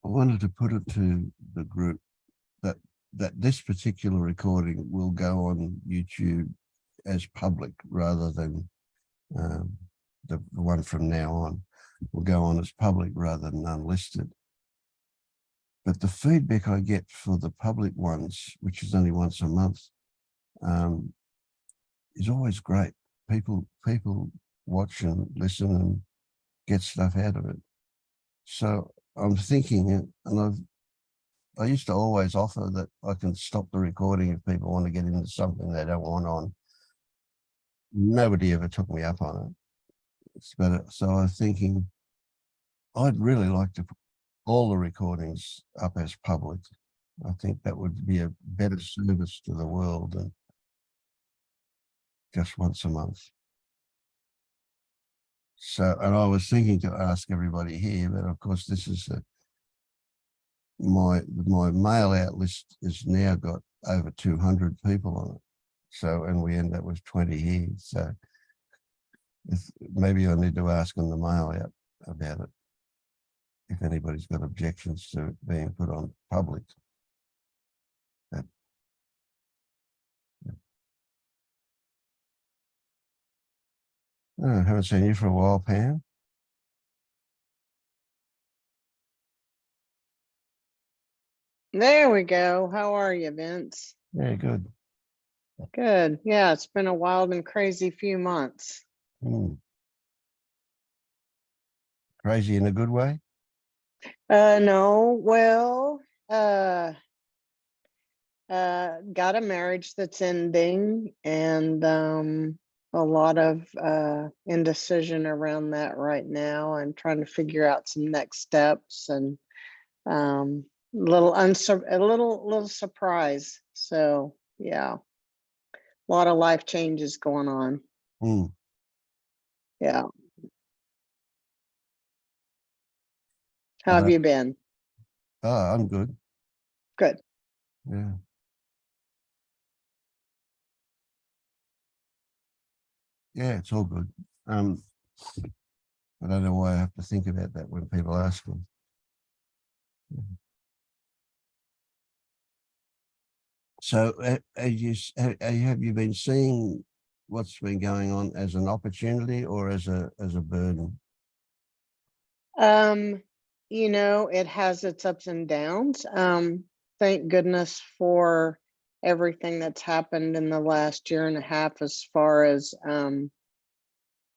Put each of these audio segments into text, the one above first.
wanted to put it to the group that this particular recording will go on YouTube as public rather than the one from now on will go on as public rather than unlisted. But the feedback I get for the public ones, which is only once a month, is always great. People watch and listen and get stuff out of it. So I'm thinking, and I used to always offer that I can stop the recording if people want to get into something they don't want on. Nobody ever took me up on it. So I was thinking, I'd really like to put all the recordings up as public. I think that would be a better service to the world than just once a month. So, and I was thinking to ask everybody here, but of course this is my mail out list has now got over 200 people on it. So, and we end up with 20 here. So maybe I need to ask on the mail out about it, if anybody's got objections to it being put on public. But, yeah. Oh, I haven't seen you for a while, Pam. There we go. How are you, Vince? Yeah, good. Good. Yeah, it's been a wild and crazy few months. Crazy in a good way? No, well, got a marriage that's ending and a lot of indecision around that right now and trying to figure out some next steps and a little surprise. So yeah, a lot of life changes going on. Yeah. How have you been? Oh, I'm good. Good. Yeah. Yeah, it's all good. I don't know why I have to think about that when people ask me. So have you been seeing what's been going on as an opportunity or as a burden? You know, it has its ups and downs. Thank goodness for everything that's happened in the last year and a half as far as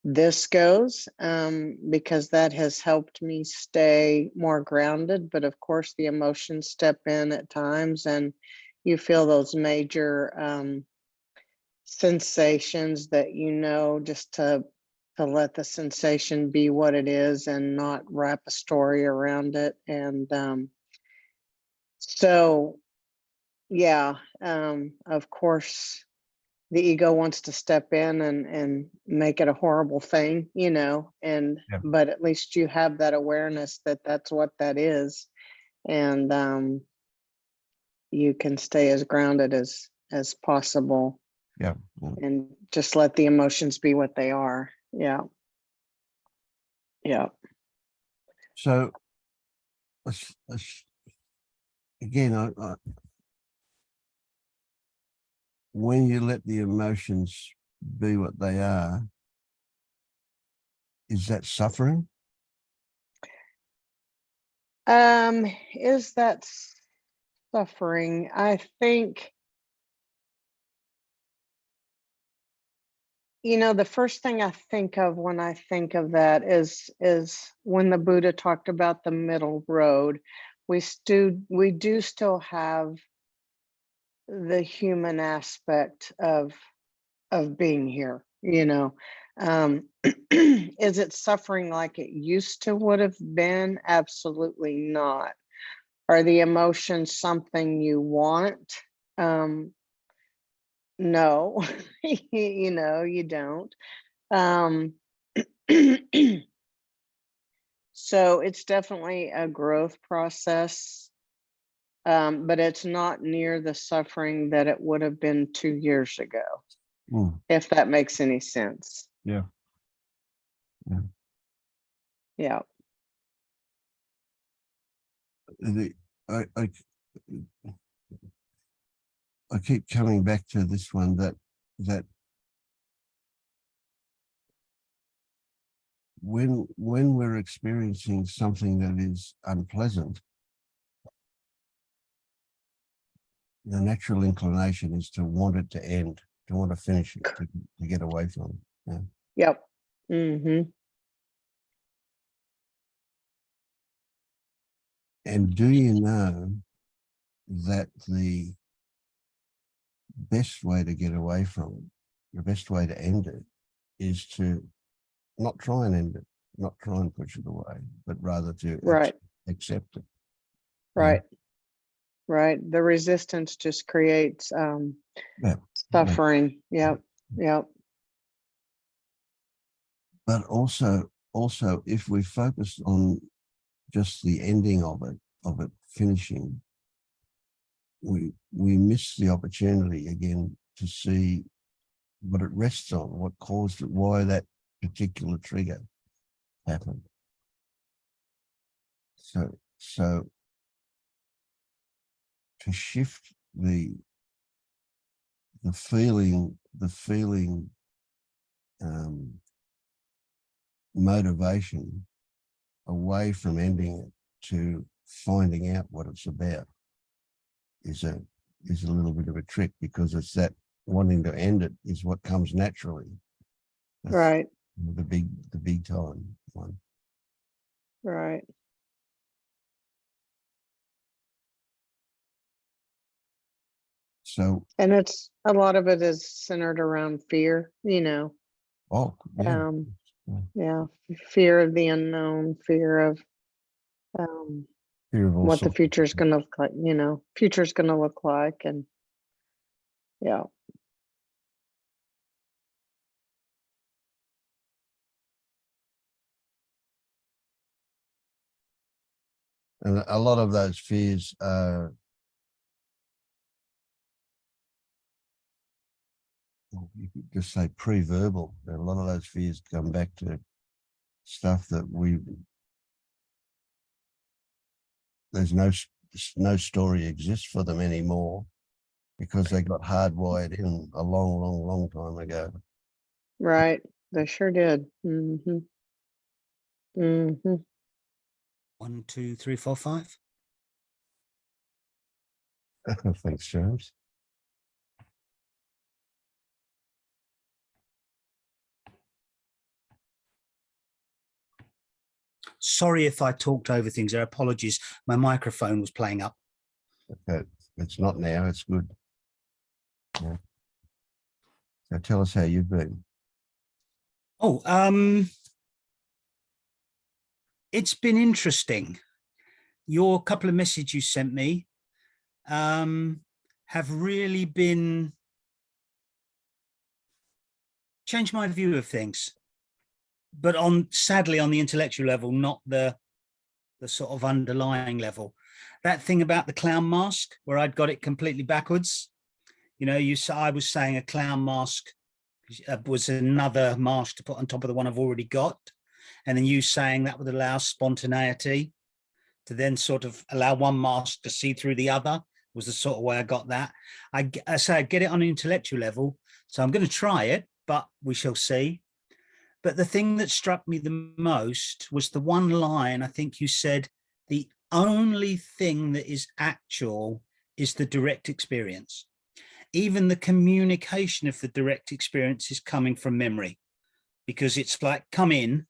this goes, because that has helped me stay more grounded. But of course, the emotions step in at times and you feel those major sensations that, you know, just to let the sensation be what it is and not wrap a story around it. And so, yeah, of course, the ego wants to step in and make it a horrible thing, you know, and Yeah. but at least you have that awareness that that's what that is. And you can stay as grounded as possible. Yeah. And just let the emotions be what they are. Yeah. Yeah. So again, when you let the emotions be what they are, is that suffering? Is that suffering? I think, you know, the first thing I think of when I think of that is when the Buddha talked about the middle road. We do still have the human aspect of being here, you know. Is it suffering like it used to would have been? Absolutely not. Are the emotions something you want? No, you know, you don't. So it's definitely a growth process, but it's not near the suffering that it would have been 2 years ago, if that makes any sense. Yeah. Yeah. Yeah. I keep coming back to this one that when we're experiencing something that is unpleasant, the natural inclination is to want it to end, to want to finish it, to get away from it. Yeah. Yep. Mm-hmm. And do you know that the best way to get away from it, the best way to end it, is to not try and end it, not try and push it away, but rather to Right. accept it. Right. Right. The resistance just creates Yeah. suffering. Yep. Yep. But also if we focus on just the ending of it finishing, we miss the opportunity again to see what it rests on, what caused it, why that particular trigger happened. So to shift the feeling motivation away from ending it to finding out what it's about is a little bit of a trick, because it's that wanting to end it is what comes naturally. That's Right. the big time one. Right. So, And it's a lot of it is centered around fear, oh yeah, yeah, fear of the unknown, fear of fear of all what the sorts. future's gonna look like, future's gonna look like, and yeah. And a lot of those fears are, you could just say pre-verbal. A lot of those fears come back to stuff that there's no story exists for them anymore, because they got hardwired in a long time ago. Right. They sure did. Mm-hmm. Mm-hmm. 1, 2, 3, 4, 5. Thanks, James. Sorry if I talked over things there. Apologies. My microphone was playing up. Okay. It's not now. It's good. Yeah. So tell us how you've been. Oh, it's been interesting. Your couple of messages you sent me have really been changed my view of things, but sadly on the intellectual level, not the sort of underlying level. That thing about the clown mask, where I'd got it completely backwards. I was saying a clown mask was another mask to put on top of the one I've already got, and then you saying that would allow spontaneity to then sort of allow one mask to see through the other, was the sort of way I got that. I say I get it on an intellectual level, so I'm going to try it, but we shall see. But the thing that struck me the most was the one line, I think you said, the only thing that is actual is the direct experience. Even the communication of the direct experience is coming from memory, because it's like come in,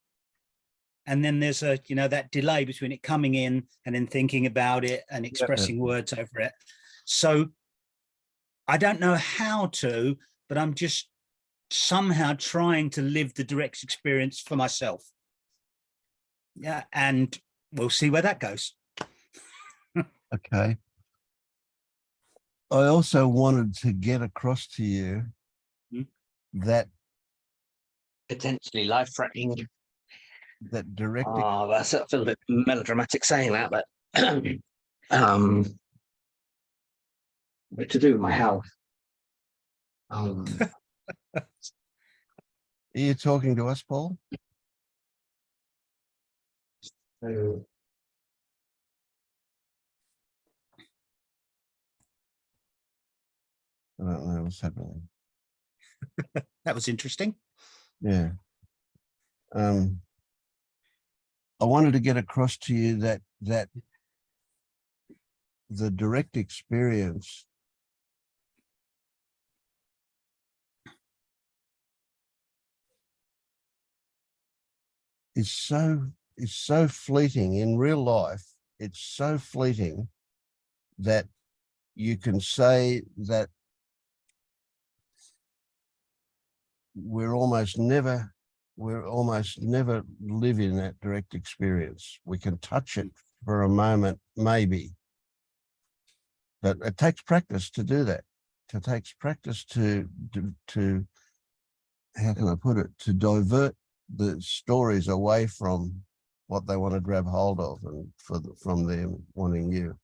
and then there's that delay between it coming in and then thinking about it and expressing words over it. So I don't know how to, but I'm just somehow trying to live the direct experience for myself. Yeah, and we'll see where that goes. Okay. I also wanted to get across to you that potentially life-threatening. That direct. Oh, that's I feel a bit melodramatic saying that, but to do with my health. Are you talking to us, Paul? So I don't know what's happening. That was interesting. Yeah. I wanted to get across to you that the direct experience is so fleeting in real life. It's so fleeting that you can say that we're almost never live in that direct experience. We can touch it for a moment, maybe, but it takes practice to do that. It takes practice to how can I put it, to divert the stories away from what they want to grab hold of and from them wanting you.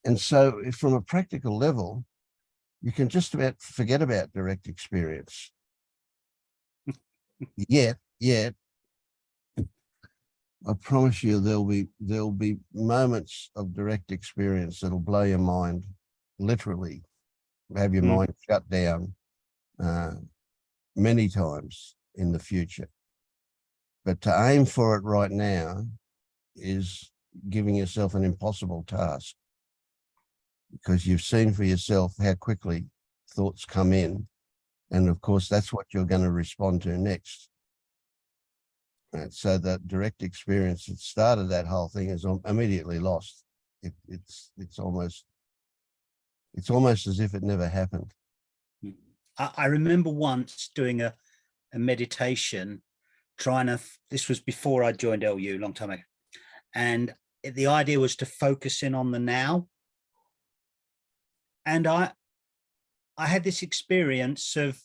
And so from a practical level, you can just about forget about direct experience. Yet, I promise you there'll be moments of direct experience that'll blow your mind, literally, have your mind shut down many times in the future. But to aim for it right now is giving yourself an impossible task, because you've seen for yourself how quickly thoughts come in. And of course, that's what you're going to respond to next. And so that direct experience that started that whole thing is immediately lost. It's almost as if it never happened. I remember once doing a meditation, this was before I joined LU, a long time ago. And the idea was to focus in on the now. And I had this experience of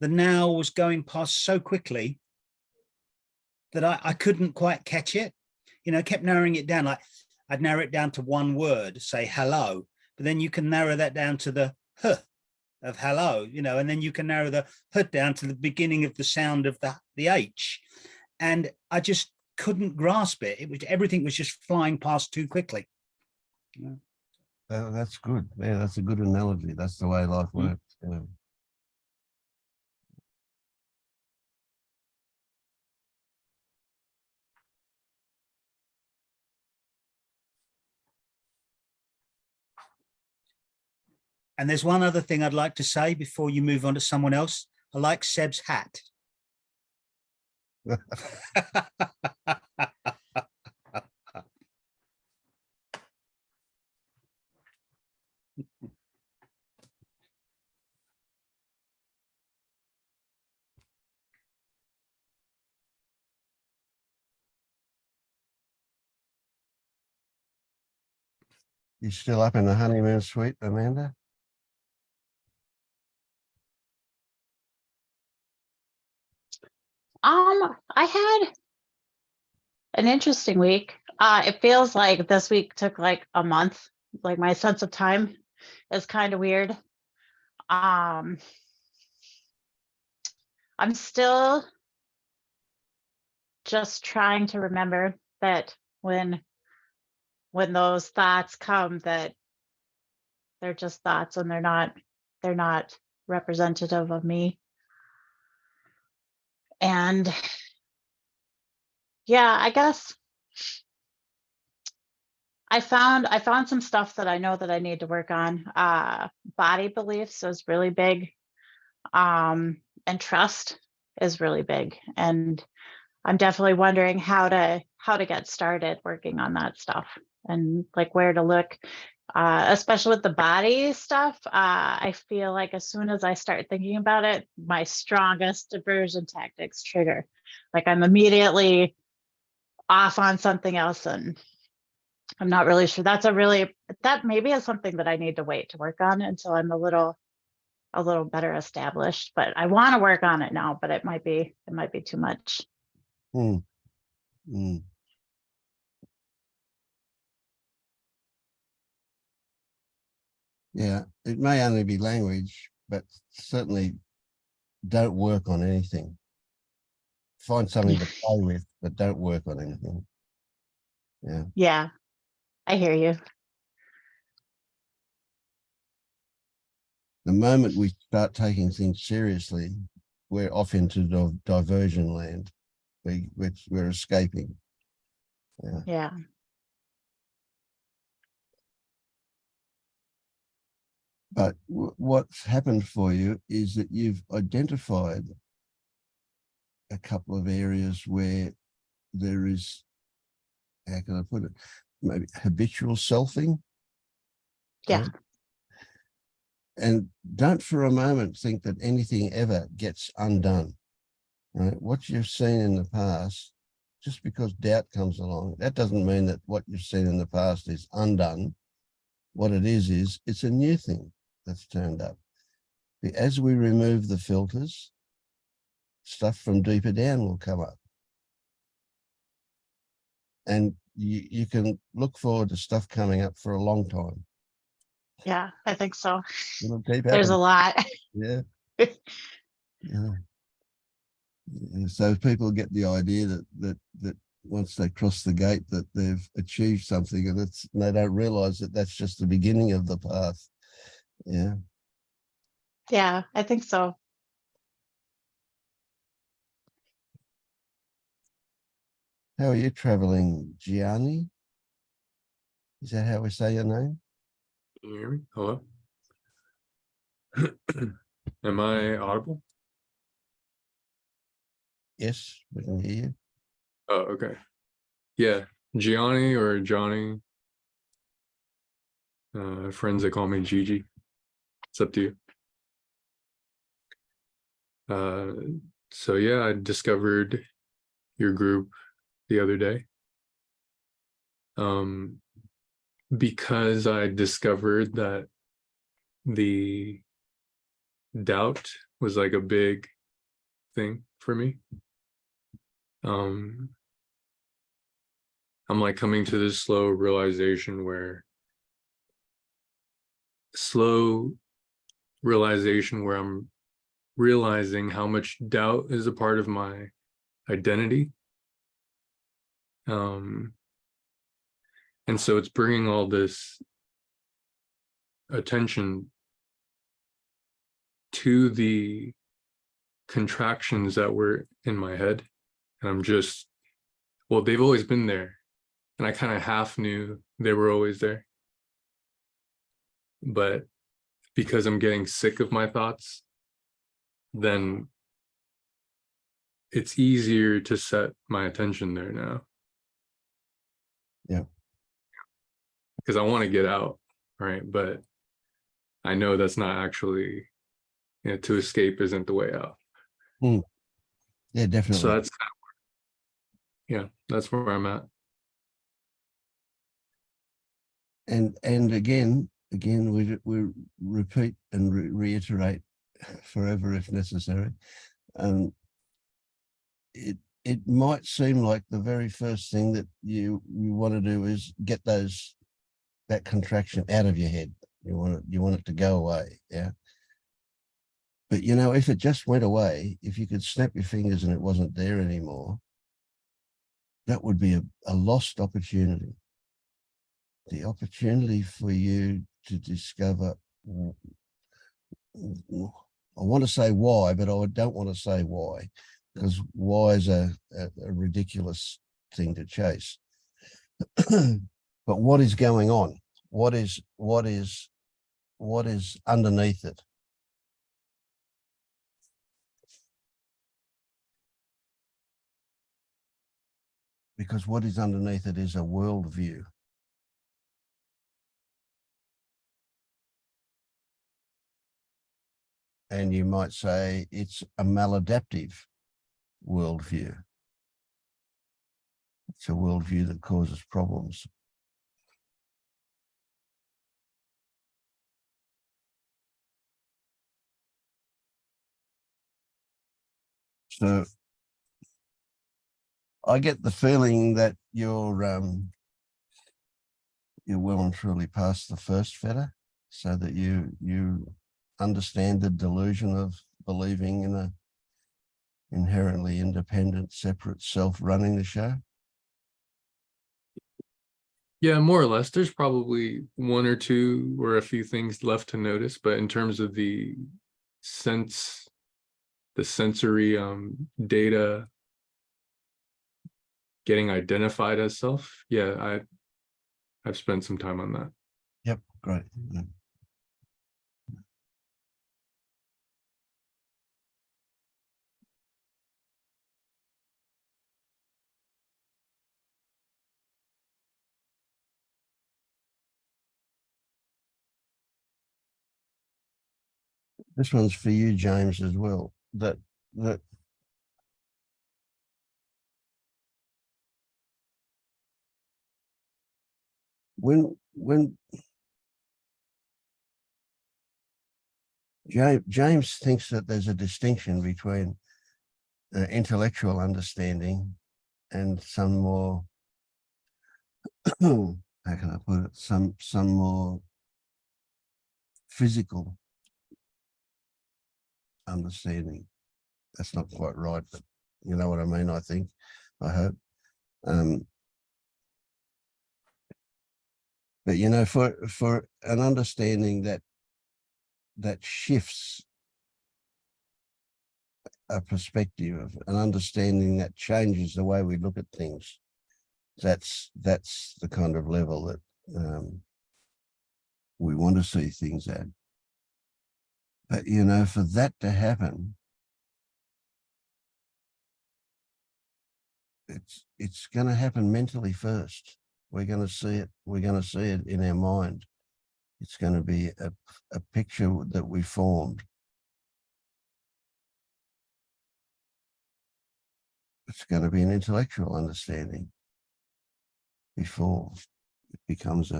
the now was going past so quickly that I couldn't quite catch it. You know, I kept narrowing it down. Like I'd narrow it down to one word, say hello, but then you can narrow that down to the huh of hello, you know, and then you can narrow the huh down to the beginning of the sound of the H. And I just couldn't grasp it. Everything was just flying past too quickly. Yeah. That's good. Yeah, that's a good analogy. That's the way life works. Yeah. And there's one other thing I'd like to say before you move on to someone else. I like Seb's hat. You still up in the honeymoon suite, Amanda? I had an interesting week. It feels like this week took like a month. Like my sense of time is kind of weird. I'm still just trying to remember that when those thoughts come, that they're just thoughts and they're not representative of me. And yeah, I guess I found some stuff that I know that I need to work on. Body beliefs is really big. And trust is really big. And I'm definitely wondering how to get started working on that stuff and like where to look. Especially with the body stuff, I feel like as soon as I start thinking about it, my strongest diversion tactics trigger. Like I'm immediately off on something else, and I'm not really sure. That maybe is something that I need to wait to work on until I'm a little better established. But I want to work on it now, but it might be too much. Yeah, it may only be language, but certainly don't work on anything. Find something to play with, but don't work on anything. Yeah. Yeah, I hear you. The moment we start taking things seriously, we're off into diversion land. We're escaping. Yeah. Yeah. But what's happened for you is that you've identified a couple of areas where there is, how can I put it, maybe habitual selfing. Yeah. And don't for a moment think that anything ever gets undone. Right? What you've seen in the past, just because doubt comes along, that doesn't mean that what you've seen in the past is undone. What it is it's a new thing that's turned up. As we remove the filters, stuff from deeper down will come up. And you can look forward to stuff coming up for a long time. Yeah, I think so. It'll keep There's a happening. lot. Yeah. Yeah. So people get the idea that once they cross the gate that they've achieved something, and they don't realize that that's just the beginning of the path. Yeah. Yeah, I think so. How are you traveling, Gianni? Is that how we say your name? Can you hear me? Hello? Am I audible? Yes, we can hear you. Oh, okay. Yeah, Gianni or Johnny. Friends that call me Gigi. It's up to you. So yeah, I discovered your group the other day. Because I discovered that the doubt was like a big thing for me. I'm like coming to this slow realization where I'm realizing how much doubt is a part of my identity. And so it's bringing all this attention to the contractions that were in my head. And they've always been there. And I kind of half knew they were always there. But because I'm getting sick of my thoughts, then it's easier to set my attention there now. Yeah. Because I want to get out, right? But I know that's not actually, to escape isn't the way out. Yeah, definitely. So that's kind of that's where I'm at. And again, we repeat and reiterate forever if necessary. It might seem like the very first thing that you want to do is get that contraction out of your head. You want it to go away. Yeah. But if it just went away, if you could snap your fingers and it wasn't there anymore, that would be a lost opportunity. The opportunity for you to discover, I want to say why, but I don't want to say why, because why is a ridiculous thing to chase. But what is going on? What is underneath it? Because what is underneath it is a worldview. And you might say it's a maladaptive worldview. It's a worldview that causes problems. So I get the feeling that you're well and truly past the first feta, so that you understand the delusion of believing in a inherently independent, separate self running the show. Yeah, more or less. There's probably one or two or a few things left to notice, but in terms of the sensory data getting identified as self, yeah, I've spent some time on that. Yep, great. Yeah. This one's for you, James, as well. That when James thinks that there's a distinction between intellectual understanding and some more, how can I put it, some more physical understanding. That's not quite right, but you know what I mean, I think, I hope. But you know, for an understanding that shifts a perspective, of an understanding that changes the way we look at things, that's the kind of level that we want to see things at. But you know, for that to happen, it's going to happen mentally first. We're going to see it. We're going to see it in our mind. It's going to be a picture that we formed. It's going to be an intellectual understanding before it becomes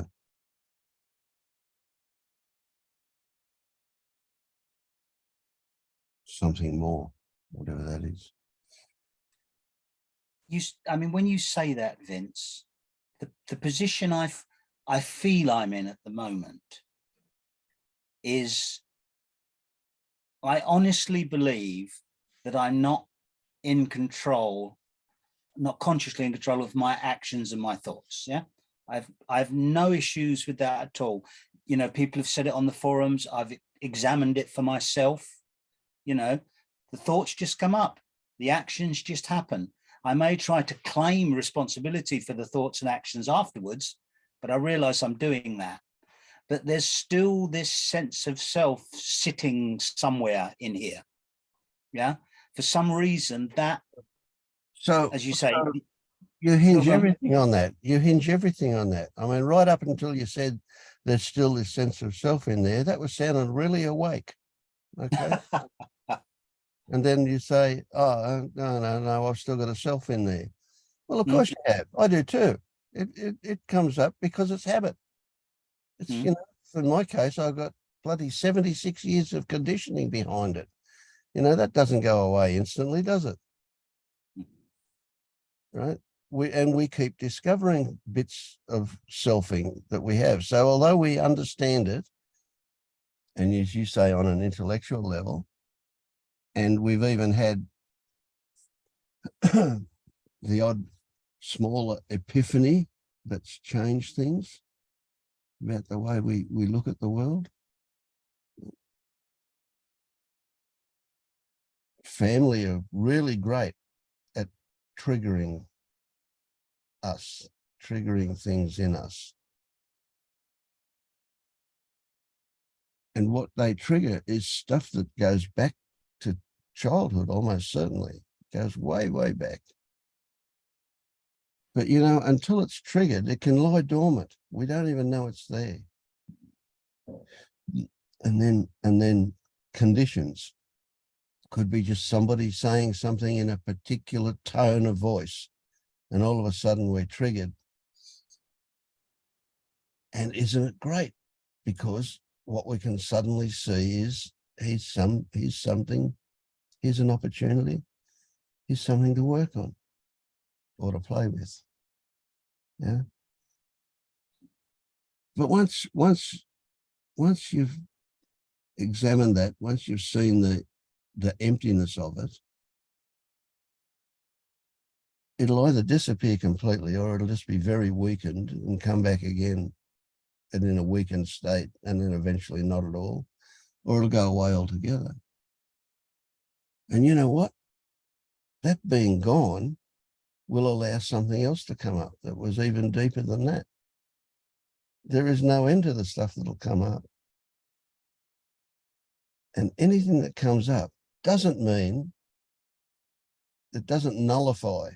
something more, whatever that is. I mean, when you say that, Vince, the position I feel I'm in at the moment is I honestly believe that I'm not in control, not consciously in control of my actions and my thoughts. Yeah, I've no issues with that at all. You know, people have said it on the forums. I've examined it for myself. You know, the thoughts just come up, the actions just happen. I may try to claim responsibility for the thoughts and actions afterwards, but I realize I'm doing that. But there's still this sense of self sitting somewhere in here. Yeah, for some reason that, So, as you say, you hinge everything on that. You hinge everything on that. I mean, right up until you said there's still this sense of self in there, that was sounding really awake. Okay. And then you say, oh, no, I've still got a self in there. Well, of course you have. I do too. It comes up because it's habit. It's, you know, in my case, I've got bloody 76 years of conditioning behind it. You know, that doesn't go away instantly, does it? Right? We keep discovering bits of selfing that we have. So although we understand it, and as you say, on an intellectual level, and we've even had the odd smaller epiphany that's changed things about the way we look at the world. Family are really great at triggering us, triggering things in us. And what they trigger is stuff that goes back to childhood, almost certainly. It goes way, way back. But, you know, until it's triggered, it can lie dormant. We don't even know it's there. And then conditions. Could be just somebody saying something in a particular tone of voice, and all of a sudden we're triggered. And isn't it great? Because what we can suddenly see is here's something, here's an opportunity, here's something to work on or to play with. Yeah. But once you've examined that, once you've seen the emptiness of it, it'll either disappear completely or it'll just be very weakened and come back again and in a weakened state, and then eventually not at all, or it'll go away altogether. And you know what? That being gone will allow something else to come up that was even deeper than that. There is no end to the stuff that'll come up. And anything that comes up doesn't mean, it doesn't nullify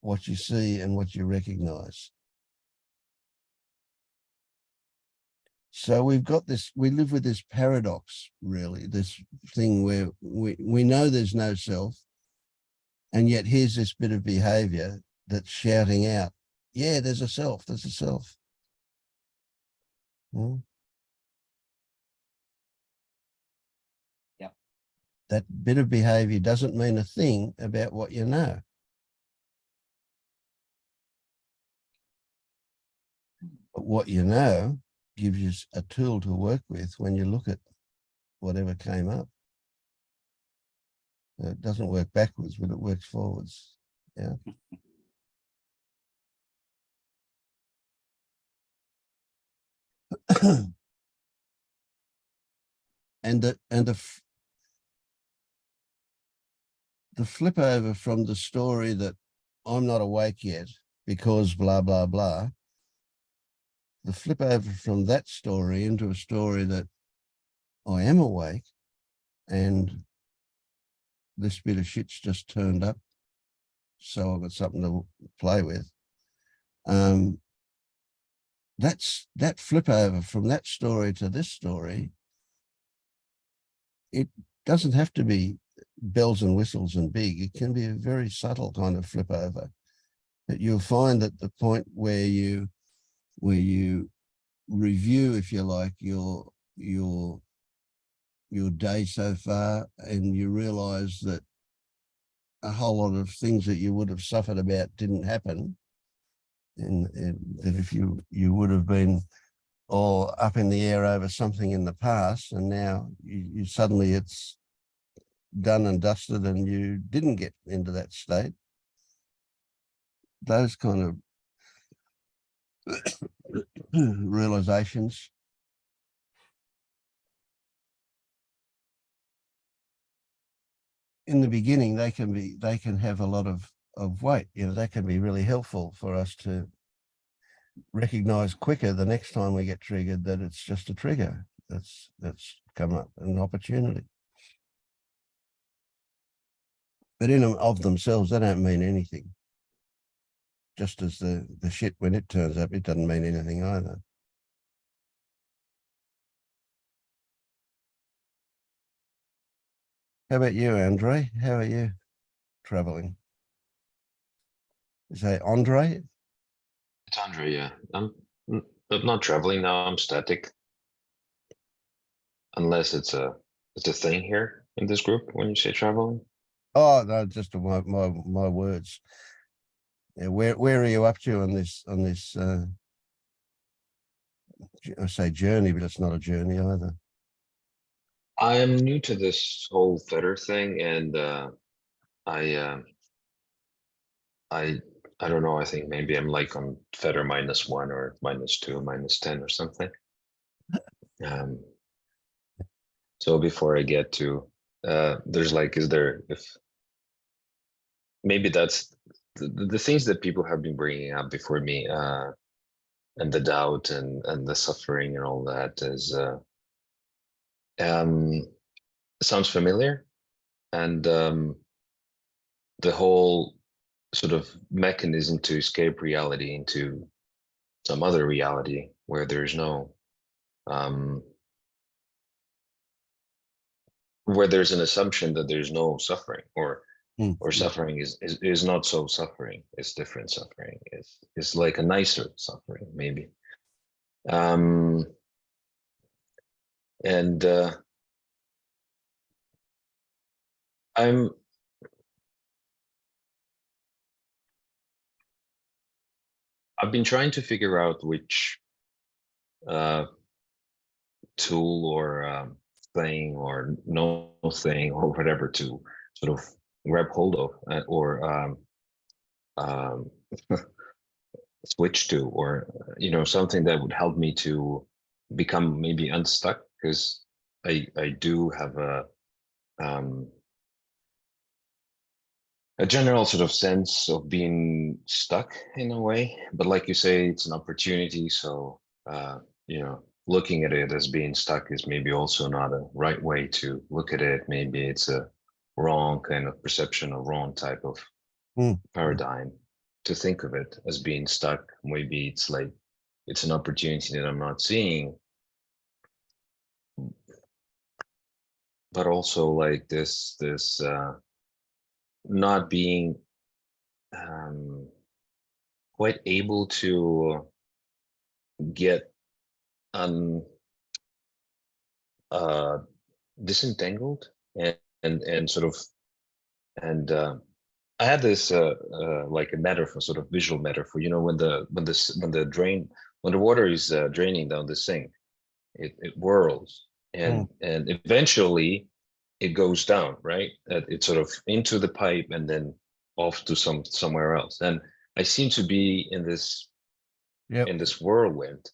what you see and what you recognize. So we've got this, we live with this paradox, really, this thing where we know there's no self, and yet here's this bit of behavior that's shouting out, yeah, there's a self, there's a self. Hmm? Yep. That bit of behavior doesn't mean a thing about what you know. But what you know gives you a tool to work with when you look at whatever came up. It doesn't work backwards, but it works forwards. Yeah. and the flip over from the story that I'm not awake yet because blah, blah, blah, the flip over from that story into a story that I am awake and this bit of shit's just turned up, so I've got something to play with. That's that flip over from that story to this story. It doesn't have to be bells and whistles and big. It can be a very subtle kind of flip over. That you'll find that the point where you review, if you like, your day so far, and you realize that a whole lot of things that you would have suffered about didn't happen, and that if you would have been all up in the air over something in the past, and now you suddenly it's done and dusted and you didn't get into that state. Those kind of realizations in the beginning, they can have a lot of weight. You know, that can be really helpful for us to recognize quicker the next time we get triggered that it's just a trigger that's come up, an opportunity. But in and of themselves, they don't mean anything. Just as the shit, when it turns up, it doesn't mean anything either. How about you, Andre? How are you traveling? Is that Andre? It's Andre, yeah. I'm not traveling now. I'm static, unless it's a thing here in this group when you say traveling. Oh no, just my words. Yeah, where are you up to on this I say journey, but it's not a journey either. I am new to this whole feather thing, and I don't know. I think maybe I'm like on feather -1 or -2, -10 or something. So before I get to there's like, if maybe that's the things that people have been bringing up before me, and the doubt and the suffering and all that is sounds familiar, and the whole sort of mechanism to escape reality into some other reality where there's no where there's an assumption that there's no suffering, or suffering is not so suffering. It's different suffering. It's like a nicer suffering, maybe. And I've been trying to figure out which tool or thing or no thing or whatever to sort of grab hold of, or um, switch to, or something that would help me to become maybe unstuck, because I do have a general sort of sense of being stuck in a way, but like you say, it's an opportunity. So looking at it as being stuck is maybe also not a right way to look at it. Maybe it's a wrong kind of perception, or wrong type of paradigm to think of it as being stuck. Maybe it's like it's an opportunity that I'm not seeing, but also like this not being quite able to get disentangled and sort of, and I had this like a metaphor, sort of visual metaphor. When the water is draining down the sink, it whirls, and eventually it goes down, right? It's sort of into the pipe and then off to somewhere else. And I seem to be in this whirlwind,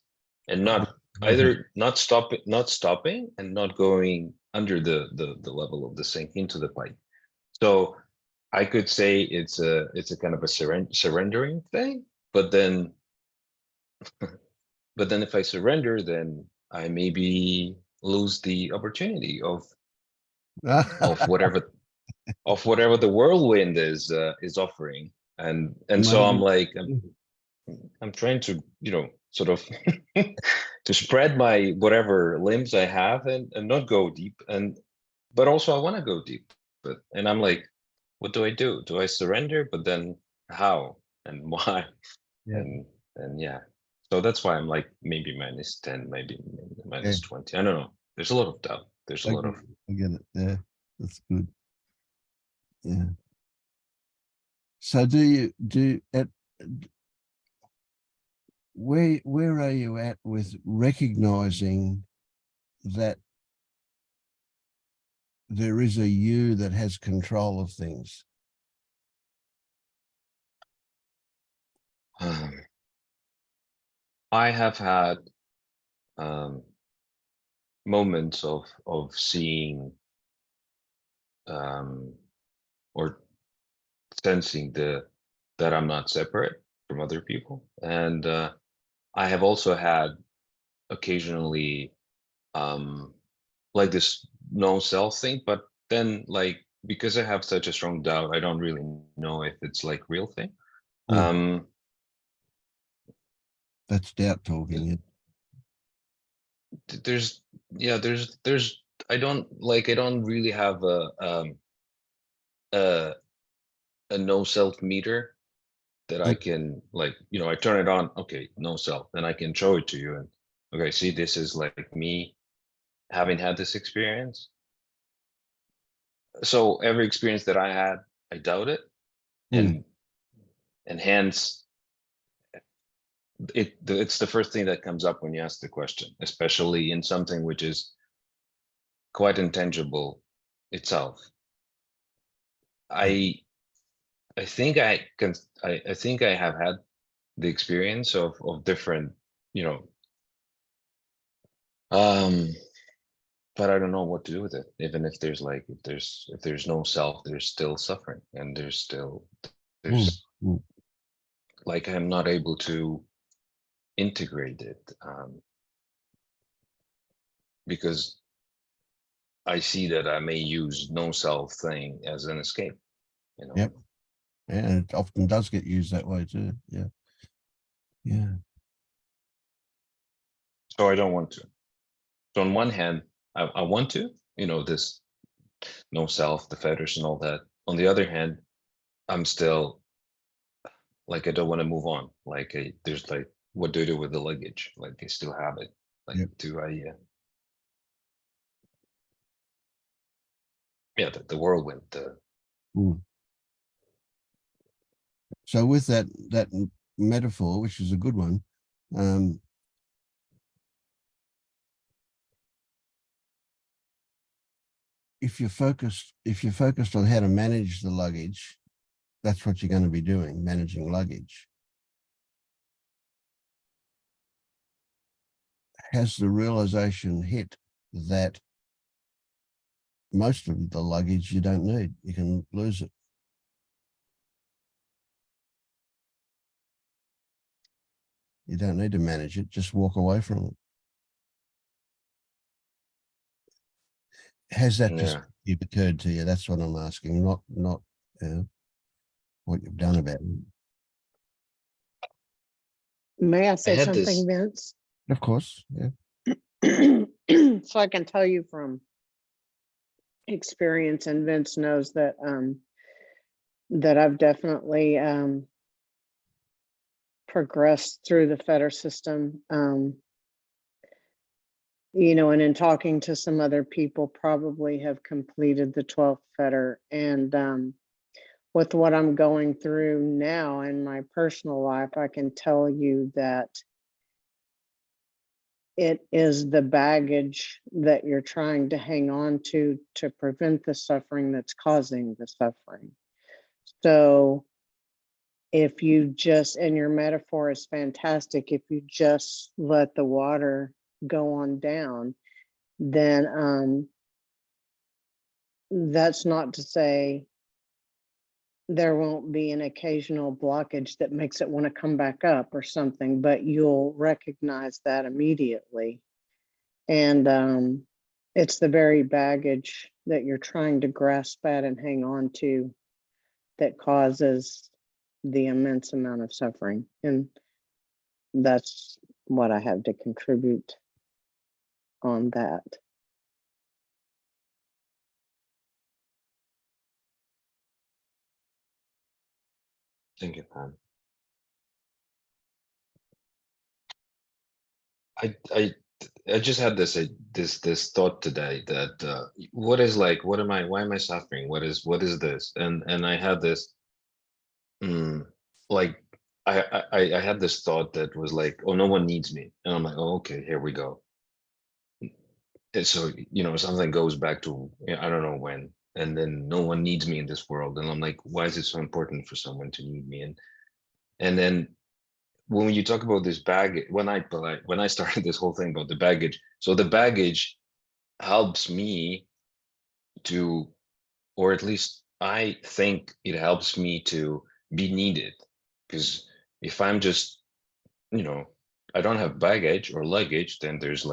and not either not stopping and not going under the level of the sink into the pipe. So I could say it's a kind of a surrendering thing, but then if I surrender, then I maybe lose the opportunity of whatever the whirlwind is offering, and so I'm like, I'm trying to sort of to spread my whatever limbs I have, and not go deep, but also I want to go deep, and I'm like, what do? Do I surrender? But then how and why? And yeah, so that's why I'm like maybe -10, maybe -20. I don't know. There's a lot of doubt. There's a lot of. I get it. Yeah, that's good. Yeah. So where are you at with recognizing that there is a you that has control of things? I have had moments of seeing or sensing that I'm not separate from other people, and I have also had occasionally like this no self thing, but then like, because I have such a strong doubt, I don't really know if it's like real thing. That's doubt talking. There's I don't really have a no self meter that I can like, I turn it on, okay, no self, then I can show it to you, and okay, see, this is like me having had this experience. So every experience that I had, I doubt it, and hence it's the first thing that comes up when you ask the question, especially in something which is quite intangible itself. I think I think I have had the experience of different, but I don't know what to do with it. Even if there's like, if there's no self, there's still suffering, and there's like, I'm not able to integrate it, because I see that I may use no self thing as an escape. Yep. And it often does get used that way too. Yeah. Yeah. So I don't want to. So on one hand, I want to, this no self, the fetish and all that. On the other hand, I'm still like, I don't want to move on. Like, there's like, what do I do with the luggage? Like, I still have it. Like, do I? Yeah, the whirlwind. So with that metaphor, which is a good one, if you're focused on how to manage the luggage, that's what you're going to be doing, managing luggage. Has the realization hit that most of the luggage you don't need, you can lose it? You don't need to manage it, just walk away from it. Has that Yeah. perspective occurred to you? That's what I'm asking, not what you've done about it. May I say had something, this- Vince? Of course, yeah. So I can tell you from experience, and Vince knows that that I've definitely progressed through the fetter system. You know, and in talking to some other people, probably have completed the 12th fetter. And with what I'm going through now in my personal life, I can tell you that it is the baggage that you're trying to hang on to prevent the suffering that's causing the suffering. So if you just, and your metaphor is fantastic, if you just let the water go on down, then that's not to say there won't be an occasional blockage that makes it want to come back up or something, but you'll recognize that immediately. And it's the very baggage that you're trying to grasp at and hang on to that causes the immense amount of suffering. And that's what I have to contribute on that. Thank you, Pam. I just had this thought today that what is like, why am I suffering? What is this? And I had this like I had this thought that was like, oh, no one needs me. And I'm like, oh, okay, here we go. And so, something goes back to, I don't know when, and then no one needs me in this world. And I'm like, why is it so important for someone to need me? And then when you talk about this baggage, when I started this whole thing about the baggage, so the baggage helps me to, or at least I think it helps me to be needed. Because if I'm just, I don't have baggage or luggage, then there's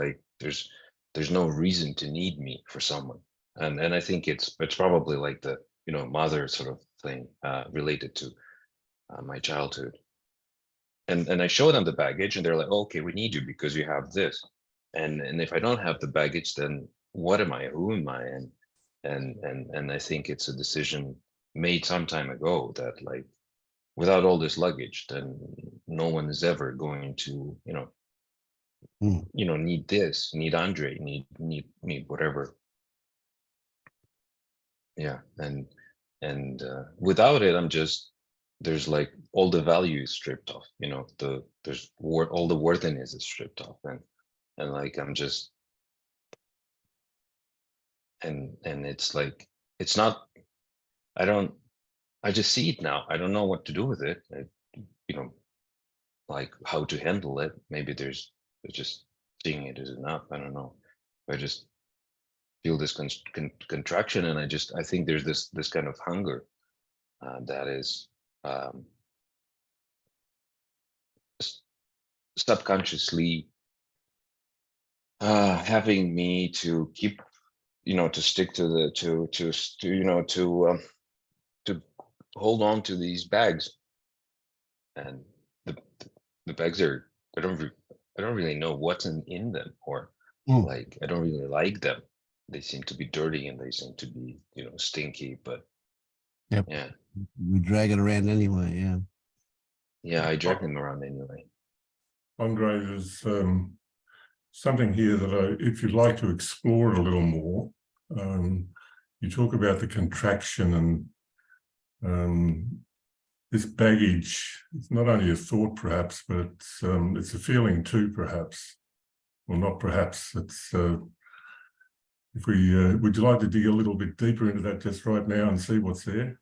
no reason to need me for someone. And I think it's probably like the, mother sort of thing related to my childhood. And I show them the baggage and they're like, oh, okay, we need you because you have this. And if I don't have the baggage, then what am I? Who am I? And I think it's a decision made some time ago that, like, without all this luggage, then no one is ever going to, need this, need Andre, need whatever. Yeah. And without it, there's like all the value is stripped off, all the worthiness is stripped off. And like, I'm just, and it's like, it's not, I just see it now. I don't know what to do with it. Like how to handle it. Maybe there's just seeing it is enough. I don't know. I just feel this contraction, and I think there's this kind of hunger that is subconsciously having me to keep, to stick to the to hold on to these bags. And the bags are, I don't really know what's in them, or like I don't really like them. They seem to be dirty and they seem to be, stinky, but Yep. yeah. We drag it around anyway, yeah. Yeah, I drag them around anyway. Andre, there's something here that if you'd like to explore it a little more, you talk about the contraction and this baggage. It's not only a thought, perhaps, but it's a feeling too, perhaps. Well, not perhaps. It's if we would you like to dig a little bit deeper into that just right now and see what's there?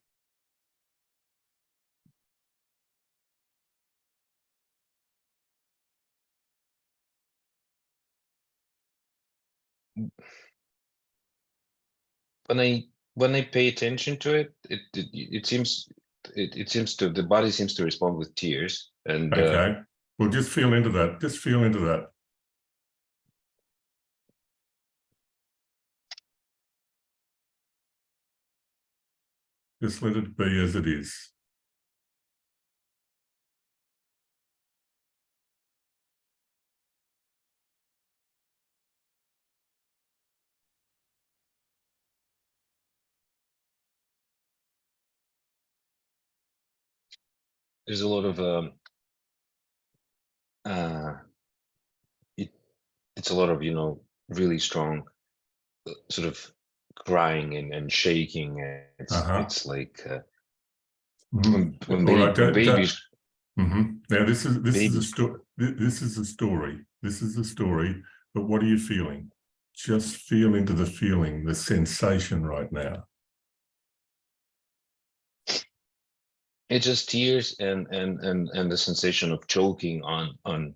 when I pay attention to it, it seems it seems to the body seems to respond with tears. And Okay. Well, just feel into that. Just feel into that. Just let it be as it is. there's a lot of it's a lot of, you know, really strong sort of crying and shaking. It's like when All right. babies. Now this is a Babies. story. This is a story. This is a story. But what are you feeling? Just feel into the feeling, the sensation right now. It's just tears and the sensation of choking on.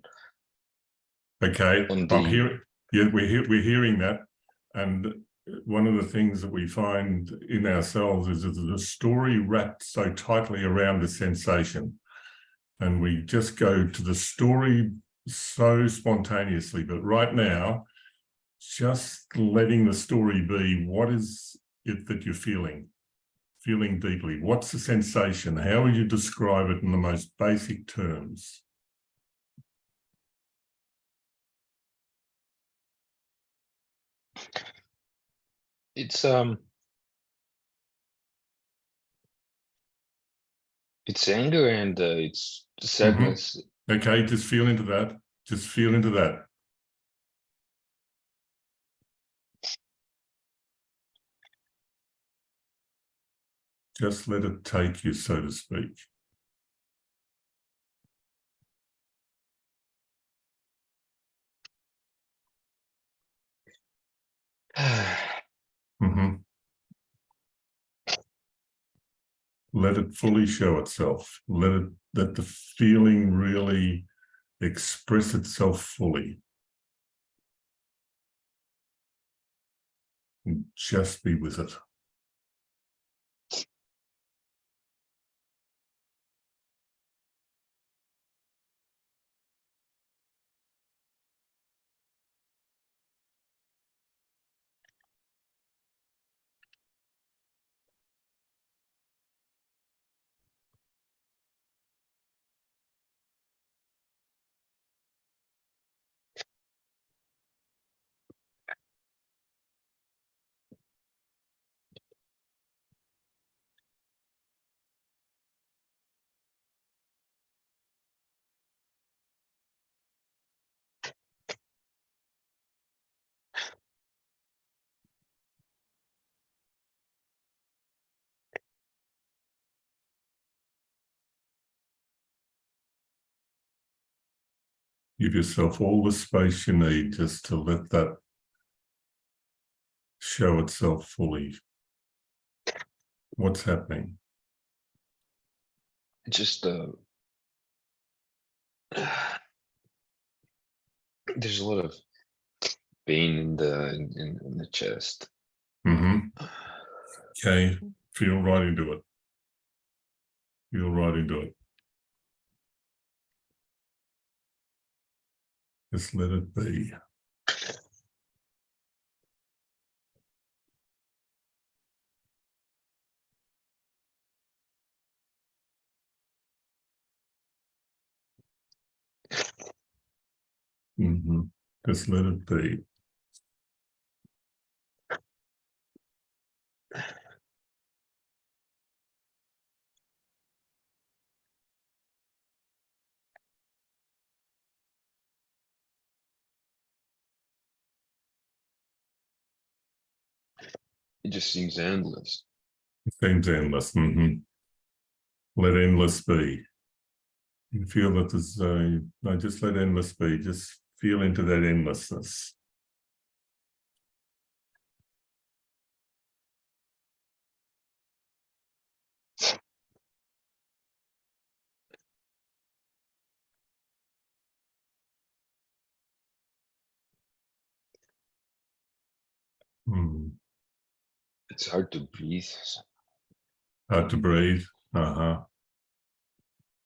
Okay, On I'm the hearing. Yeah, we're hearing that, and one of the things that we find in ourselves is that the story wrapped so tightly around the sensation, and we just go to the story so spontaneously. But right now, just letting the story be. What is it that you're feeling? Feeling deeply. What's the sensation? How would you describe it in the most basic terms? it's anger and it's sadness. Okay, just feel into that. Just feel into that. Just let it take you, so to speak. Let it fully show itself. Let the feeling really express itself fully. And just be with it. Give yourself all the space you need just to let that show itself fully. What's happening? Just there's a lot of pain in the chest. Okay, feel right into it. Feel right into it. Just let it be. Just let it be. It just seems endless. It seems endless. Let endless be. You feel that there's no, just let endless be. Just feel into that endlessness. It's hard to breathe. Hard to breathe.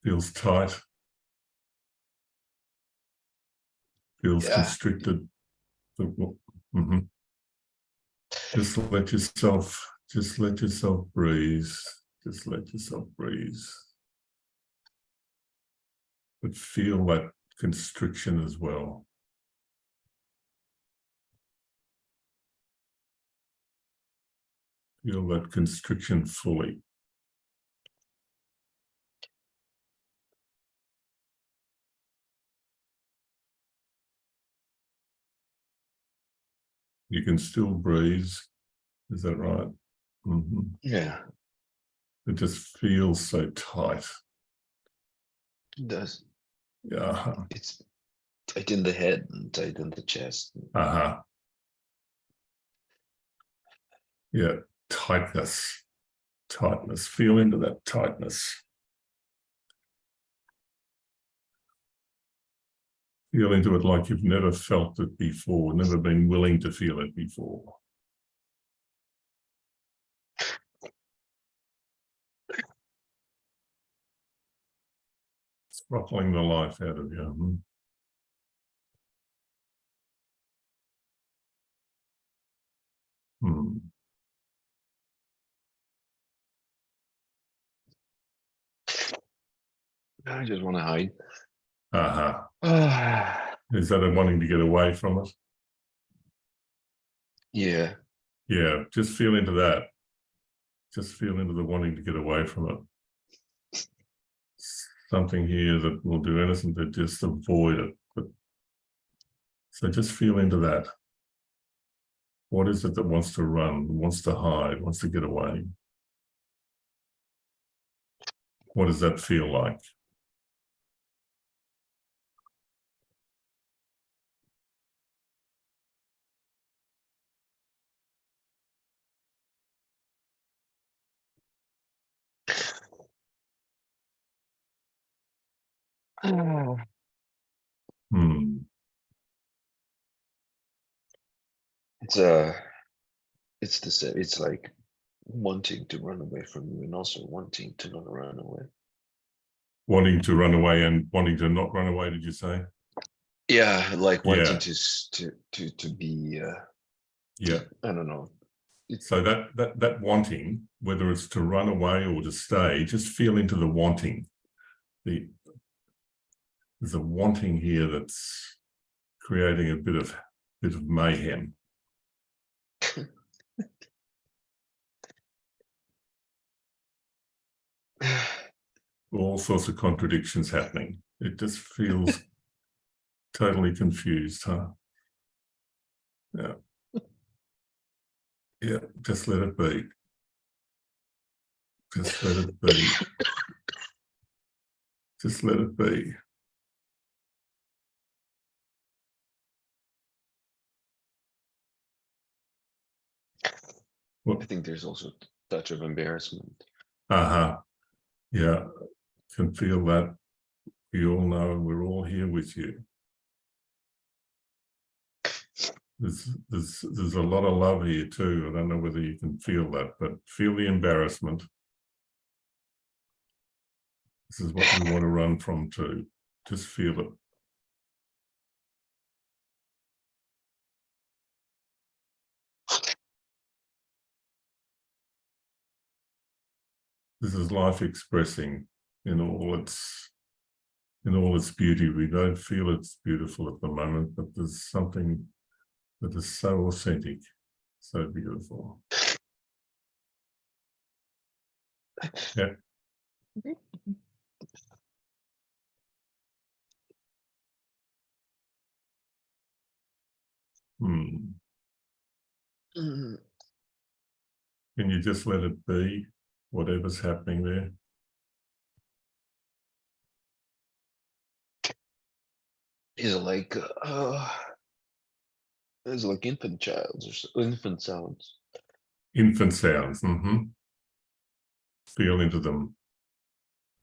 Feels tight. Feels constricted. Just let yourself breathe. Just let yourself breathe. But feel that constriction as well. Feel that constriction fully. You can still breathe. Is that right? Yeah, It just feels so tight. it does. Yeah. It's tight in the head and tight in the chest. Yeah, tightness. Feel into that tightness. Feel into it like you've never felt it before, never been willing to feel it before. It's ruffling the life out of you. I just want to hide. Is that a wanting to get away from it? Yeah. Yeah, just feel into that. Just feel into the wanting to get away from it. Something here that will do anything to just avoid it. So just feel into that. What is it that wants to run, wants to hide, wants to get away? What does that feel like? It's the same. It's like wanting to run away from you and also wanting to not run away. Wanting to run away and wanting to not run away, did you say? Yeah, like wanting Yeah. to be Yeah. I don't know. So that wanting, whether it's to run away or to stay, just feel into the wanting. There's a wanting here that's creating a bit of mayhem. All sorts of contradictions happening. It just feels totally confused, huh? Yeah. Yeah, just let it be. Just let it be. Just let it be. I think there's also a touch of embarrassment. Yeah, can feel that. We all know we're all here with you. There's a lot of love here too. I don't know whether you can feel that, but feel the embarrassment. This is what we want to run from too. Just feel it. This is life expressing in all its beauty. We don't feel it's beautiful at the moment, but there's something that is so authentic, so beautiful. Yeah. Can you just let it be, whatever's happening there? It's like infant sounds. Infant sounds. Feel into them.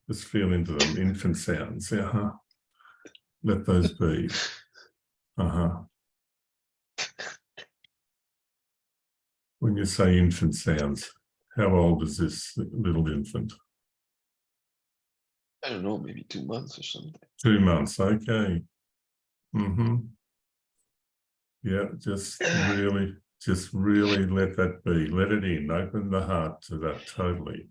Just feel into them. Infant sounds. Let those be. When you say infant sounds, how old is this little infant? I don't know, maybe 2 months or something. 2 months, okay. Mm-hmm. Yeah, just really let that be. Let it in. Open the heart to that totally.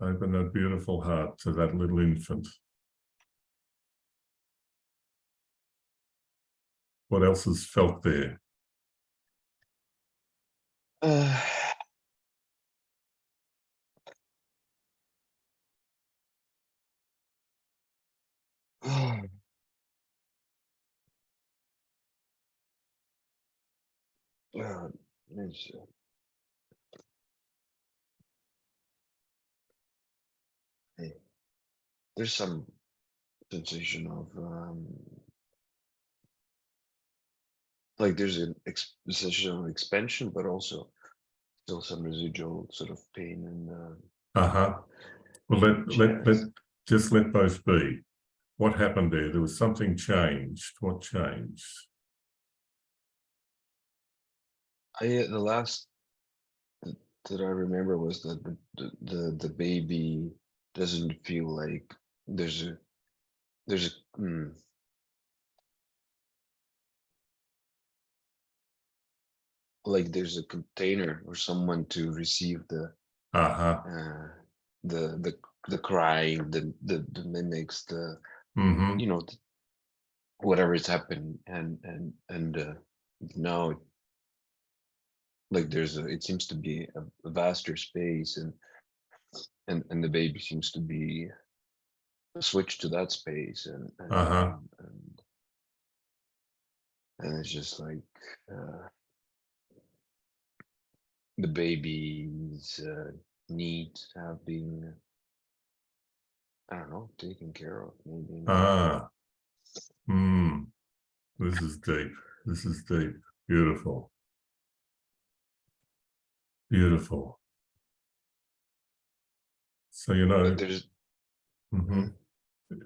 Open that beautiful heart to that little infant. What else is felt there? It's, hey, there's some sensation of like there's an sensation of expansion, but also still some residual sort of pain and Well, let chest. just let both be. What happened there? There was something changed. What changed? The last that I remember was that the baby doesn't feel like there's a like there's a container or someone to receive the crying, the mimics, the you know, whatever is happening, and now like there's a, it seems to be a vaster space, and the baby seems to be switched to that space, and it's just like the baby's needs have been, I don't know, taken care of, maybe. This is deep. This is deep. Beautiful. Beautiful. So, you know, There's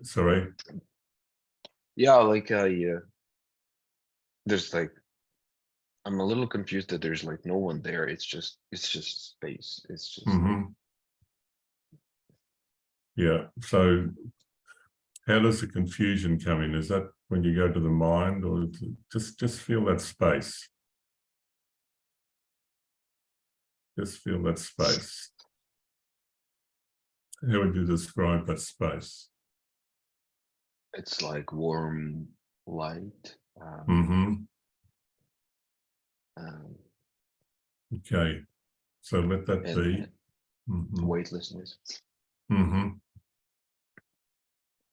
sorry. Yeah, like there's like, I'm a little confused that there's like no one there. It's just space. It's just Yeah. So how does the confusion come in? Is that when you go to the mind, or just feel that space? Just feel that space. How would you describe that space? it's like warm light. Okay. So let that be. Weightlessness.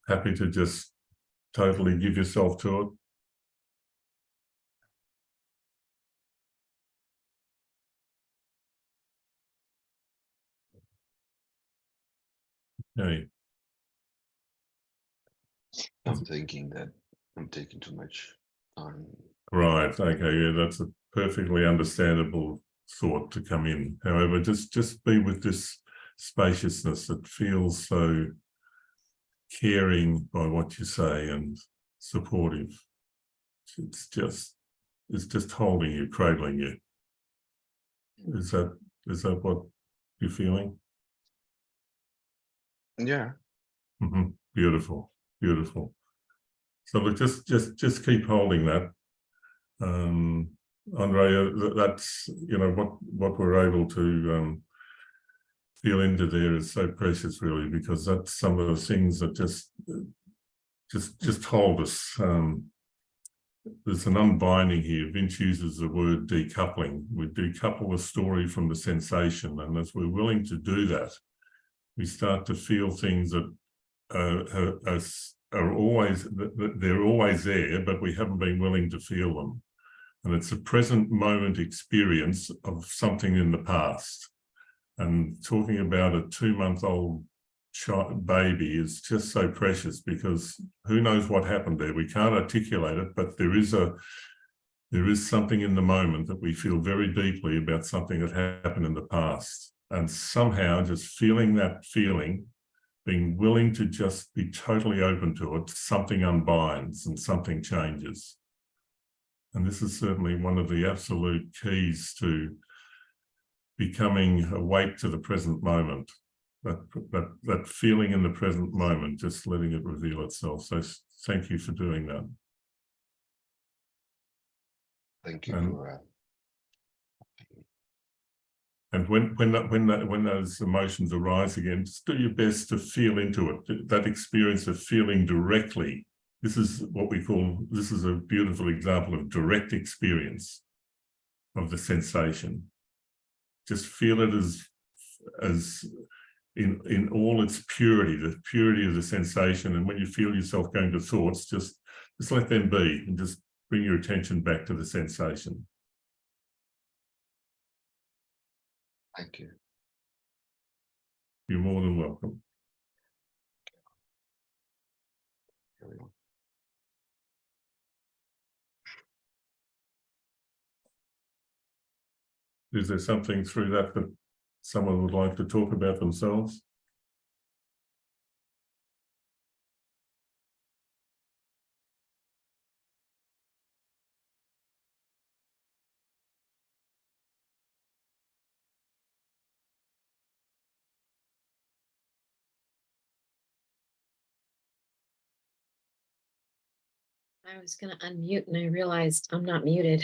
Happy to just totally give yourself to it. Okay. I'm thinking that I'm taking too much time. Right. Okay. Yeah, that's a perfectly understandable thought to come in. However, just be with this spaciousness that feels so caring by what you say and supportive. It's just holding you, cradling you. Is that what you're feeling? Yeah. Beautiful, beautiful. So look, just keep holding that. Andrea, that's, you know, what we're able to feel into there is so precious, really, because that's some of the things that just hold us. There's an unbinding here. Vince uses the word decoupling. We decouple the story from the sensation, and as we're willing to do that, we start to feel things that are always, they're always there, but we haven't been willing to feel them. And it's a present moment experience of something in the past. And talking about a 2-month-old baby is just so precious, because who knows what happened there? We can't articulate it, but there is something in the moment that we feel very deeply about something that happened in the past. And somehow just feeling that feeling, being willing to just be totally open to it, something unbinds and something changes. And this is certainly one of the absolute keys to becoming awake to the present moment. That feeling in the present moment, just letting it reveal itself. So thank you for doing that. Thank you And, for and when those emotions arise again, just do your best to feel into it. That experience of feeling directly. This is what we call, this is a beautiful example of direct experience of the sensation. Just feel it as in all its purity, the purity of the sensation. And when you feel yourself going to thoughts, just let them be and just bring your attention back to the sensation. thank you. You're more than welcome. Everyone. Is there something through that someone would like to talk about themselves? I was going to unmute and I realized I'm not muted.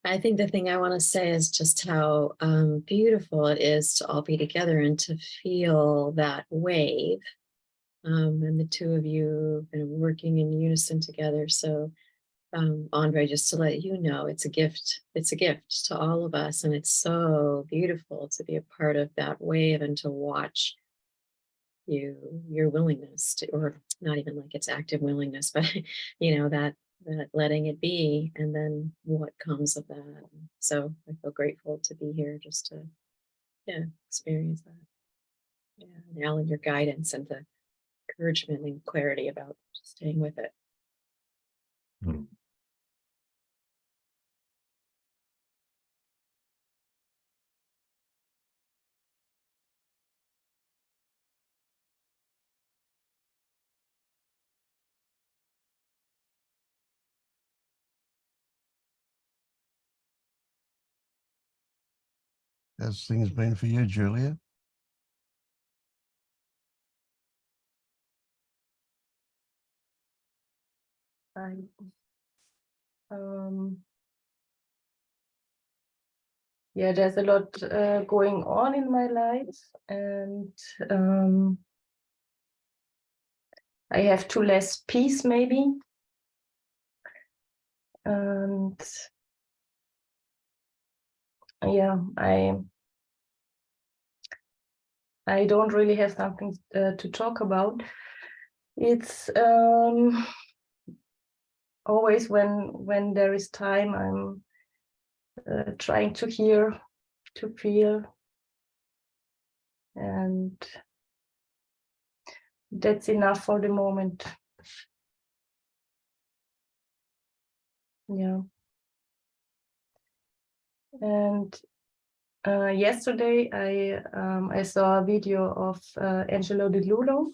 I think the thing I want to say is just how beautiful it is to all be together and to feel that wave. And the two of you have been working in unison together. So, Andre, just to let you know, it's a gift. It's a gift to all of us. And it's so beautiful to be a part of that wave and to watch your willingness to, or not even like it's active willingness, but that letting it be, and then what comes of that. So I feel grateful to be here just to experience that. And Alan, your guidance and the encouragement and clarity about staying with it. How's things been for you, Julia? Yeah, there's a lot going on in my life, and I have too less peace maybe, and yeah, I don't really have something to talk about. It's always when there is time, I'm trying to hear, to feel, and that's enough for the moment. Yeah. And yesterday I saw a video of Angelo Di Lulo,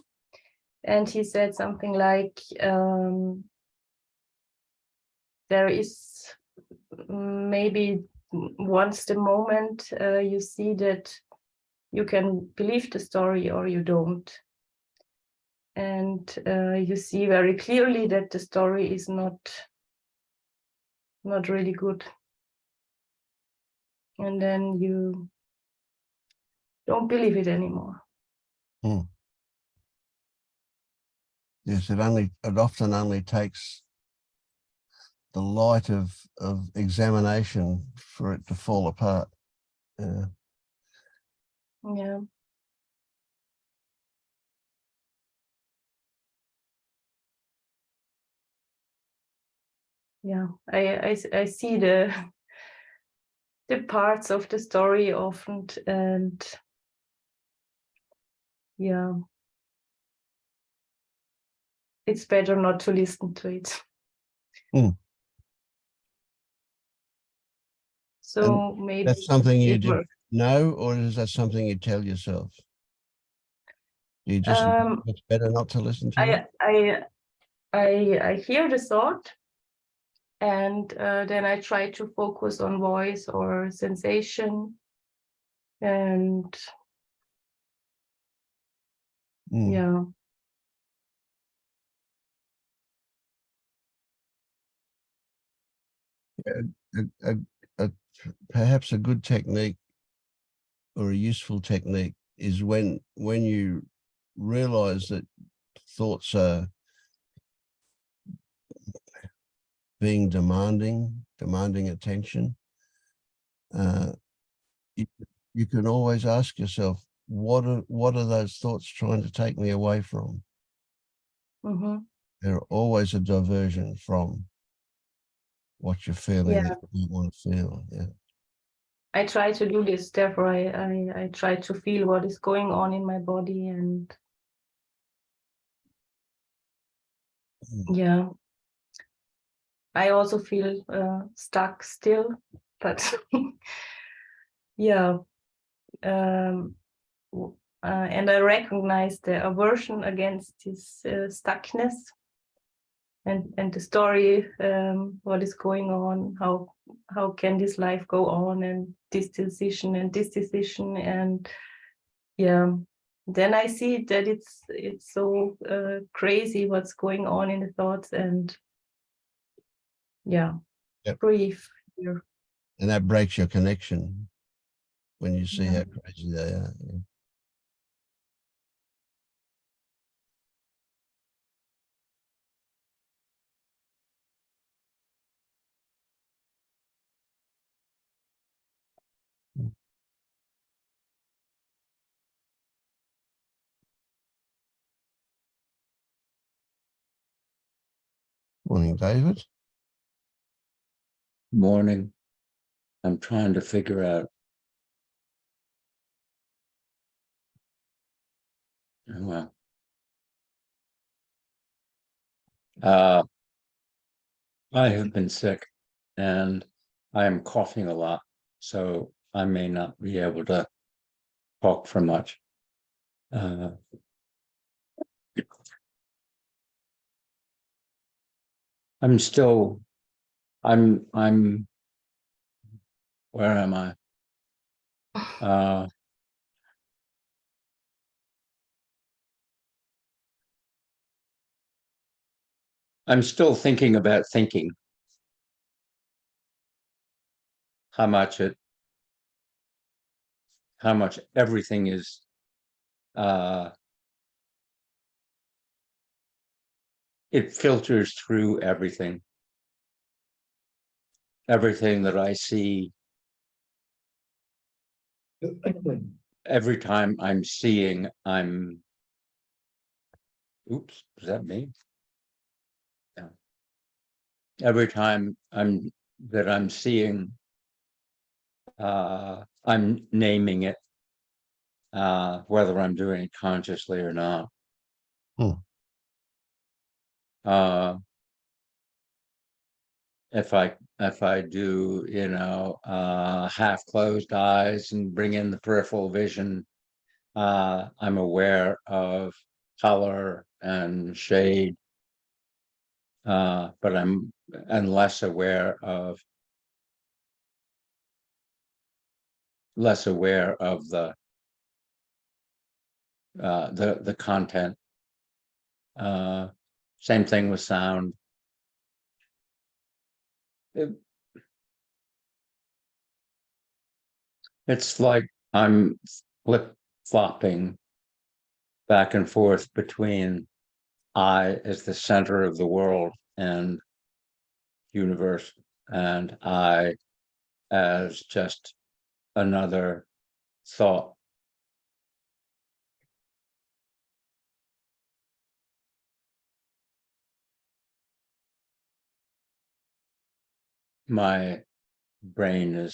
and he said something like there is maybe once the moment you see that you can believe the story or you don't, and you see very clearly that the story is not really good, and then you don't believe it anymore. Yes, it often only takes the light of examination for it to fall apart. Yeah. Yeah, I see the parts of the story often, and yeah, it's better not to listen to it. So And maybe that's something you it did works. know, or is that something you tell yourself? You just know it's better not to listen to it? I hear the thought, and then I try to focus on voice or sensation, and Mm. yeah. A perhaps a good technique or a useful technique is when you realize that thoughts are being demanding attention. You, you can always ask yourself, what are those thoughts trying to take me away from? Mm-hmm. They're always a diversion from what you're feeling Yeah. that you don't want to feel. Yeah. I try to do this, therefore I try to feel what is going on in my body, and yeah, I also feel stuck still, but yeah, and I recognize the aversion against this stuckness, and the story, what is going on, how can this life go on, and this decision, and yeah, then I see that it's so crazy what's going on in the thoughts, and yeah, Yep. grief here. And that breaks your connection when you see Yeah. how crazy they are. Yeah. Morning, David. Morning. I'm trying to figure out well, I have been sick and I am coughing a lot, so I may not be able to talk for much. I'm still, I'm, where am I? I'm still thinking about thinking, how much everything is, it filters through everything that I see. Every time I'm seeing, oops, is that me? Yeah. Every time I'm seeing, I'm naming it, whether I'm doing it consciously or not. If I do, half closed eyes and bring in the peripheral vision, I'm aware of color and shade, but I'm less aware of the content. Same thing with sound. It's like I'm flip-flopping back and forth between I as the center of the world and universe, and I as just another thought. My brain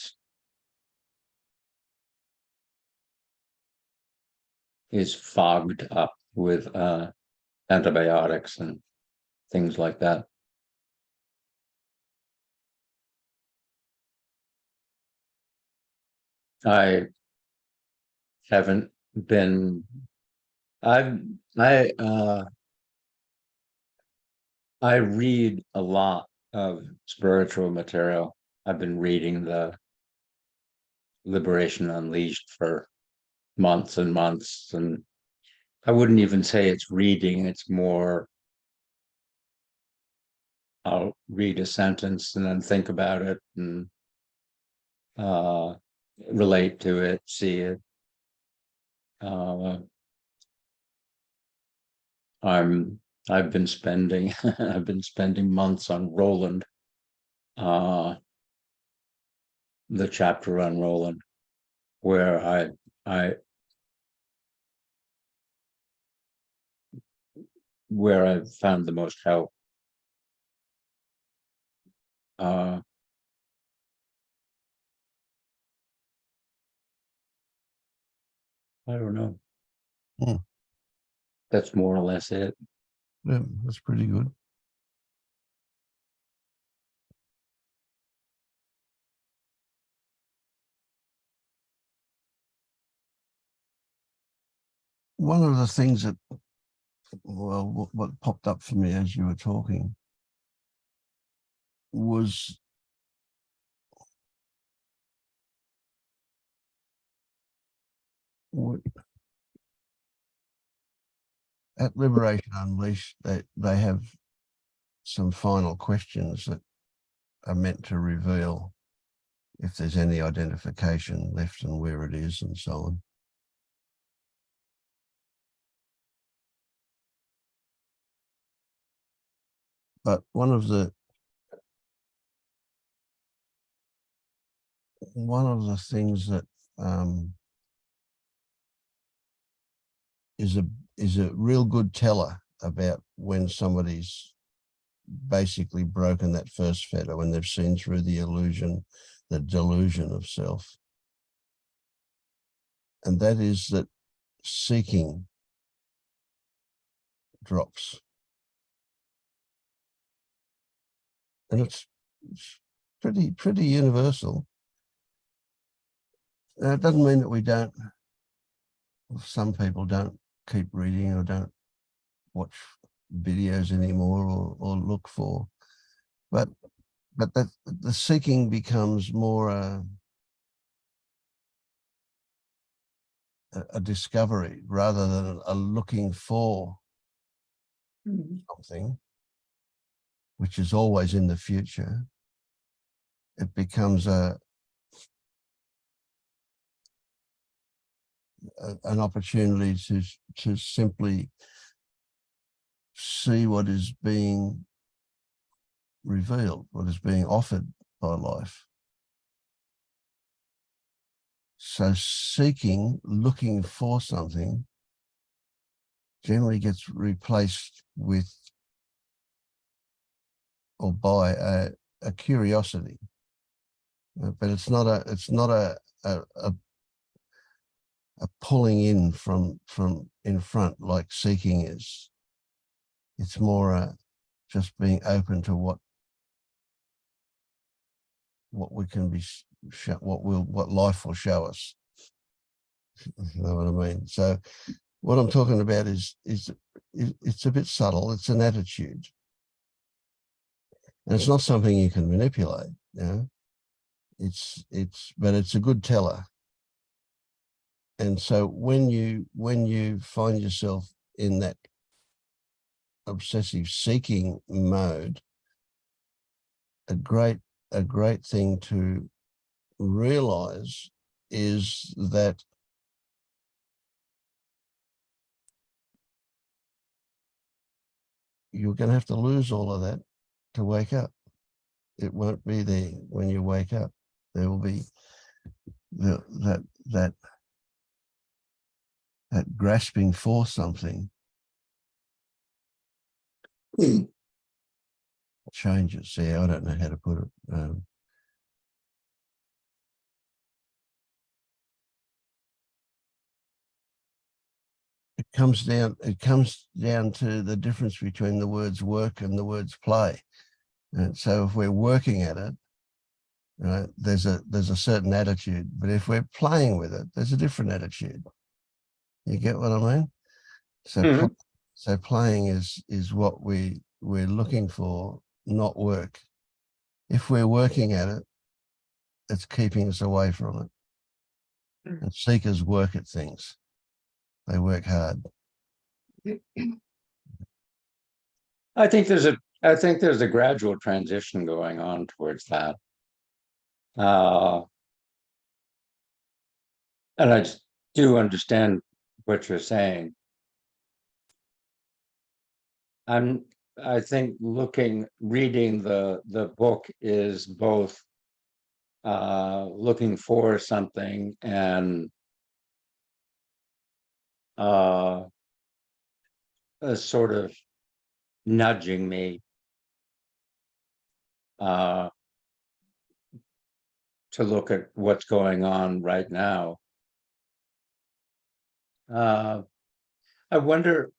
is fogged up with antibiotics and things like that. I haven't been. I I read a lot of spiritual material. I've been reading the Liberation Unleashed for months and months, and I wouldn't even say it's reading, it's more I'll read a sentence and then think about it and relate to it, see it. I've been spending I've been spending months on Roland, the chapter on Roland, where I where I've found the most help. I don't know. Hmm. That's more or less it. Yeah, that's pretty good. One of the things that, well, what popped up for me as you were talking was at Liberation Unleashed, they have some final questions that are meant to reveal if there's any identification left and where it is and so on. But one of the things that is a real good teller about when somebody's basically broken that first fetter, when they've seen through the illusion, the delusion of self. And that is that seeking drops. And it's pretty universal. It doesn't mean that we don't, some people don't keep reading or don't watch videos anymore or look for, but that the seeking becomes more a discovery rather than a looking for something, which is always in the future. It becomes an opportunity to simply see what is being revealed, what is being offered by life. So seeking, looking for something, generally gets replaced with or by a curiosity, but it's not a pulling in from in front like seeking is. It's more just being open to what we can be, what life will show us. You know what I mean? So what I'm talking about is it's a bit subtle. It's an attitude, and it's not something you can manipulate. You know, but it's a good teller. And so when you find yourself in that obsessive seeking mode, a great thing to realize is that you're going to have to lose all of that to wake up. It won't be there when you wake up. There will be that grasping for something changes. Yeah, I don't know how to put it. It comes down to the difference between the words work and the words play. And so if we're working at it, there's a certain attitude, but if we're playing with it, there's a different attitude. You get what I mean? So so playing is what we we're looking for not work. If we're working at it, it's keeping us away from it. And seekers work at things. They work hard. I think there's a gradual transition going on towards that. And I do understand what you're saying. I think reading the book is both looking for something and sort of nudging me to look at what's going on right now. I wonder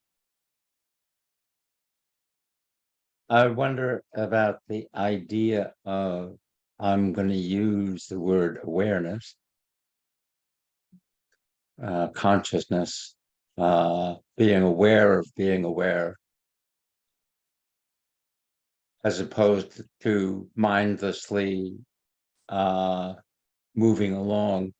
about the idea of, I'm going to use the word awareness, consciousness, being aware of being aware, as opposed to mindlessly moving along.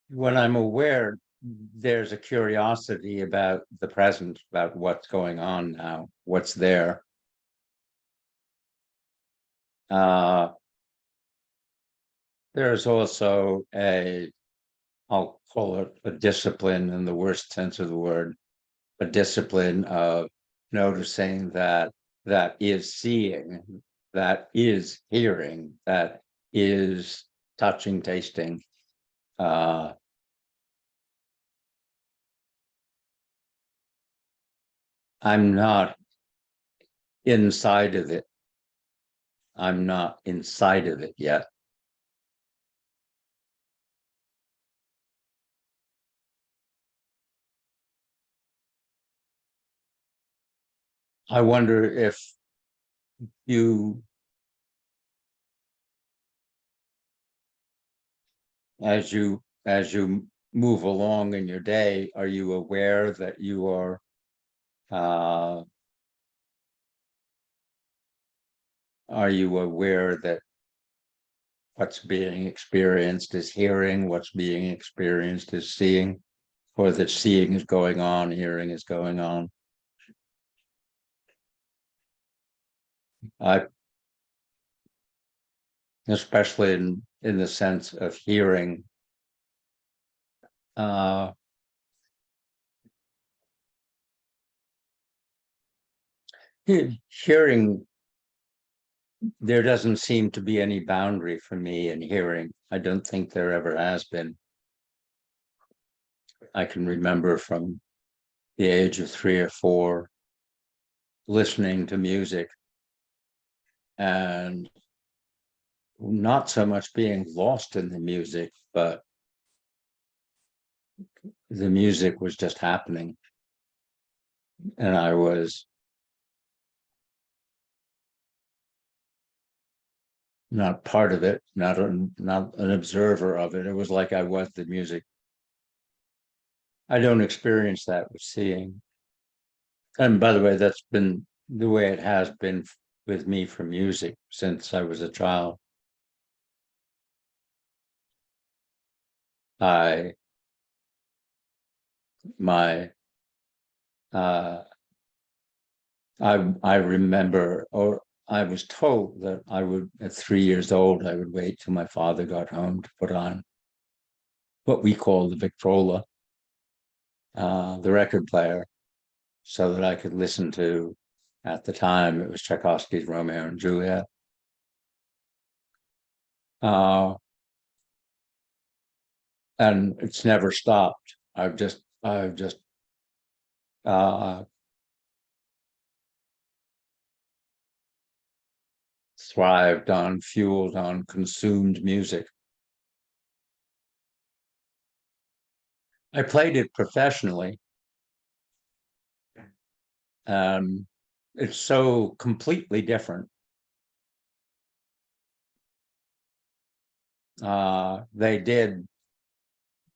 When I'm aware, there's a curiosity about the present, about what's going on now, what's there. There's also I'll call it a discipline in the worst sense of the word, a discipline of noticing that is seeing, that is hearing, that is touching, tasting. I'm not inside of it. I'm not inside of it yet. I wonder if you, as you move along in your day, are you aware that you are that what's being experienced is hearing, what's being experienced is seeing, or that seeing is going on, hearing is going on? Especially in the sense of hearing, hearing, there doesn't seem to be any boundary for me in hearing. I don't think there ever has been. I can remember from the age of 3 or 4 listening to music and not so much being lost in the music, but the music was just happening. And I was not part of it, not an observer of it. It was like I was the music. I don't experience that with seeing. And by the way, that's been the way it has been with me for music since I was a child. I remember, or I was told that I would, at 3 years old, I would wait till my father got home to put on what we call the Victrola, the record player, so that I could listen to, at the time, it was Tchaikovsky's Romeo and Juliet. And it's never stopped. I've just thrived on, fueled on, consumed music. I played it professionally. It's so completely different. They did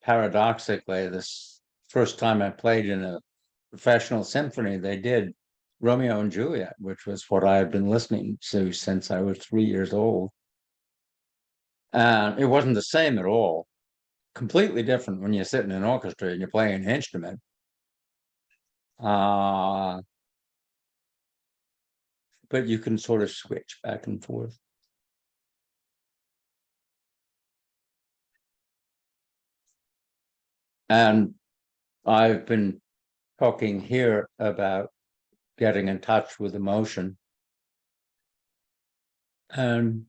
paradoxically, this first time I played in a professional symphony, they did Romeo and Juliet, which was what I had been listening to since I was 3 years old. And it wasn't the same at all. Completely different when you sit in an orchestra and you're playing an instrument. But you can sort of switch back and forth. And I've been talking here about getting in touch with emotion. And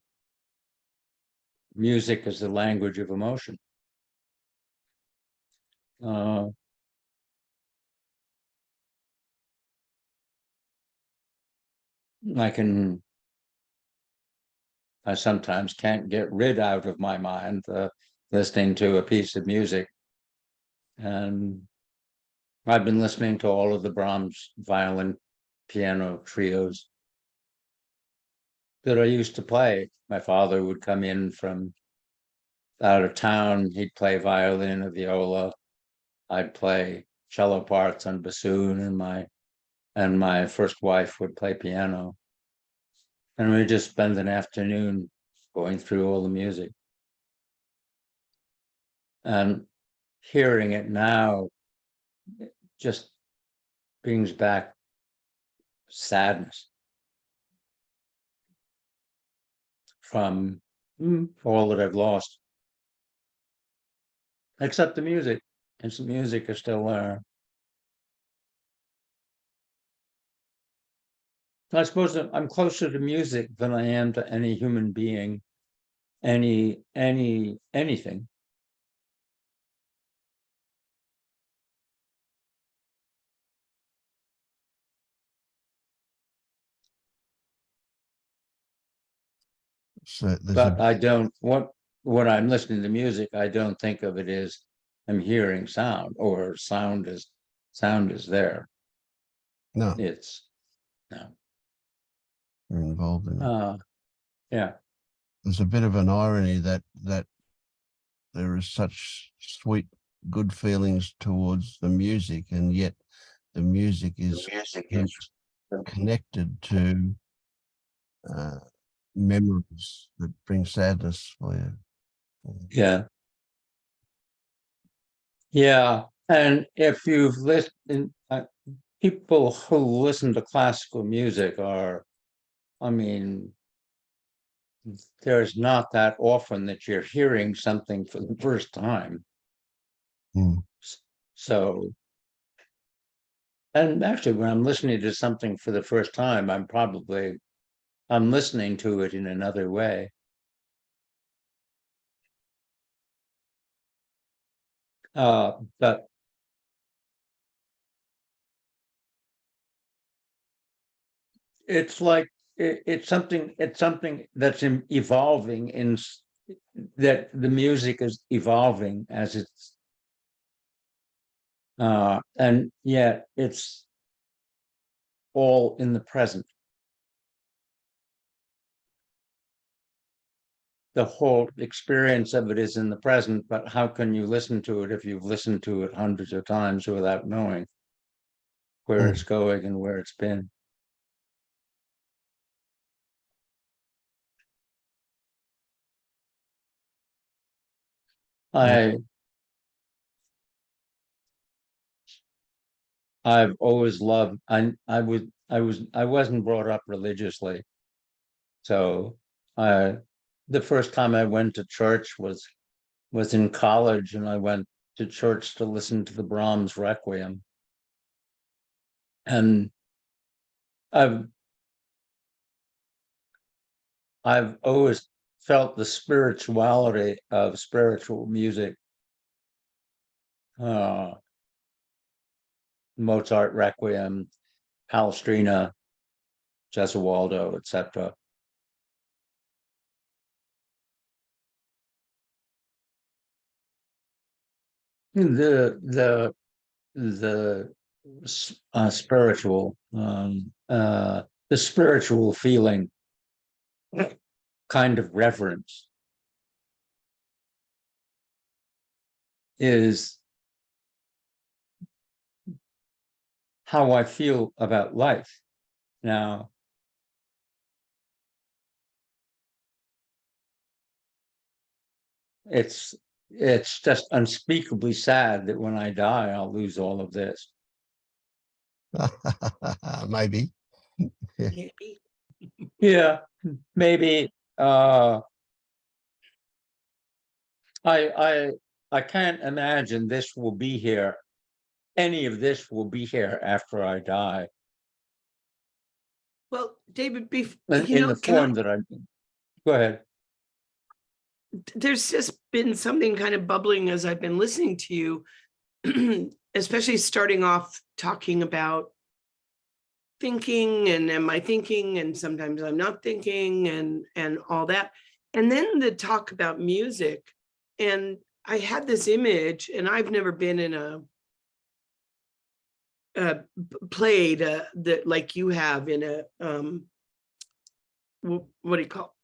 music is the language of emotion. I sometimes can't get rid out of my mind listening to a piece of music. And I've been listening to all of the Brahms violin piano trios that I used to play. My father would come in from out of town. He'd play violin or viola. I'd play cello parts on bassoon, and my first wife would play piano. And we just spend an afternoon going through all the music. And hearing it now just brings back sadness from all that I've lost. Except the music. And the music is still there. I suppose that I'm closer to music than I am to any human being, anything. So there's But I don't, when I'm listening to music, I don't think of it as I'm hearing sound, or sound is there. no, It's no. you're involved in it. Yeah. There's a bit of an irony that there is such sweet, good feelings towards the music, and yet the music is connected to memories that bring sadness for you. Yeah. Yeah. And if you've listened, people who listen to classical music are, I mean, there's not that often that you're hearing something for the first time. Mm. So, and actually, when I'm listening to something for the first time, I'm listening to it in another way. But it's like it's something that's evolving that the music is evolving as it's and yet it's all in the present. The whole experience of it is in the present, but how can you listen to it if you've listened to it hundreds of times without knowing where it's going and where it's been? I've always loved, I wasn't brought up religiously. So the first time I went to church was in college, and I went to church to listen to the Brahms Requiem. And I've always felt the spirituality of spiritual music. Mozart Requiem, Palestrina, Gesualdo, etc. The spiritual, the spiritual feeling, kind of reverence. is how I feel about life. Now, it's just unspeakably sad that when I die, I'll lose all of this. Maybe. Maybe. Yeah, maybe. I can't imagine this will be here. Any of this will be here after I die Well, David, in the form that I. Go ahead. there's just been something kind of bubbling as I've been listening to you, especially starting off talking about thinking and am I thinking, and sometimes I'm not thinking, and all that. And then the talk about music. And I had this image, and I've never been in a played that like you have in a what do you call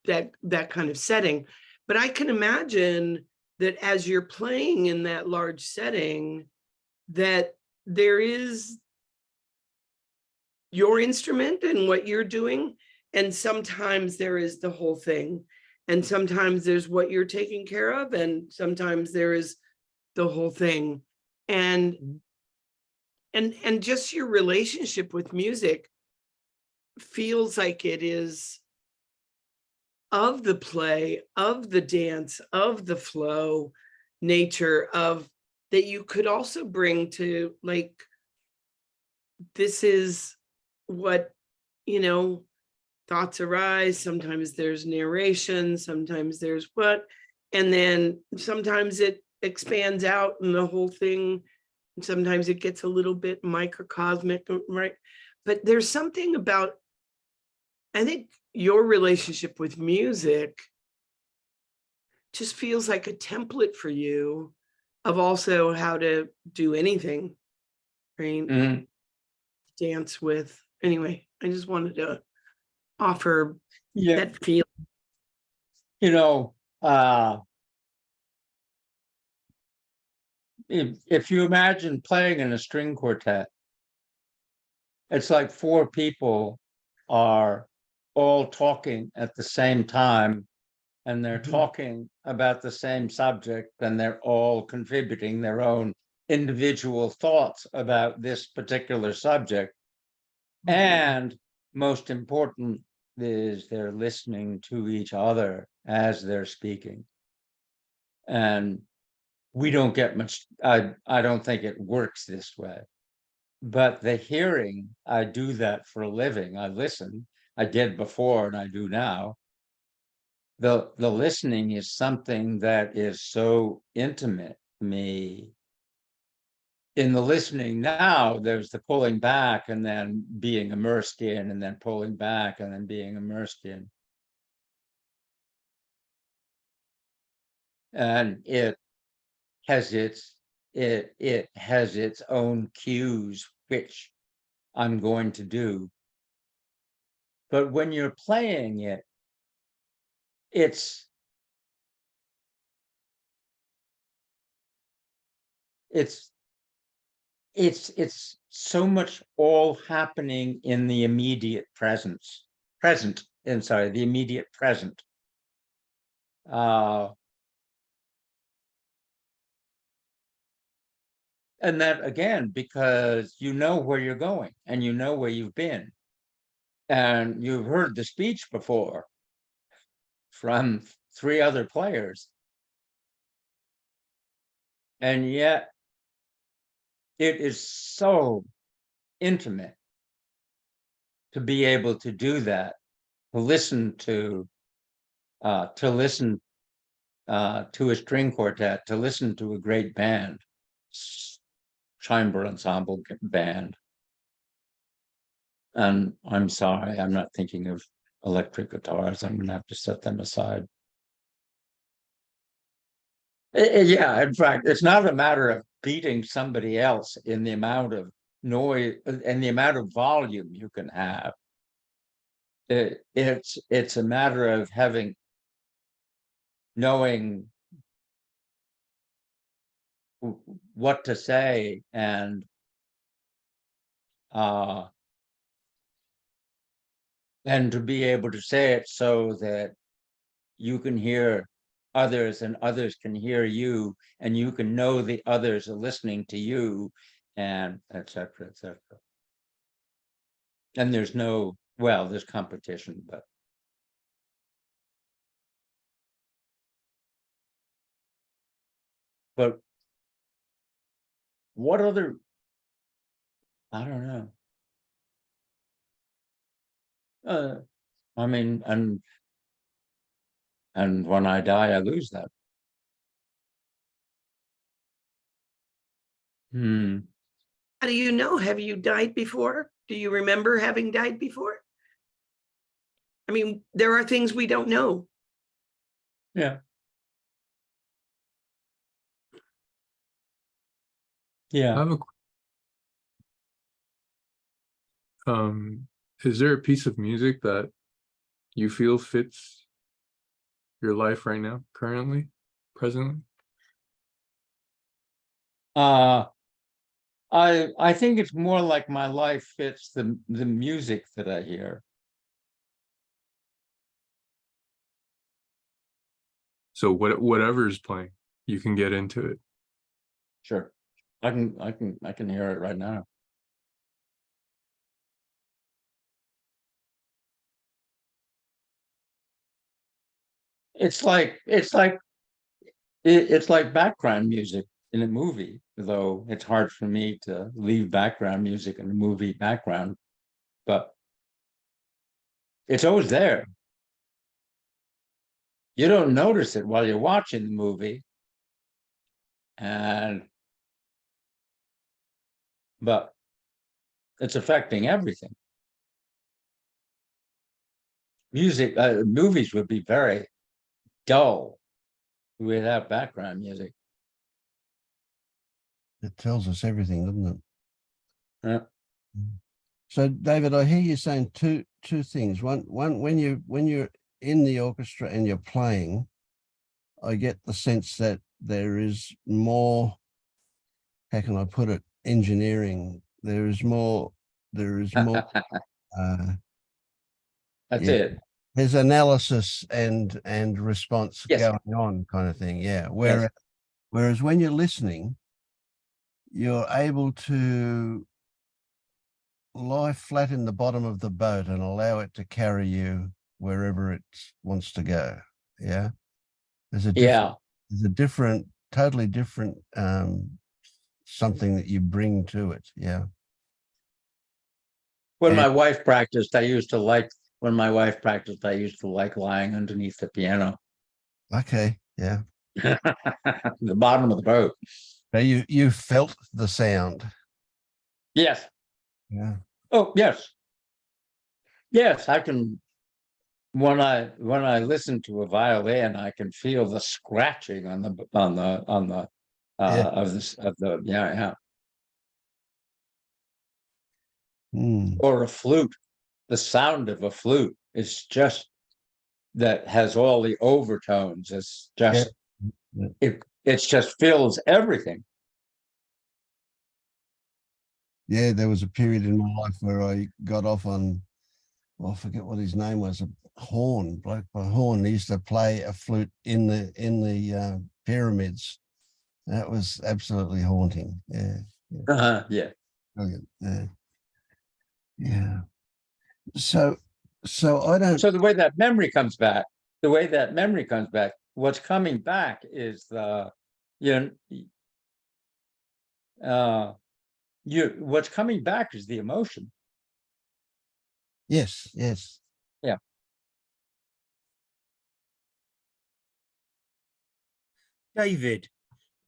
that kind of setting. But I can imagine that as you're playing in that large setting, that there is your instrument and what you're doing, and sometimes there is the whole thing, and sometimes there's what you're taking care of, and sometimes there is the whole thing. And just your relationship with music feels like it is of the play, of the dance, of the flow nature of that you could also bring to, like, this is what, thoughts arise. Sometimes there's narration, sometimes there's what, and then sometimes it expands out and the whole thing, and sometimes it gets a little bit microcosmic, right? But there's something about, I think, your relationship with music just feels like a template for you of also how to do anything, right? Mhm. Dance with. Anyway, I just wanted to offer Yeah, that feel. If you imagine playing in a string quartet, it's like four people are all talking at the same time, and they're talking about the same subject, and they're all contributing their own individual thoughts about this particular subject. And most important is they're listening to each other as they're speaking. And we don't get much, I don't think it works this way. But the hearing, I do that for a living. I listen. I did before and I do now. The listening is something that is so intimate to me. In the listening now, there's the pulling back and then being immersed in, and then pulling back and then being immersed in. And it has its own cues, which I'm going to do. But when you're playing it, it's so much all happening in the immediate the immediate present. And that, again, because you know where you're going and you know where you've been. And you've heard the speech before from three other players. And yet it is so intimate to be able to do that, to listen to a string quartet, to listen to a great band, chamber ensemble band. And I'm sorry, I'm not thinking of electric guitars. I'm gonna have to set them aside. Yeah, in fact, it's not a matter of beating somebody else in the amount of noise and the amount of volume you can have. It's a matter of knowing what to say, and to be able to say it so that you can hear others and others can hear you, and you can know the others are listening to you, and et cetera, et cetera. And there's no, well, there's competition, but what other, I don't know. I mean, and when I die, I lose that. How do you know? Have you died before? Do you remember having died before? I mean, there are things we don't know. Yeah. Yeah. I have is there a piece of music that you feel fits your life right now, currently, presently? I think it's more like my life fits the music that I hear. So whatever's playing, you can get into it. Sure. I can hear it right now. It's like background music in a movie, though it's hard for me to leave background music in a movie background, but it's always there. You don't notice it while you're watching the movie, but it's affecting everything. Movies would be very dull without background music. It tells us everything, doesn't it? Yeah. So, David, I hear you saying two things. One, when you're in the orchestra and you're playing, I get the sense that there is more. How can I put it? Engineering. There is more. That's yeah. It. There's analysis and response yes. going on, kind of thing. Yeah. Whereas when you're listening, you're able to lie flat in the bottom of the boat and allow it to carry you wherever it wants to go. Yeah. There's a different, totally different something that you bring to it. Yeah. When my wife practiced, I used to like lying underneath the piano. Okay. Yeah. The bottom of the boat. So you felt the sound. Yes. Yeah. Oh, yes. Yes, I can. When I listen to a violin, I can feel the scratching on the yeah. Or a flute. The sound of a flute is just that has all the overtones. It's just it just fills everything. Yeah, there was a period in my life where I got off on, well, I forget what his name was, a bloke by horn. He used to play a flute in the pyramids. That was absolutely haunting. Yeah. Yeah. Brilliant. Yeah. Yeah. So I don't. So the way that memory comes back, what's coming back is what's coming back is the emotion. Yes. Yes. Yeah. David,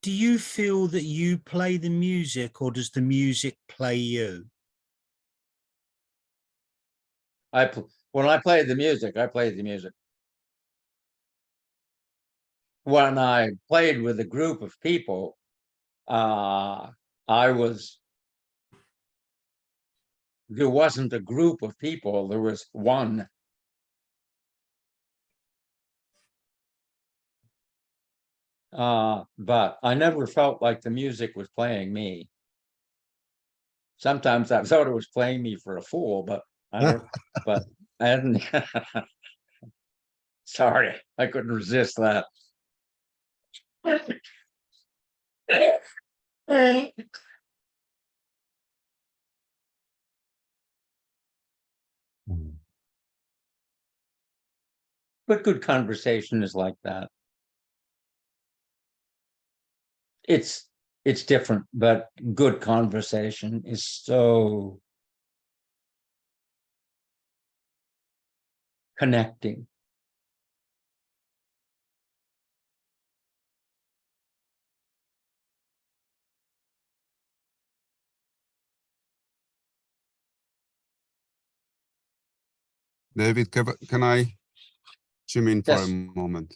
do you feel that you play the music, or does the music play you? When I play the music, I play the music. When I played with a group of people, there wasn't a group of people, there was one. But I never felt like the music was playing me. Sometimes I thought it was playing me for a fool, but I don't, but I hadn't. Sorry, I couldn't resist that. Mm. But good conversation is like that. It's different, but good conversation is so connecting. David, can I chime in for Yes. a moment?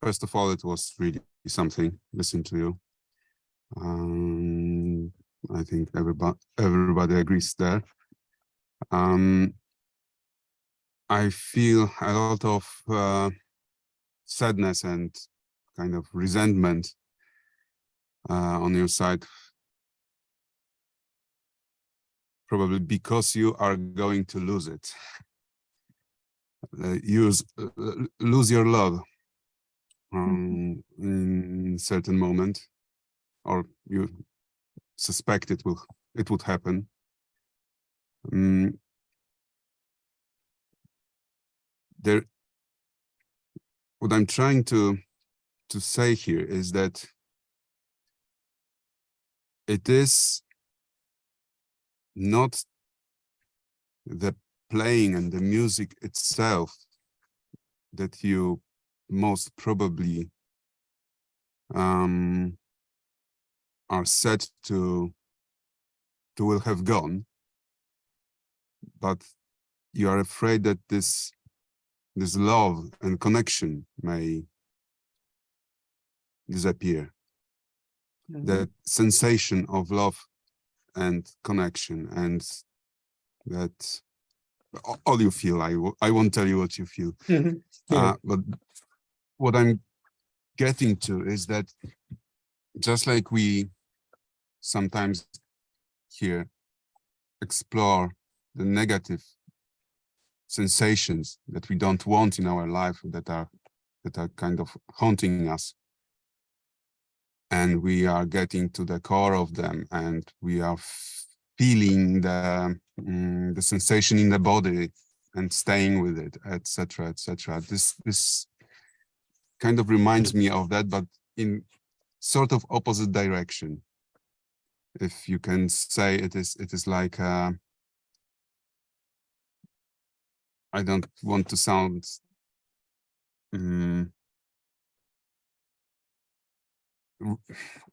First of all, it was really something listening to you. I think everybody agrees there. I feel a lot of sadness and kind of resentment on your side, probably because you are going to lose it. Lose your love in certain moment, or you suspect it would happen. What I'm trying to say here is that it is not the playing and the music itself that you most probably are set to will have gone, but you are afraid that this love and connection may disappear. That sensation of love and connection, and that all you feel. I won't tell you what you feel. But what I'm getting to is that just like we sometimes here explore the negative sensations that we don't want in our life, that are kind of haunting us, and we are getting to the core of them, and we are feeling the sensation in the body and staying with it, etc., etc. This kind of reminds me of that, but in sort of opposite direction. If you can say it is like I don't want to sound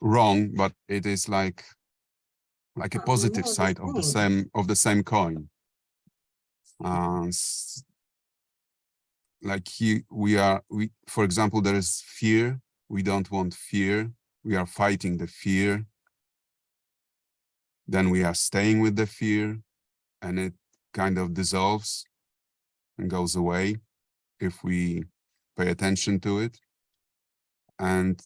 wrong, but it is like a positive side of the same coin. Like we for example, there is fear. We don't want fear. We are fighting the fear. Then we are staying with the fear, and it kind of dissolves and goes away if we pay attention to it. And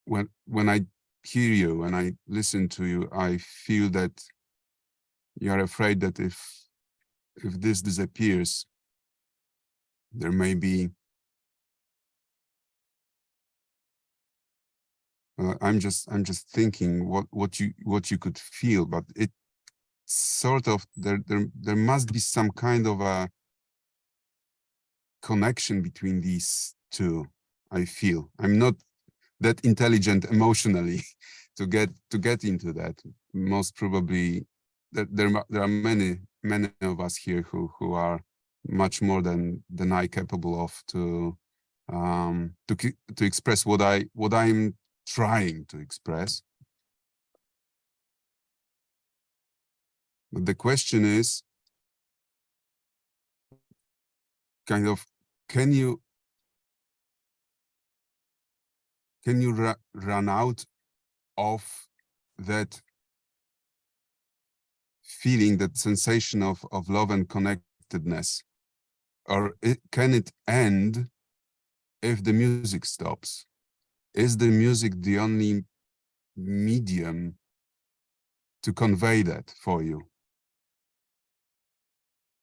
when I hear you, when I listen to you, I feel that you are afraid that if this disappears, there may be I'm just thinking what you could feel, but it sort of there must be some kind of a connection between these two. I feel I'm not that intelligent emotionally to get into that. Most probably there are many of us here who are much more than I capable of to express what I'm trying to express. But the question is kind of, can you run out of that feeling, that sensation of love and connectedness or can it end if the music stops? Is the music the only medium to convey that for you?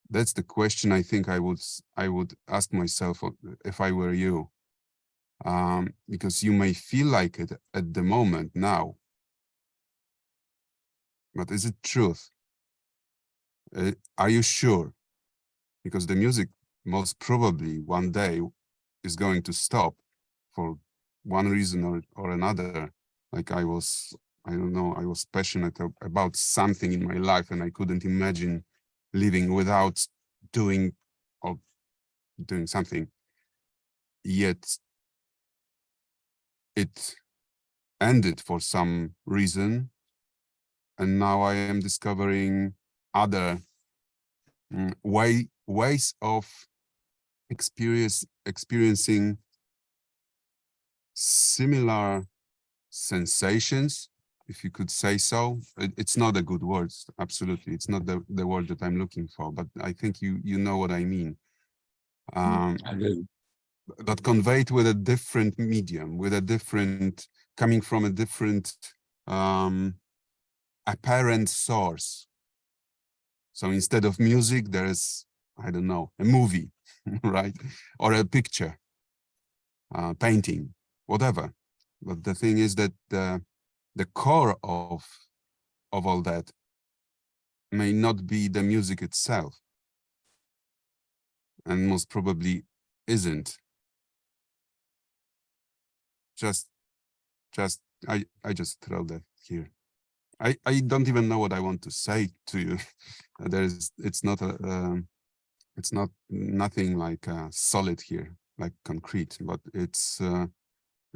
That's the question I think I would ask myself if I were you. Because you may feel like it at the moment now, but is it truth? Are you sure? Because the music most probably one day is going to stop for one reason or another. Like I don't know, I was passionate about something in my life and I couldn't imagine living without doing something. Yet it ended for some reason. And now I am discovering other ways of experiencing similar sensations, if you could say so. It's not a good word, absolutely. It's not the word that I'm looking for, but I think you know what I mean. I do. But conveyed with a different medium, with a different, coming from a different apparent source. So instead of music, there is, I don't know, a movie, right? Or a picture, painting, whatever. But the thing is that the core of all that may not be the music itself, and most probably isn't. I just throw that here. I don't even know what I want to say to you. It's not nothing like solid here, like concrete, but it's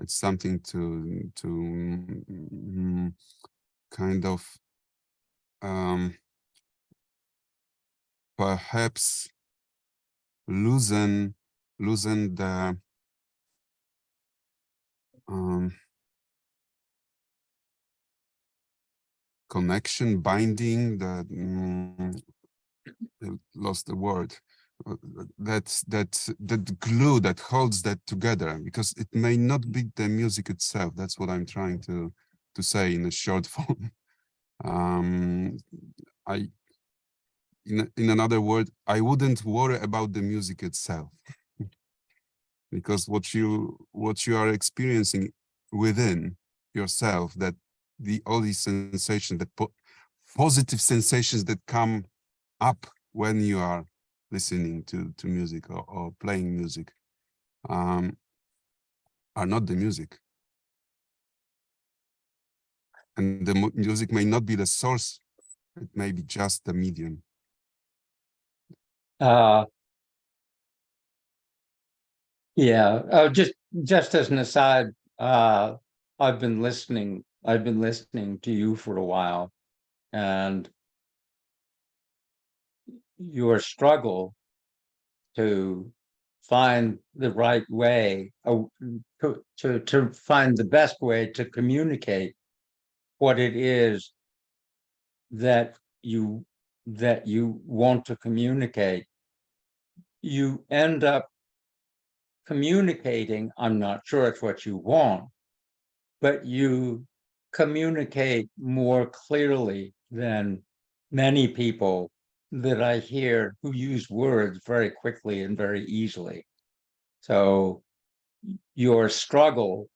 something to kind of perhaps loosen the connection, binding, lost the word, that glue that holds that together, because it may not be the music itself. That's what I'm trying to say in a short form. In another word, I wouldn't worry about the music itself, because what you are experiencing within yourself, that all these sensations, that positive sensations that come up when you are listening to music or playing music, are not the music. And the music may not be the source, it may be just the medium. Yeah, just as an aside, I've been listening to you for a while, and your struggle to find the right way, to find the best way to communicate what it is that you want to communicate. You end up communicating, I'm not sure it's what you want, but you communicate more clearly than many people that I hear who use words very quickly and very easily. So your struggle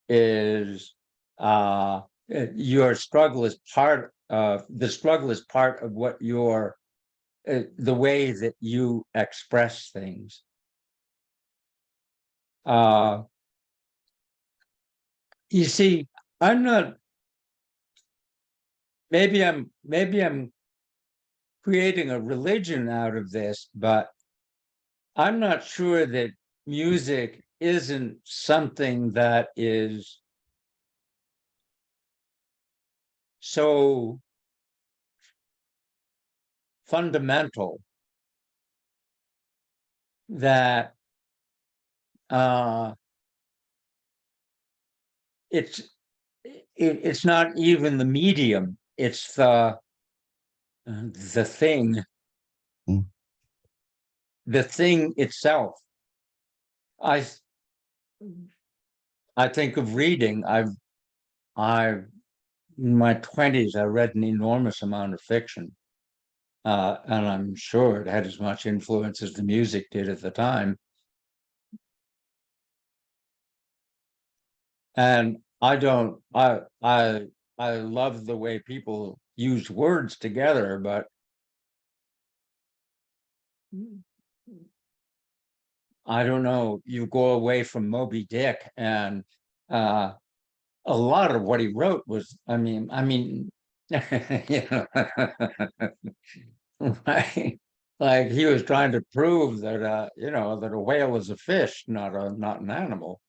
is part of the struggle is part of what your the way that you express things. You see, I'm not, maybe I'm creating a religion out of this, but I'm not sure that music isn't something that is so fundamental that it's not even the medium, it's the thing the thing itself. I think of reading. I've in my 20s, I read an enormous amount of fiction. And I'm sure it had as much influence as the music did at the time. And I love the way people use words together, but I don't know, you go away from Moby Dick, and a lot of what he wrote was, I mean, you know, like he was trying to prove that, you know, that a whale is a fish, not an animal.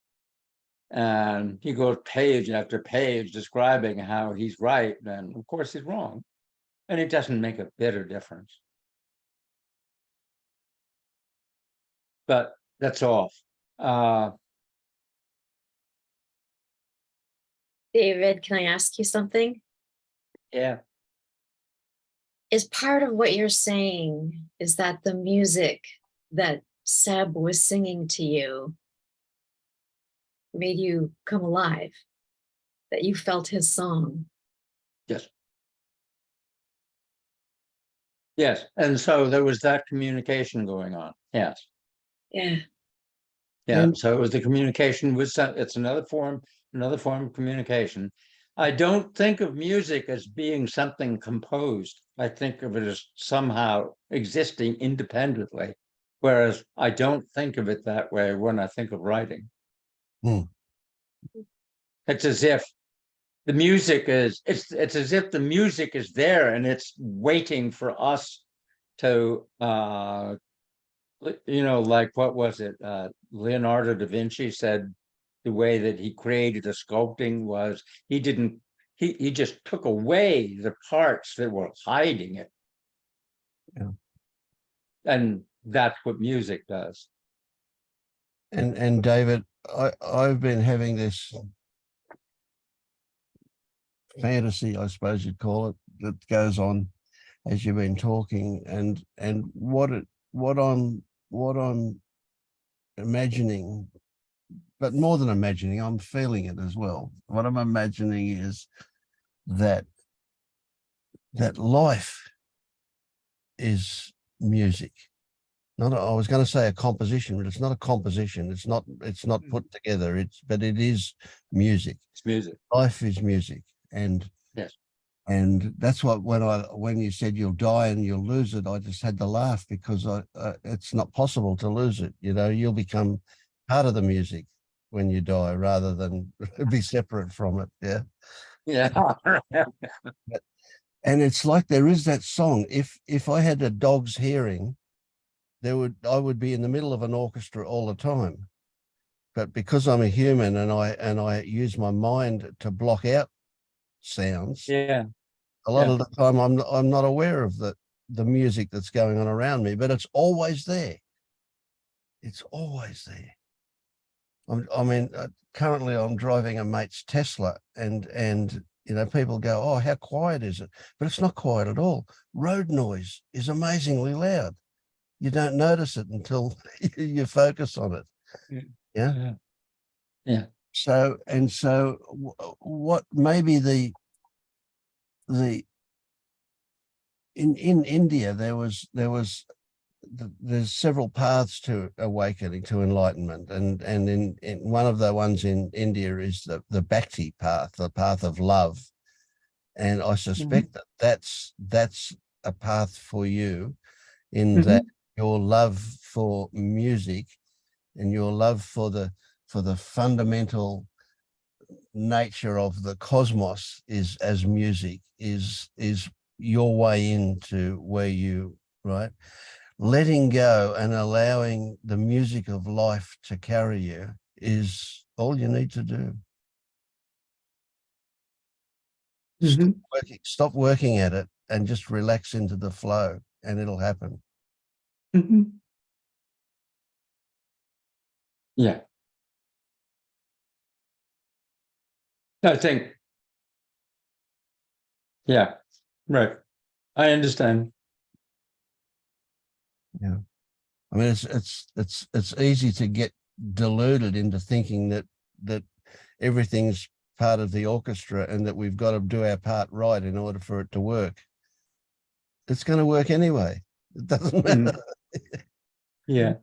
And he goes page after page describing how he's right, and of course he's wrong. And it doesn't make a bit of difference. But that's all. David, can I ask you something? Yeah. Is part of what you're saying is that the music that Seb was singing to you made you come alive, that you felt his song? Yes. Yes. And so there was that communication going on. Yes. Yeah. Yeah. And- So it was the communication with it's another form of communication. I don't think of music as being something composed. I think of it as somehow existing independently, whereas I don't think of it that way when I think of writing. Hmm. It's as if the music is, it's as if the music is there and it's waiting for us to, you know, like, what was it? Leonardo da Vinci said the way that he created a sculpting was he just took away the parts that were hiding it. Yeah. And that's what music does. And David, I've been having this fantasy, I suppose you'd call it, that goes on as you've been talking, and what I'm imagining, but more than imagining, I'm feeling it as well. What I'm imagining is that life is music. Not I was going to say a composition, but it's not a composition. It's not put together. But it is music. It's music. Life is music, and yes, and that's what when you said you'll die and you'll lose it, I just had to laugh because it's not possible to lose it. You know, you'll become part of the music when you die rather than be separate from it. Yeah. yeah. And it's like there is that song. If I had a dog's hearing, I would be in the middle of an orchestra all the time. But because I'm a human and I use my mind to block out sounds, Yeah. a lot of the time I'm not aware of the music that's going on around me, but it's always there. It's always there. Currently I'm driving a mate's Tesla, and you know, people go, "Oh, how quiet is it?" But it's not quiet at all. Road noise is amazingly loud. You don't notice it until you focus on it. Yeah. Yeah. So what maybe in India there's several paths to awakening, to enlightenment, and in one of the ones in India is the bhakti path, the path of love, and I suspect that's a path for you, in that your love for music and your love for the fundamental nature of the cosmos is as music is your way into where you, right, letting go and allowing the music of life to carry you is all you need to do. Stop working at it and just relax into the flow, and it'll happen. Yeah. I think, yeah, right. I understand. Yeah. I mean, it's easy to get deluded into thinking that everything's part of the orchestra and that we've got to do our part right in order for it to work. It's going to work anyway. It doesn't matter. Yeah.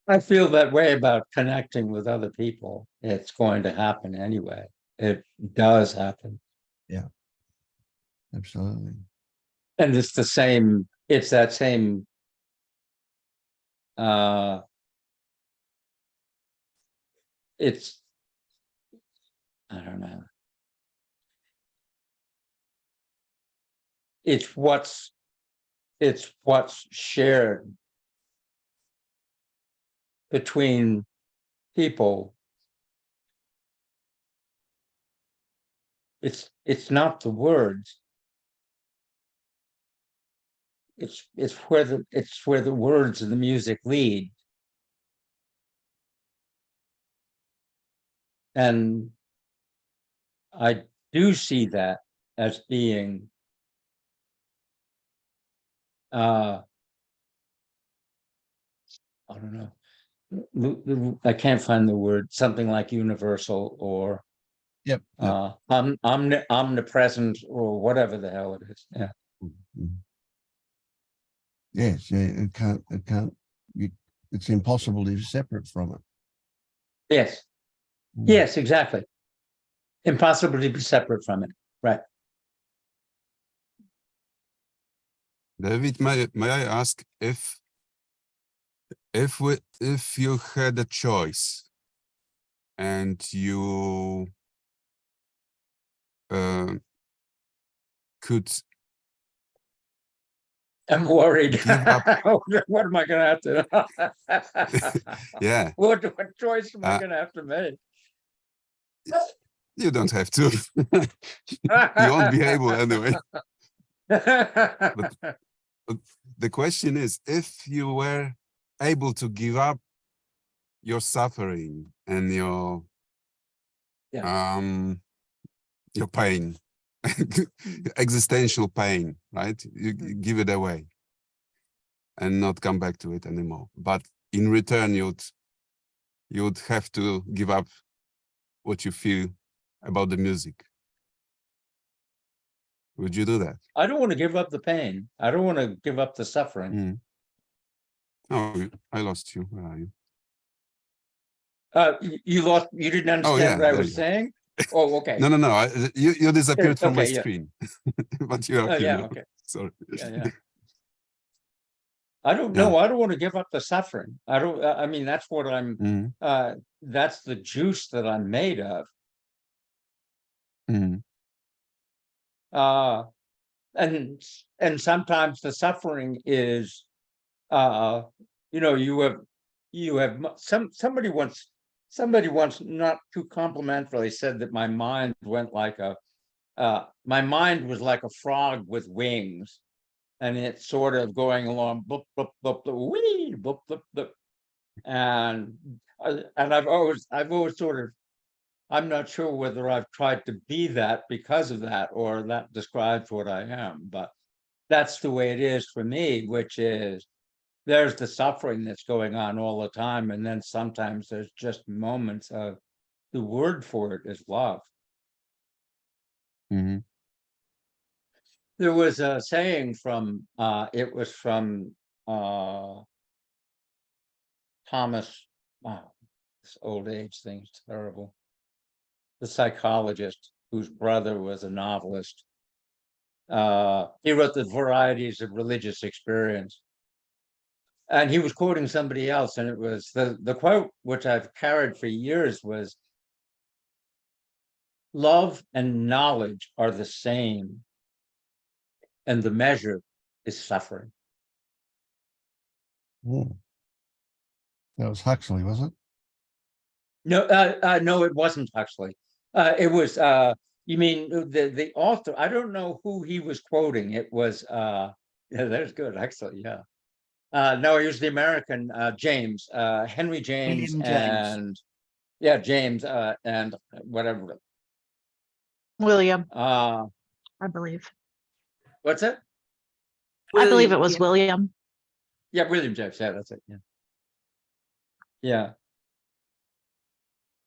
I feel that way about connecting with other people. It's going to happen anyway. It does happen. Yeah, absolutely. And it's the same, it's that same it's, I don't know. It's what's shared between people. It's not the words. It's where the words and the music lead. And I do see that as being I don't know. I can't find the word, something like universal or Yep. omnipresent or whatever the hell it is. Yeah. Yes, yeah, it's impossible to be separate from it. Yes. Yes, exactly. Impossible to be separate from it. Right. David, may I ask if you had a choice and you could I'm worried. give up? What am I going to have to? Yeah. What choice am I going to have to make? You don't have to. You won't be able anyway. But the question is, if you were able to give up your suffering and your pain, existential pain, right? You give it away and not come back to it anymore. But in return, you'd have to give up what you feel about the music. Would you do that? I don't want to give up the pain. I don't want to give up the suffering. Oh, I lost you. Where are you? You lost. You didn't understand what I was saying. Oh, okay. No. You disappeared from my Okay, screen, but you are here yeah, now. okay. Sorry. Yeah. I don't know. I don't want to give up the suffering. I don't. I mean, that's what I'm. That's the juice that I'm made of. And sometimes the suffering is, you have somebody once not too complimentarily said that my mind went like my mind was like a frog with wings, and it's sort of going along, boop, boop, boop, boop, wee, boop, boop, boop. And I've always sort of, I'm not sure whether I've tried to be that because of that, or that describes what I am, but that's the way it is for me, which is there's the suffering that's going on all the time. And then sometimes there's just moments of the word for it is love. There was a saying from, it was from Thomas, wow, this old age thing's terrible. The psychologist whose brother was a novelist. He wrote The Varieties of Religious Experience. And he was quoting somebody else, and it was the quote, which I've carried for years, was, love and knowledge are the same, and the measure is suffering. That was Huxley, was it? No, no, it wasn't Huxley. It was, you mean the author? I don't know who he was quoting. It was, yeah, that's good, Huxley, yeah. No, he was the American James, Henry James, William James. and yeah, James, and whatever. William, I believe. What's it? I believe it William, was yeah. William. Yeah, William James. Yeah, that's it. Yeah. Yeah.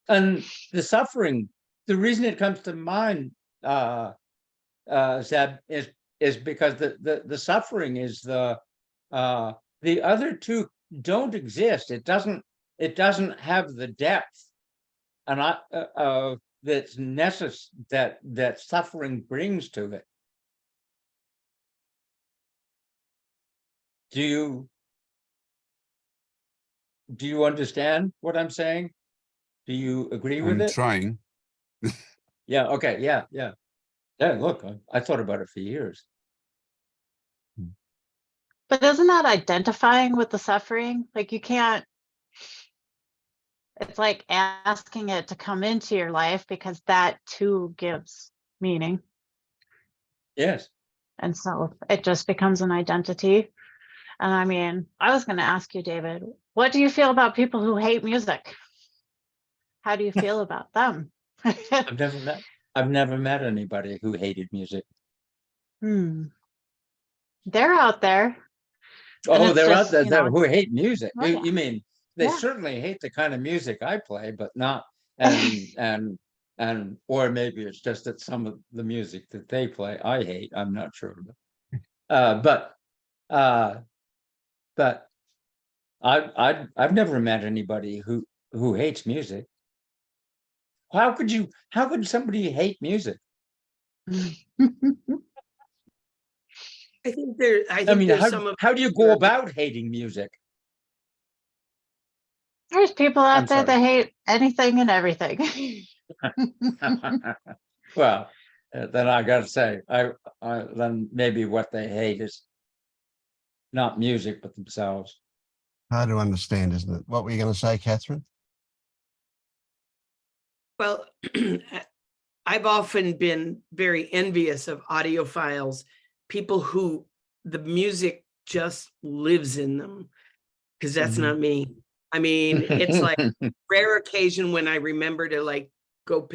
And the suffering, the reason it comes to mind, Zeb, is because the suffering is the other two don't exist. It doesn't have the depth and that's that suffering brings to it. Do you understand what I'm saying? Do you agree with I'm it? trying. Yeah. Okay. Yeah. Yeah. Yeah. Look, I thought about it for years. But isn't that identifying with the suffering? Like you can't, it's like asking it to come into your life because that too gives meaning. Yes. And so it just becomes an identity. And I mean, I was going to ask you, David, what do you feel about people who hate music? How do you feel about them? I've never met anybody who hated music. They're out there. Oh, they're out just, there you know, who hate music. oh, yeah. You mean they Yeah. certainly hate the kind of music I play, but not and or maybe it's just that some of the music that they play I hate. I'm not sure. But I've never met anybody who hates music. How could somebody hate music? I think there's some of how do you go about hating music? There's people out I'm there that sorry. hate anything and everything. Well, then I got to say, then maybe what they hate is not music, but themselves. Hard to understand, isn't it? What were you going to say, Catherine? Well, I've often been very envious of audiophiles, people who the music just lives in them, because that's not me. I mean, it's like rare occasion when I remember to like go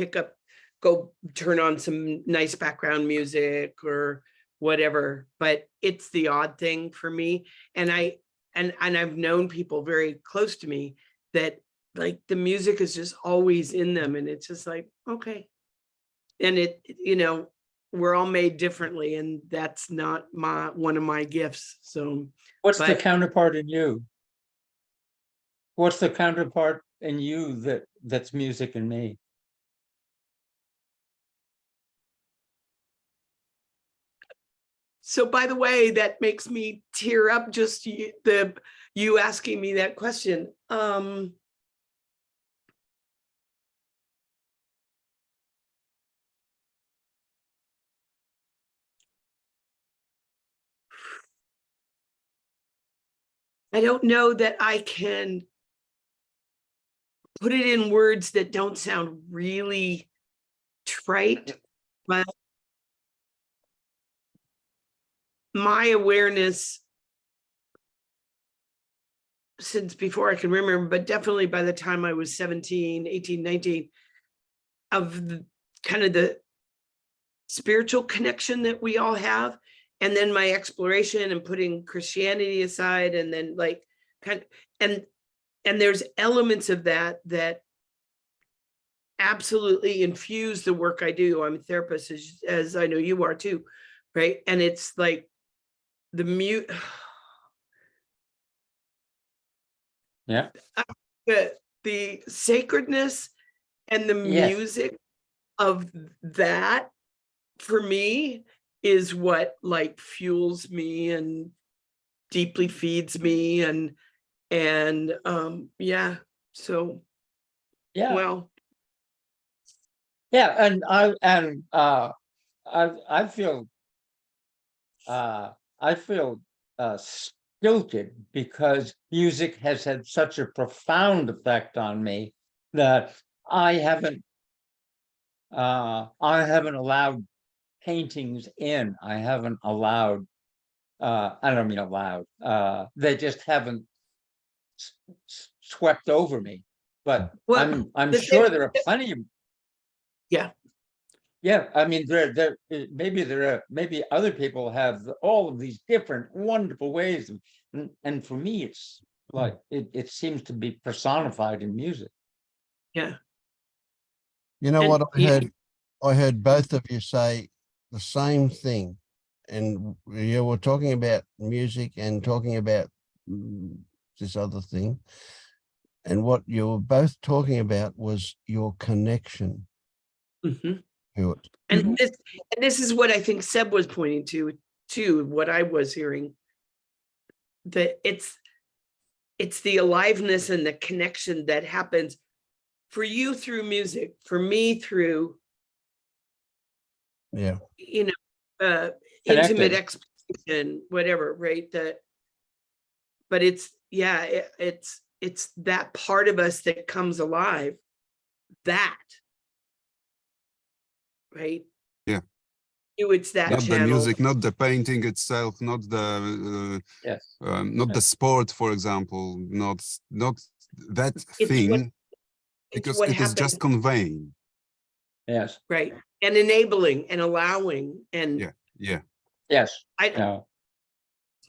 turn on some nice background music or whatever, but it's the odd thing for me. And I've known people very close to me that like the music is just always in them, and it's just like, okay. And we're all made differently, and that's not one of my gifts. So What's the counterpart in you? What's the counterpart in you that's music in me? So by the way, that makes me tear up just you asking me that question. I don't know that I can put it in words that don't sound really trite, but my awareness since before I can remember, but definitely by the time I was 17, 18, 19, of kind of the spiritual connection that we all have. And then my exploration and putting Christianity aside, and then like and there's elements of that absolutely infuse the work I do. I'm a therapist, as I know you are too, right? And it's like the mute. Yeah. The sacredness and the Yes. music of that for me is what like fuels me and deeply feeds me, and yeah, so Yeah. well, Yeah, and I feel stilted because music has had such a profound effect on me that I haven't allowed paintings in. I haven't allowed I don't mean allowed. They just haven't swept over me. But well, I'm sure there are plenty of yeah, Yeah, I mean, maybe other people have all of these different wonderful ways, and for me, it's like it seems to be personified in music. Yeah. You know And what yeah. I heard both of you say the same thing. And you were talking about music and talking about this other thing. And what you were both talking about was your connection Mhm. to it. And this is what I think Seb was pointing to, too, what I was hearing. That it's the aliveness and the connection that happens for you through music, for me through, Yeah. you know, Connected. intimate expression, whatever, right? But it's, yeah, it's that part of us that comes alive, that, right? Yeah. It's that Not the channel. music, not the painting itself, not the Yes. not the sport, for example, not that It's thing, it's because what it is just happens, conveying. Yes. right? And enabling and allowing, and Yeah, yeah. Yes. I No.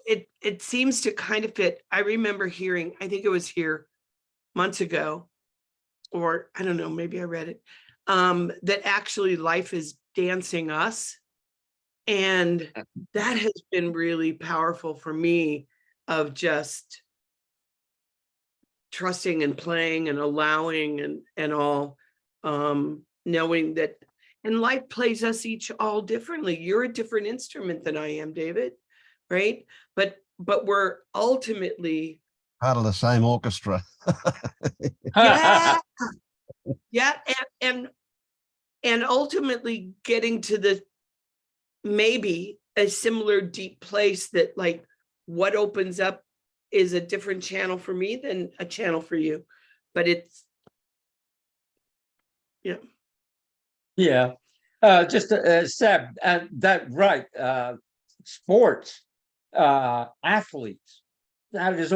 it seems to kind of fit. I remember hearing, I think it was here months ago, or I don't know, maybe I read it, that actually life is dancing us. And that has been really powerful for me, of just trusting and playing and allowing and all, knowing that, and life plays us each all differently. You're a different instrument than I am, David, right? But we're ultimately, Part of the same orchestra. yeah, yeah, and ultimately getting to the, maybe a similar deep place, that like what opens up is a different channel for me than a channel for you, but it's, yeah. Yeah. Just Seb, that right. Sports, athletes. That is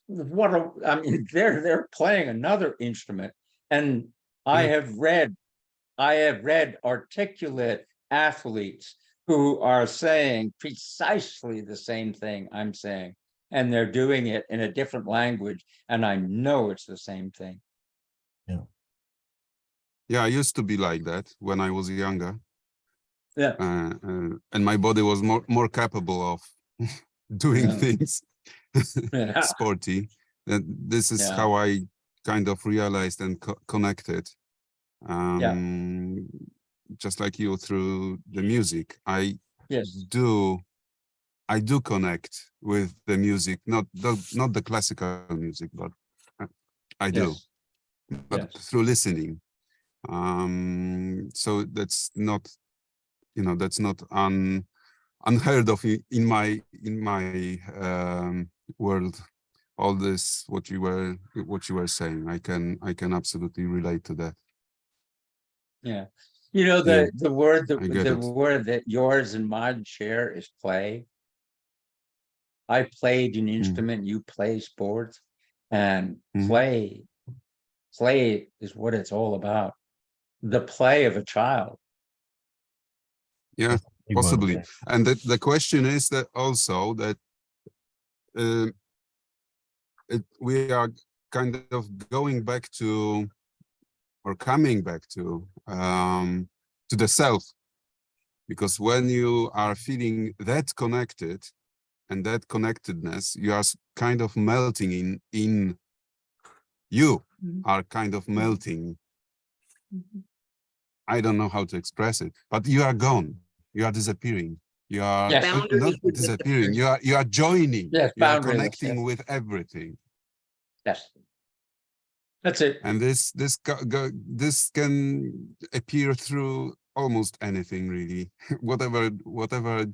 what a. I mean, they're playing another instrument, and I Yeah. have read articulate athletes who are saying precisely the same thing I'm saying, and they're doing it in a different language, and I know it's the same thing. Yeah, I used to be like that when I was younger. Yeah. And my body was more capable of doing Yeah. things Yeah. sporty. And this is Yeah. how I kind of realized and connected. Just like you, through the music. I Yes. do connect with the music, not the classical music, but I do. Yes. But Yes. through listening. So that's not, that's not unheard of in my world. All this, what you were saying, I can absolutely relate to that. Yeah. You know, Yeah, the word I get the it. word that yours and mine share is play. I played an instrument, you play sports, and play is what it's all about. The play of a child. Yeah, possibly. And the question is that also that we are kind of going back to, or coming back to the self, because when you are feeling that connected and that connectedness, you are kind of melting in you are kind of melting. I don't know how to express it, but you are gone. You are disappearing. You are not disappearing. You are joining. Yes, you are boundaryless, connecting yes. with everything. Yes. That's it. And this can appear through almost anything, really. whatever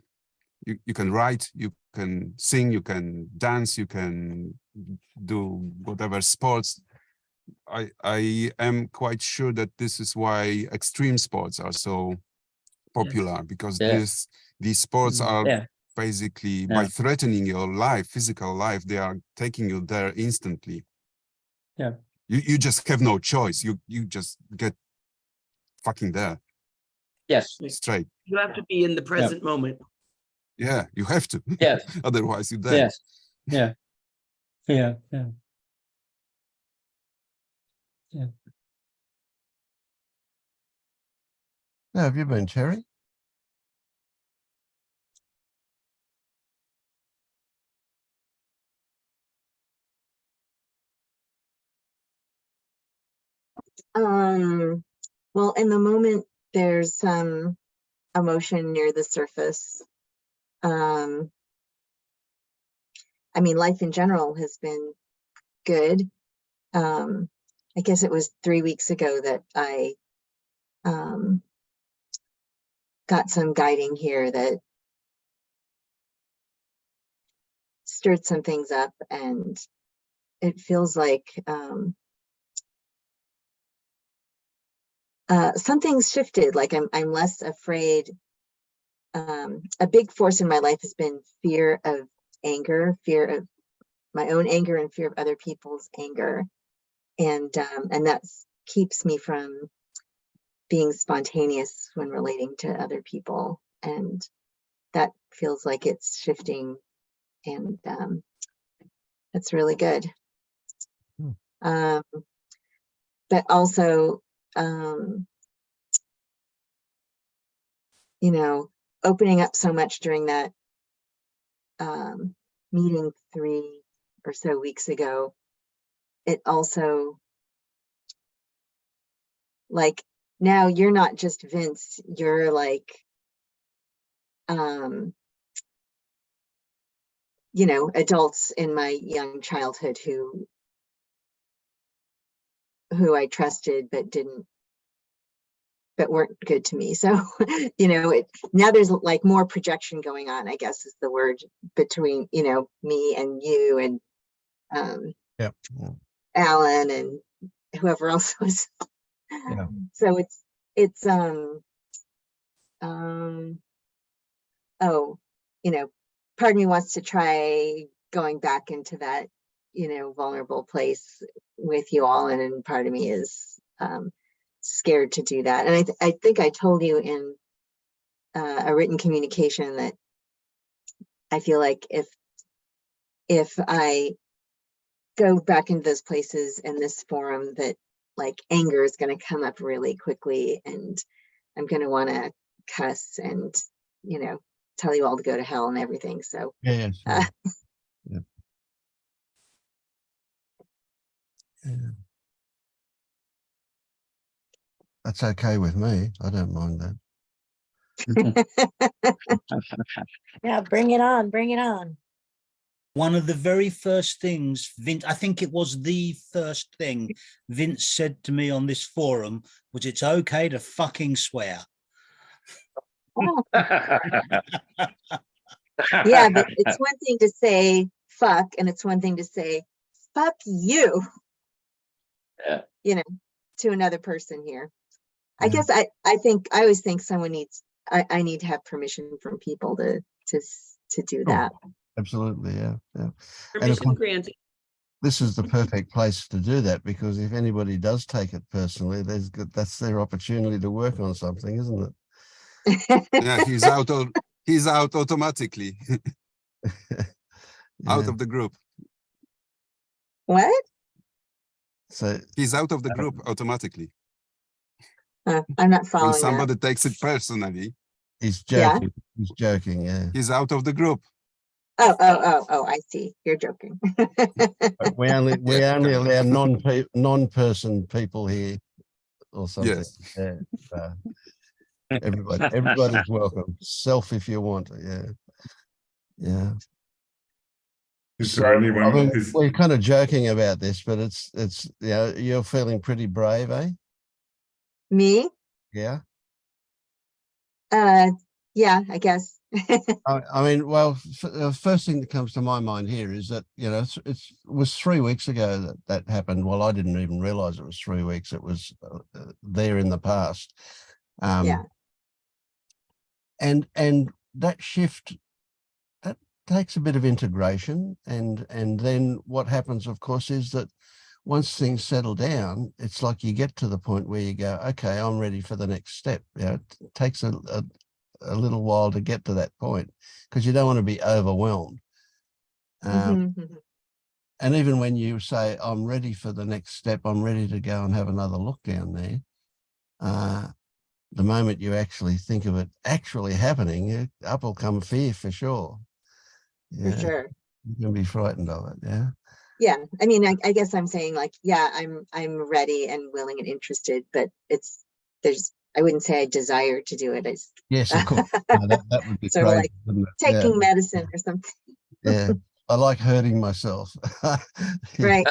you can write, you can sing, you can dance, you can do whatever sports. I am quite sure that this is why extreme sports are so popular, because Yes. these sports are basically, by Yeah. threatening your life, physical life, they are taking you there instantly. Yeah. You just have no choice. You just get fucking there. Yes, straight. You have to be in the present moment. Yeah, you have to. yes, Otherwise you die. yes, yeah, yeah, yeah. How have you been, Terry? Well, in the moment, there's some emotion near the surface. I mean, life in general has been good. I guess it was 3 weeks ago that I got some guiding here that stirred some things up, and it feels like something's shifted. Like I'm less afraid. A big force in my life has been fear of anger, fear of my own anger and fear of other people's anger. And that keeps me from being spontaneous when relating to other people. And that feels like it's shifting, and that's really good. But also, you know, opening up so much during that meeting 3 or so weeks ago, it also, like, now you're not just Vince, you're like, you know, adults in my young childhood who I trusted but weren't good to me. So, you know, now there's like more projection going on, I guess is the word, between, you know, me and you and Yep. Alan and whoever else was. Yeah. So it's oh, you know, part of me wants to try going back into that, you know, vulnerable place with you all, and then part of me is scared to do that. And I think I told you in a written communication that I feel like if I go back into those places in this forum, that like anger is going to come up really quickly, and I'm going to want to cuss and, you know, tell you all to go to hell and everything. So Yeah. Sure. Yeah. Yeah. That's okay with me. I don't mind that. Yeah, bring it on, bring it on. One of the very first things Vince, I think it was the first thing Vince said to me on this forum was, it's okay to fucking swear. Yeah, but it's one thing to say fuck, and it's one thing to say fuck you. Yeah. You know, to another person here. I Yeah. guess I always think someone needs, I need to have permission from people to do that. Absolutely. Yeah. And of Permission course, granted. this is the perfect place to do that, because if anybody does take it personally, that's their opportunity to work on something, isn't it? Yeah, he's out automatically. Out of the group. What? So He's out of the group automatically. I'm not When following somebody takes it personally, he's Yeah. joking. He's joking. Yeah. he's out of the group. that. Oh, I see. You're joking. But we only Yeah, kind of. allow non-person people here or something. Yes. Yeah. Everybody's welcome. Self if you want. Yeah. Yeah. Is So, there anyone? I mean, we're kind of joking about this, but it's you know, you're feeling pretty brave, eh? Me? Yeah. Yeah, I guess. I mean, well, the first thing that comes to my mind here is that, you know, it was 3 weeks ago that happened. Well, I didn't even realize it was 3 weeks. It was there in the past. Yeah. And that shift, that takes a bit of integration. And then what happens, of course, is that once things settle down, it's like you get to the point where you go, okay, I'm ready for the next step. You know, it takes a little while to get to that point because you don't want to be overwhelmed. And even when you say, I'm ready for the next step, I'm ready to go and have another look down there, the moment you actually think of it actually happening, up will come fear for sure. For sure. You can be frightened of it, yeah. Yeah, I mean, I guess I'm saying like, yeah, I'm ready and willing and interested, but I wouldn't say I desire to do it. Yes, of course. No, that would be sort of crazy, like wouldn't it? taking medicine or something. Yeah. I like hurting myself. Right.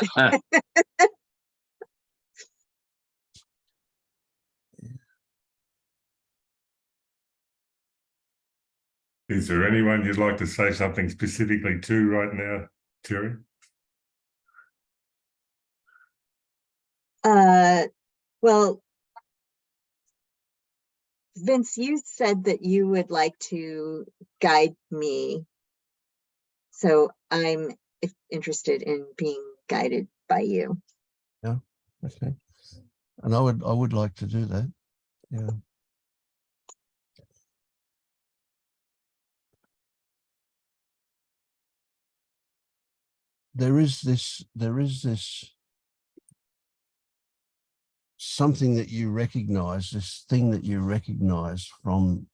Is there anyone you'd like to say something specifically to right now, Terry? Well, Vince, you said that you would like to guide me. So I'm interested in being guided by you. Yeah, okay. And I would like to do that. Yeah. There is this something that you recognize, this thing that you recognize from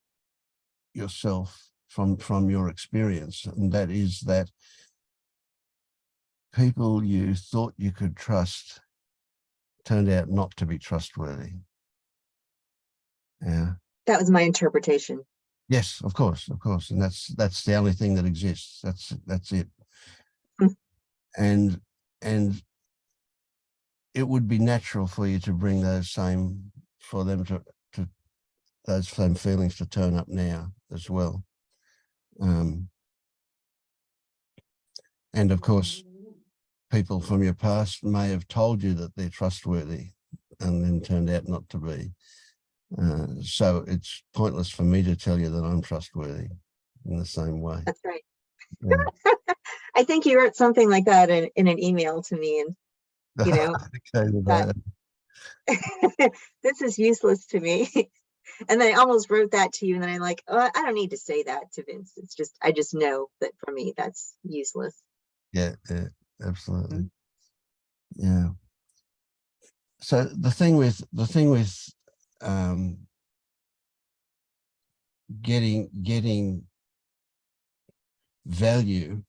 yourself, from your experience, and that is that people you thought you could trust turned out not to be trustworthy. Yeah. That was my interpretation. Yes, of course, and that's the only thing that exists. That's it. And it would be natural for you to bring those same, for them to those same feelings to turn up now as well. And of course, people from your past may have told you that they're trustworthy and then turned out not to be. So it's pointless for me to tell you that I'm trustworthy in the same way. That's right. Yeah. I think you wrote something like that in an email to me, and you know, that, this is useless to me. And then I almost wrote that to you, and then I'm like, oh, I don't need to say that to Vince. It's just, I just know that for me, that's useless. Yeah, absolutely. Yeah. So the thing with getting value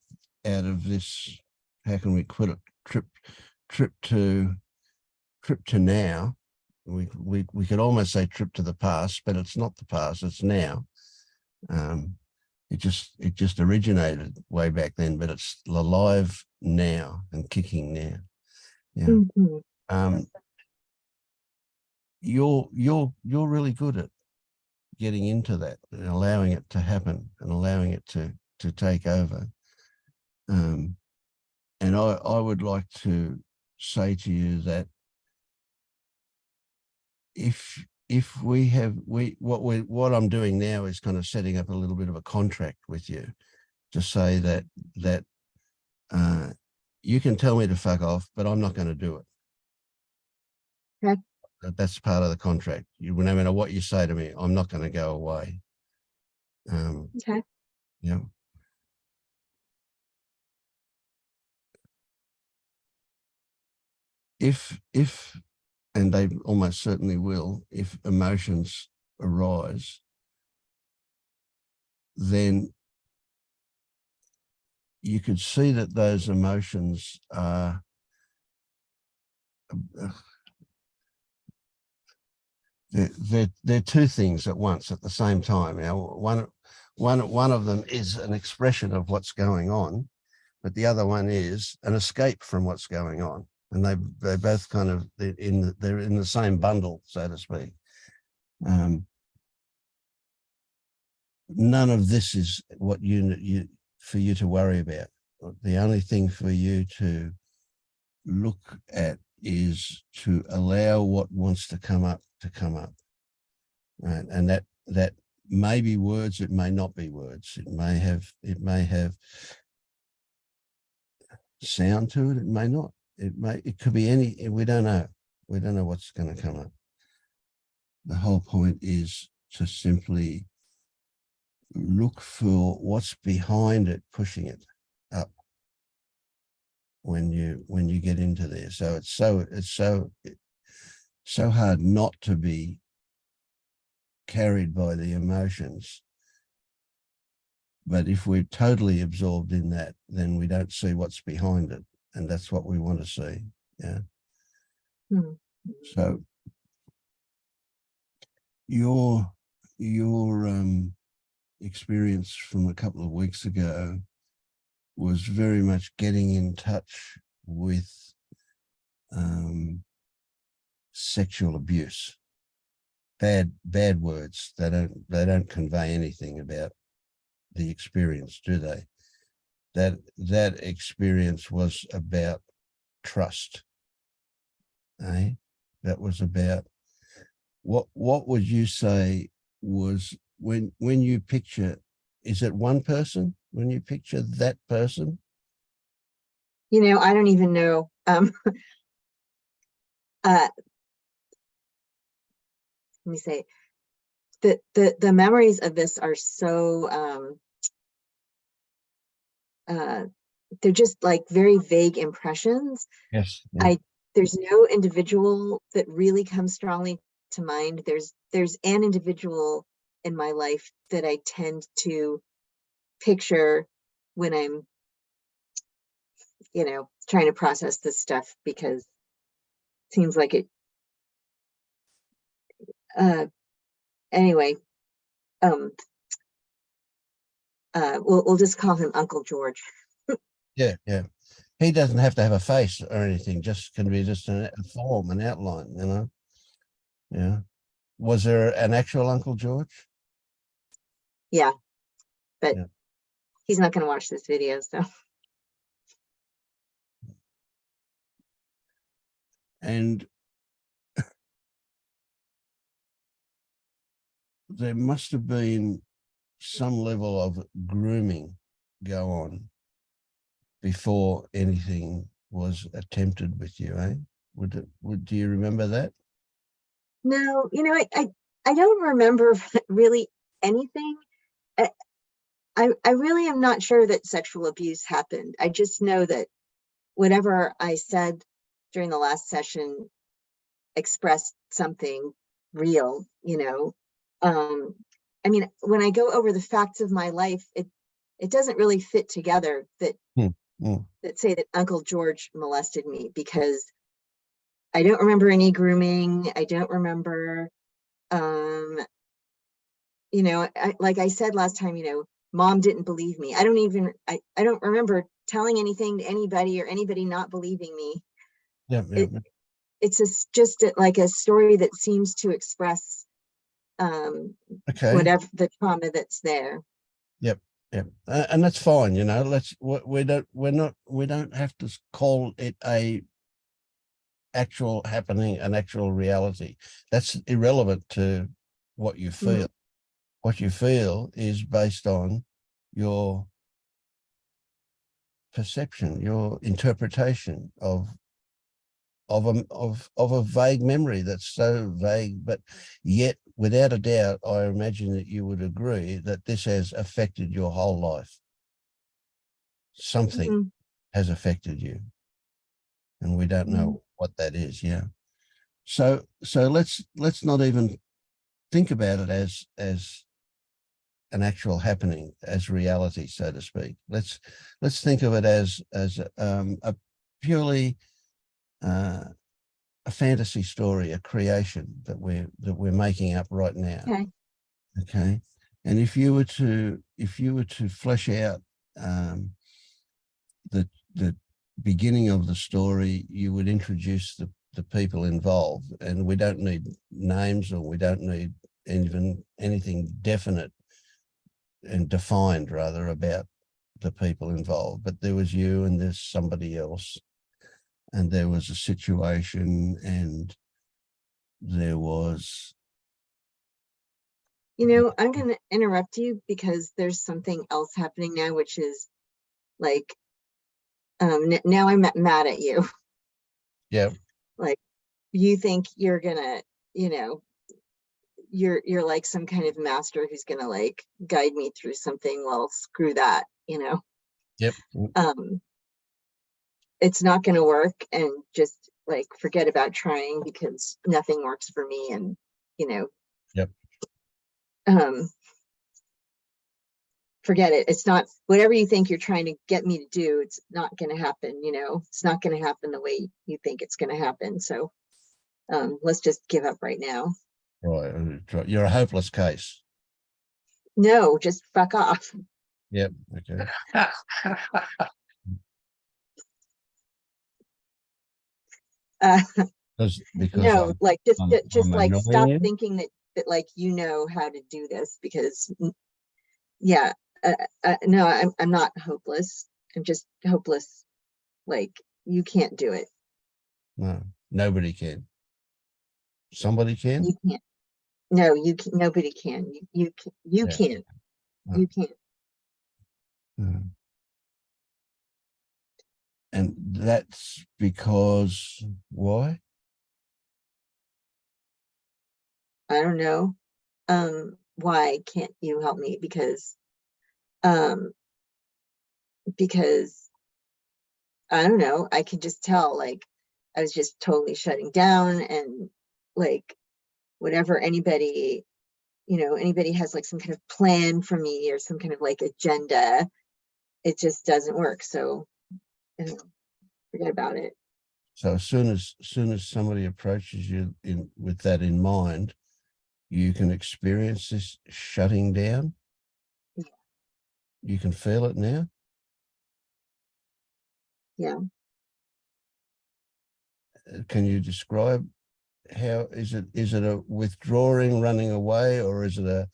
out of this, how can we put it, trip to now, we could almost say trip to the past, but it's not the past, it's now. It just originated way back then, but it's alive now and kicking now. Yeah. You're really good at getting into that and allowing it to happen and allowing it to take over. And I would like to say to you that what I'm doing now is kind of setting up a little bit of a contract with you to say that you can tell me to fuck off, but I'm not going to do it. Okay. That's part of the contract. No matter what you say to me, I'm not going to go away. Okay. Yeah. If and they almost certainly will, if emotions arise, then you could see that those emotions are they're two things at once at the same time. One of them is an expression of what's going on, but the other one is an escape from what's going on. And they both kind of, they're in the same bundle, so to speak. None of this is what for you to worry about. The only thing for you to look at is to allow what wants to come up, right? And that may be words, it may not be words. It may have sound to it, it may not. it could be any, we don't know. We don't know what's going to come up. The whole point is to simply look for what's behind it, pushing it up when you get into there. So it's so hard not to be carried by the emotions. But if we're totally absorbed in that, then we don't see what's behind it. And that's what we want to see. Yeah. Hmm. So your experience from a couple of weeks ago was very much getting in touch with sexual abuse. Bad words. They don't convey anything about the experience, do they? That experience was about trust. Eh? That was about what would you say was when you picture, is it one person when you picture that person? You know, I don't even know. Let me say, the memories of this are so they're just like very vague impressions. Yes. Yeah. There's no individual that really comes strongly to mind. There's an individual in my life that I tend to picture when I'm, you know, trying to process this stuff, because it seems like it anyway. We'll just call him Uncle George. Yeah. He doesn't have to have a face or anything, just can be just a form, an outline, you know. Yeah. Was there an actual Uncle George? Yeah, but Yeah. he's not going to watch this video, so. And there must have been some level of grooming go on before anything was attempted with you, eh? Do you remember that? No, you know, I don't remember really anything. I really am not sure that sexual abuse happened. I just know that whatever I said during the last session expressed something real, you know. I mean, when I go over the facts of my life, it doesn't really fit together that that say that Uncle George molested me, because I don't remember any grooming. I don't remember, you know, like I said last time, you know, Mom didn't believe me. I don't remember telling anything to anybody or anybody not believing me. Yeah. It's just like a story that seems to express Okay. whatever the trauma that's there. Yep. And that's fine, you know. We don't have to call it a actual happening, an actual reality. That's irrelevant to what you feel. What you feel is based on your perception, your interpretation of a vague memory that's so vague, but yet without a doubt, I imagine that you would agree that this has affected your whole life. Something has affected you, and we don't know what that is. Yeah. So let's not even think about it as an actual happening, as reality, so to speak. Let's think of it as a purely a fantasy story, a creation that we're making up right now. Okay. And if you were to flesh out the beginning of the story, you would introduce the people involved, and we don't need names, or we don't need even anything definite and defined rather about the people involved. But there was you, and there's somebody else, and there was a situation, and there was. You know, I'm going to interrupt you because there's something else happening now, which is like, now I'm mad at you. Yeah. Like you think you're gonna, you're like some kind of master who's gonna like guide me through something. Well, screw that, Yep. it's not gonna work, and just like forget about trying because nothing works for me. And Yep. Forget it. It's not whatever you think you're trying to get me to do. It's not going to happen. It's not going to happen the way you think it's going to happen. So let's just give up right now. Right. You're a hopeless case. No, just fuck off. Yep. Okay. Because no, like just like stop you. thinking that like how to do this, because no, I'm not hopeless. I'm just hopeless. Like you can't do it. No, nobody can. Somebody can. You can't. No, you can. Nobody can. You can't. You can't. And that's because why? I don't know. Why can't you help me? Because I don't know. I can just tell, like, I was just totally shutting down, and like whatever anybody has like some kind of plan for me or some kind of like agenda, it just doesn't work. So forget about it. So as soon as somebody approaches you with that in mind, you can experience this shutting down. Yeah. You can feel it now. Yeah. Can you describe how is it a withdrawing, running away, or is it a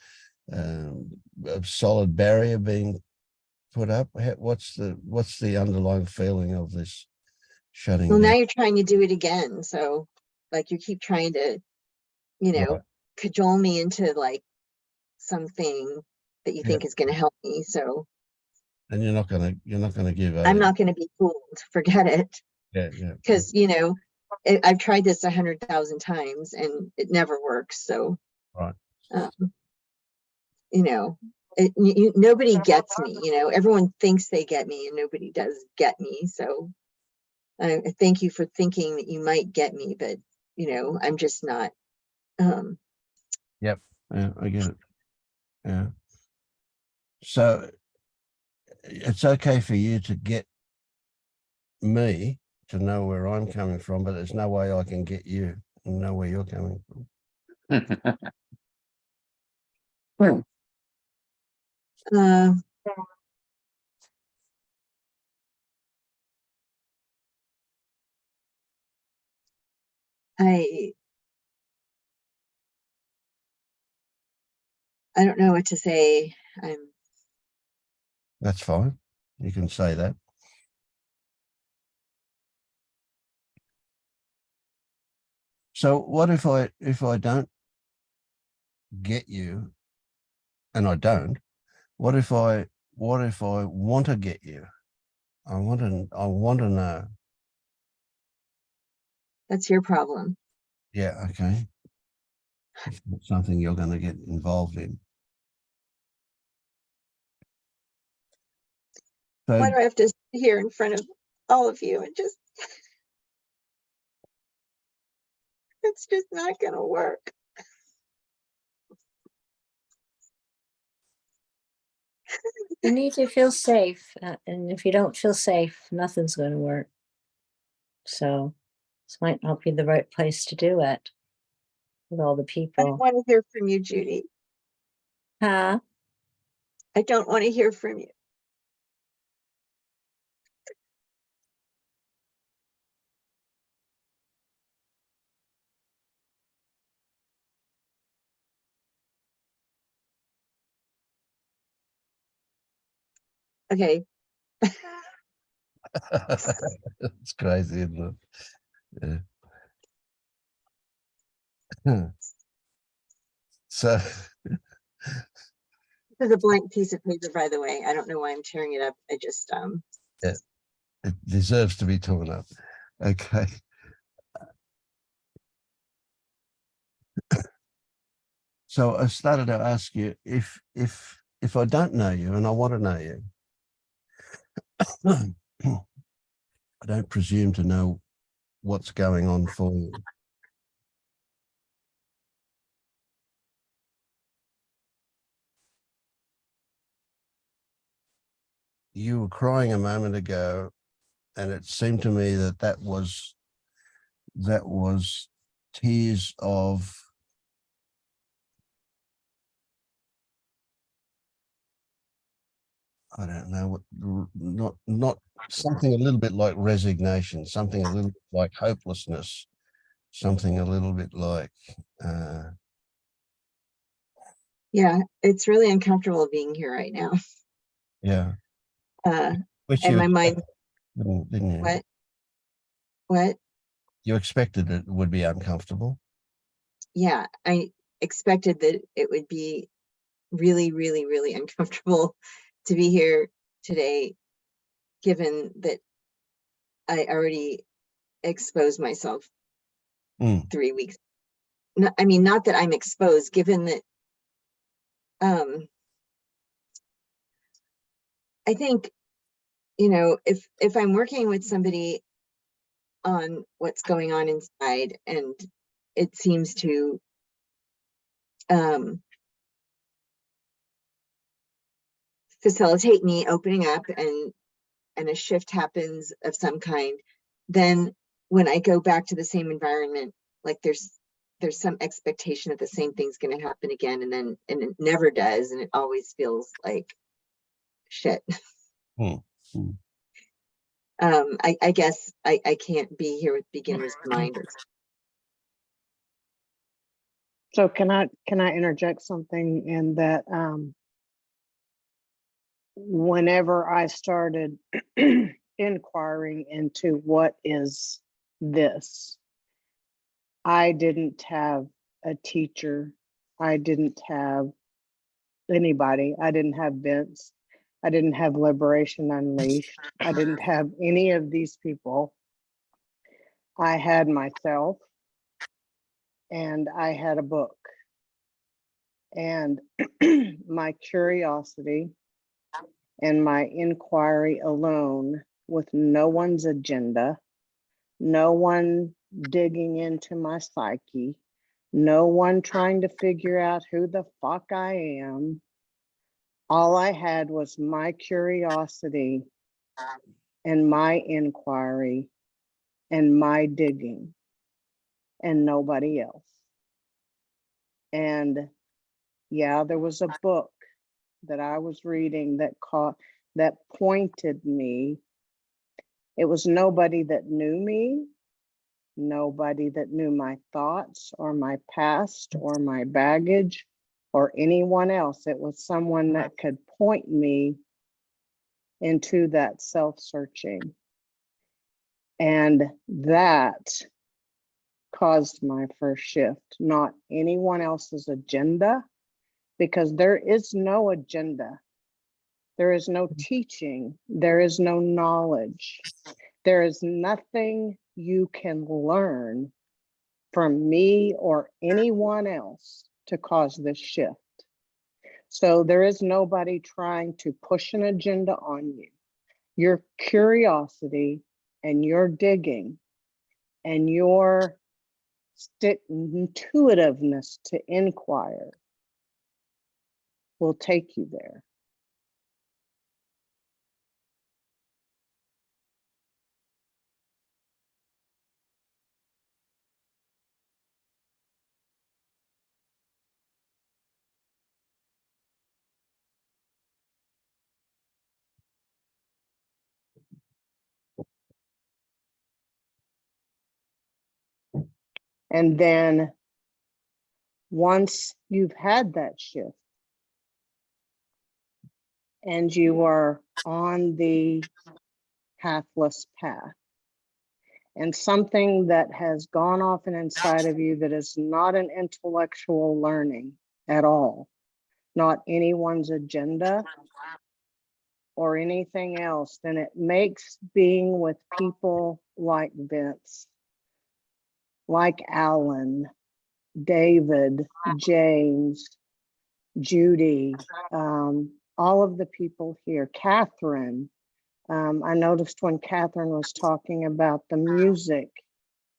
solid barrier being put up? What's the underlying feeling of this shutting Well, down? now you're trying to do it again. So like you keep trying to, Right. cajole me into like something that you think is going to help me. So And you're not gonna give I'm not going to be fooled. Forget it. Yeah. Because I've tried this 100,000 times and it never works. So Right. nobody gets me. Everyone thinks they get me, and nobody does get me. So I thank you for thinking that you might get me, but I'm just not. Yep. Yeah, I get it. Yeah. So it's okay for you to get me to know where I'm coming from, but there's no way I can get you and know where you're coming from. I don't know what to say. That's fine. You can say that. So what if I don't get you, and I don't? What if I want to get you? I want to know. That's your problem. Yeah. Okay. It's not something you're going to get involved in. So, Why do I have to sit here in front of all of you and just? It's just not going to work. You need to feel safe. And if you don't feel safe, nothing's going to work. So this might not be the right place to do it with all the I people. don't want to hear from you, Judy. Huh? I don't want to hear from you. Okay. it's crazy, isn't it? Yeah. So This is a blank piece of paper, by the way. I don't know why I'm tearing it up. I just yeah, it deserves to be torn up. Okay. So I started to ask you if I don't know you and I want to know you, I don't presume to know what's going on for you. You were crying a moment ago, and it seemed to me that that was tears of I don't know what, not something a little bit like resignation, something a little bit like hopelessness, something a little bit like Yeah, it's really uncomfortable being here right now. yeah. Which And you my mind, didn't you? what? You expected it would be uncomfortable. Yeah, I expected that it would be really, really, really uncomfortable to be here today, given that I already exposed myself 3 weeks. No, I mean, not that I'm exposed, given that I think, you know, if I'm working with somebody on what's going on inside, and it seems to facilitate me opening up, and a shift happens of some kind, then when I go back to the same environment, like there's some expectation that the same thing's going to happen again, and it never does, and it always feels like shit. I guess I can't be here with beginner's mind. So can I interject something in that? Whenever I started inquiring into what is this, I didn't have a teacher. I didn't have anybody. I didn't have Vince. I didn't have Liberation Unleashed. I didn't have any of these people. I had myself, and I had a book. And my curiosity and my inquiry alone, with no one's agenda, no one digging into my psyche, no one trying to figure out who the fuck I am. All I had was my curiosity and my inquiry and my digging, and nobody else. And yeah, there was a book that I was reading that pointed me. It was nobody that knew me, nobody that knew my thoughts or my past or my baggage or anyone else. It was someone that could point me into that self-searching. And that caused my first shift, not anyone else's agenda, because there is no agenda. There is no teaching. There is no knowledge. There is nothing you can learn from me or anyone else to cause this shift. So there is nobody trying to push an agenda on you. Your curiosity and your digging and your intuitiveness to inquire will take you there. And then once you've had that shift and you are on the pathless path, and something that has gone off and inside of you that is not an intellectual learning at all, not anyone's agenda or anything else, then it makes being with people like Vince, like Alan, David, James, Judy, all of the people here, Catherine. I noticed when Catherine was talking about the music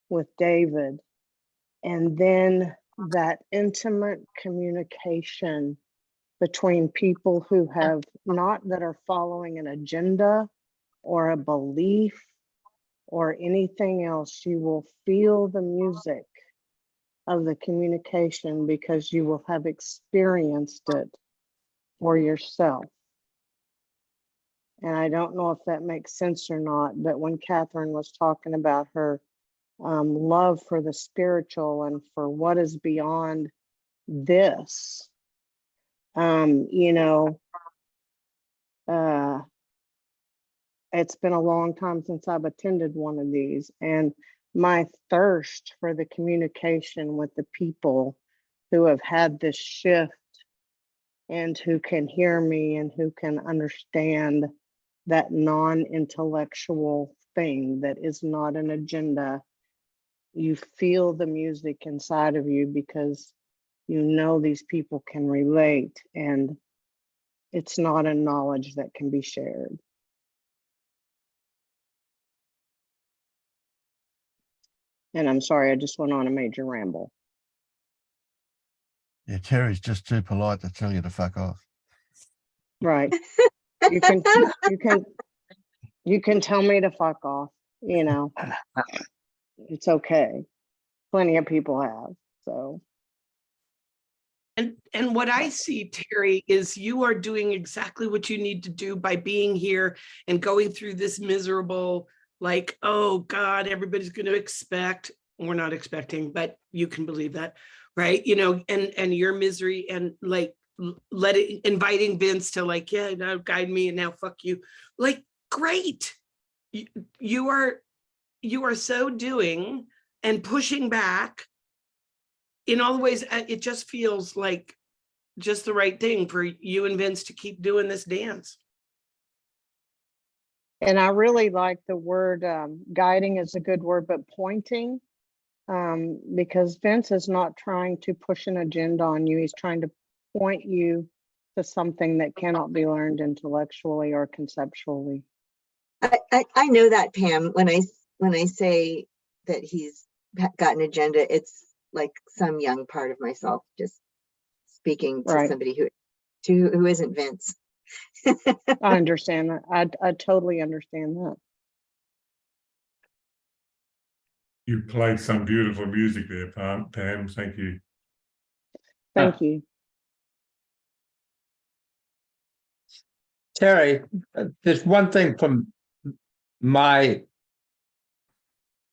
with David, and then that intimate communication between people who have not that are following an agenda or a belief or anything else. You will feel the music of the communication because you will have experienced it for yourself. And I don't know if that makes sense or not, but when Catherine was talking about her love for the spiritual and for what is beyond this, you know, it's been a long time since I've attended one of these, and my thirst for the communication with the people who have had this shift and who can hear me and who can understand that non-intellectual thing that is not an agenda. You feel the music inside of you because you know these people can relate, and it's not a knowledge that can be shared. And I'm sorry, I just went on a major ramble. Yeah, Terry's just too polite to tell you to fuck off. Right. You can tell me to fuck off, you know. It's okay. Plenty of people have, so. And what I see, Terry, is you are doing exactly what you need to do by being here and going through this miserable, like, oh God, everybody's going to expect. We're not expecting, but you can believe that, right? You know, and your misery and like inviting Vince to like, yeah, now guide me and now fuck you. Like, great. You are so doing and pushing back in all the ways. It just feels like just the right thing for you and Vince to keep doing this dance. And I really like the word guiding is a good word, but pointing, because Vince is not trying to push an agenda on you. He's trying to point you to something that cannot be learned intellectually or conceptually. I know that, Pam. When I say that he's got an agenda, it's like some young part of myself just speaking to Right. somebody who isn't Vince. I understand that. I totally understand that. You played some beautiful music there, Pam. Thank you. Thank you. Terry, there's one thing from my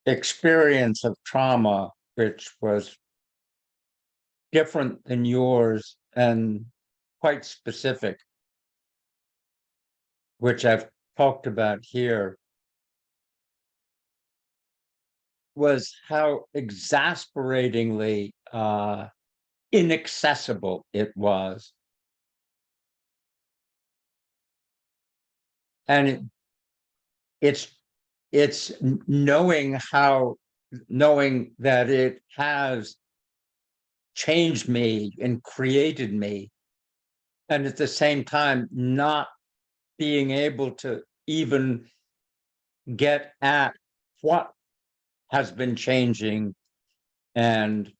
experience of trauma, which was different than yours and quite specific, which I've talked about here, was how exasperatingly inaccessible it was. And it's knowing that it has changed me and created me, and at the same time not being able to even get at what has been changing and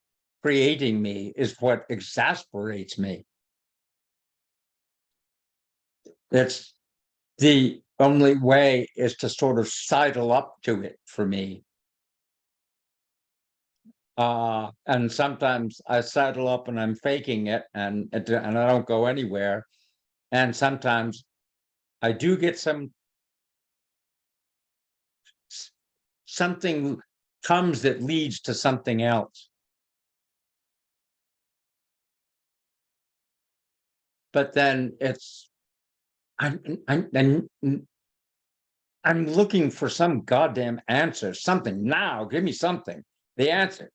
creating me is what exasperates me. It's the only way is to sort of sidle up to it for me. And sometimes I saddle up and I'm faking it and I don't go anywhere. And sometimes I do get something comes that leads to something else. But then I'm looking for some goddamn answer, something now, give me something, the answer.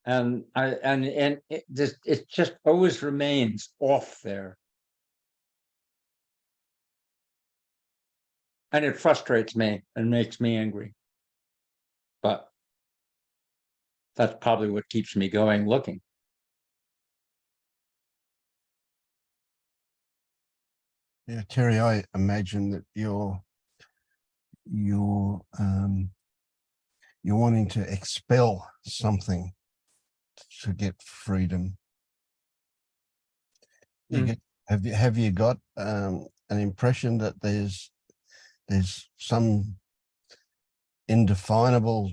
And it just always remains off there. And it frustrates me and makes me angry. But that's probably what keeps me going looking. Yeah, Terry, I imagine that you're wanting to expel something to get freedom. You get, have you got an impression that there's some indefinable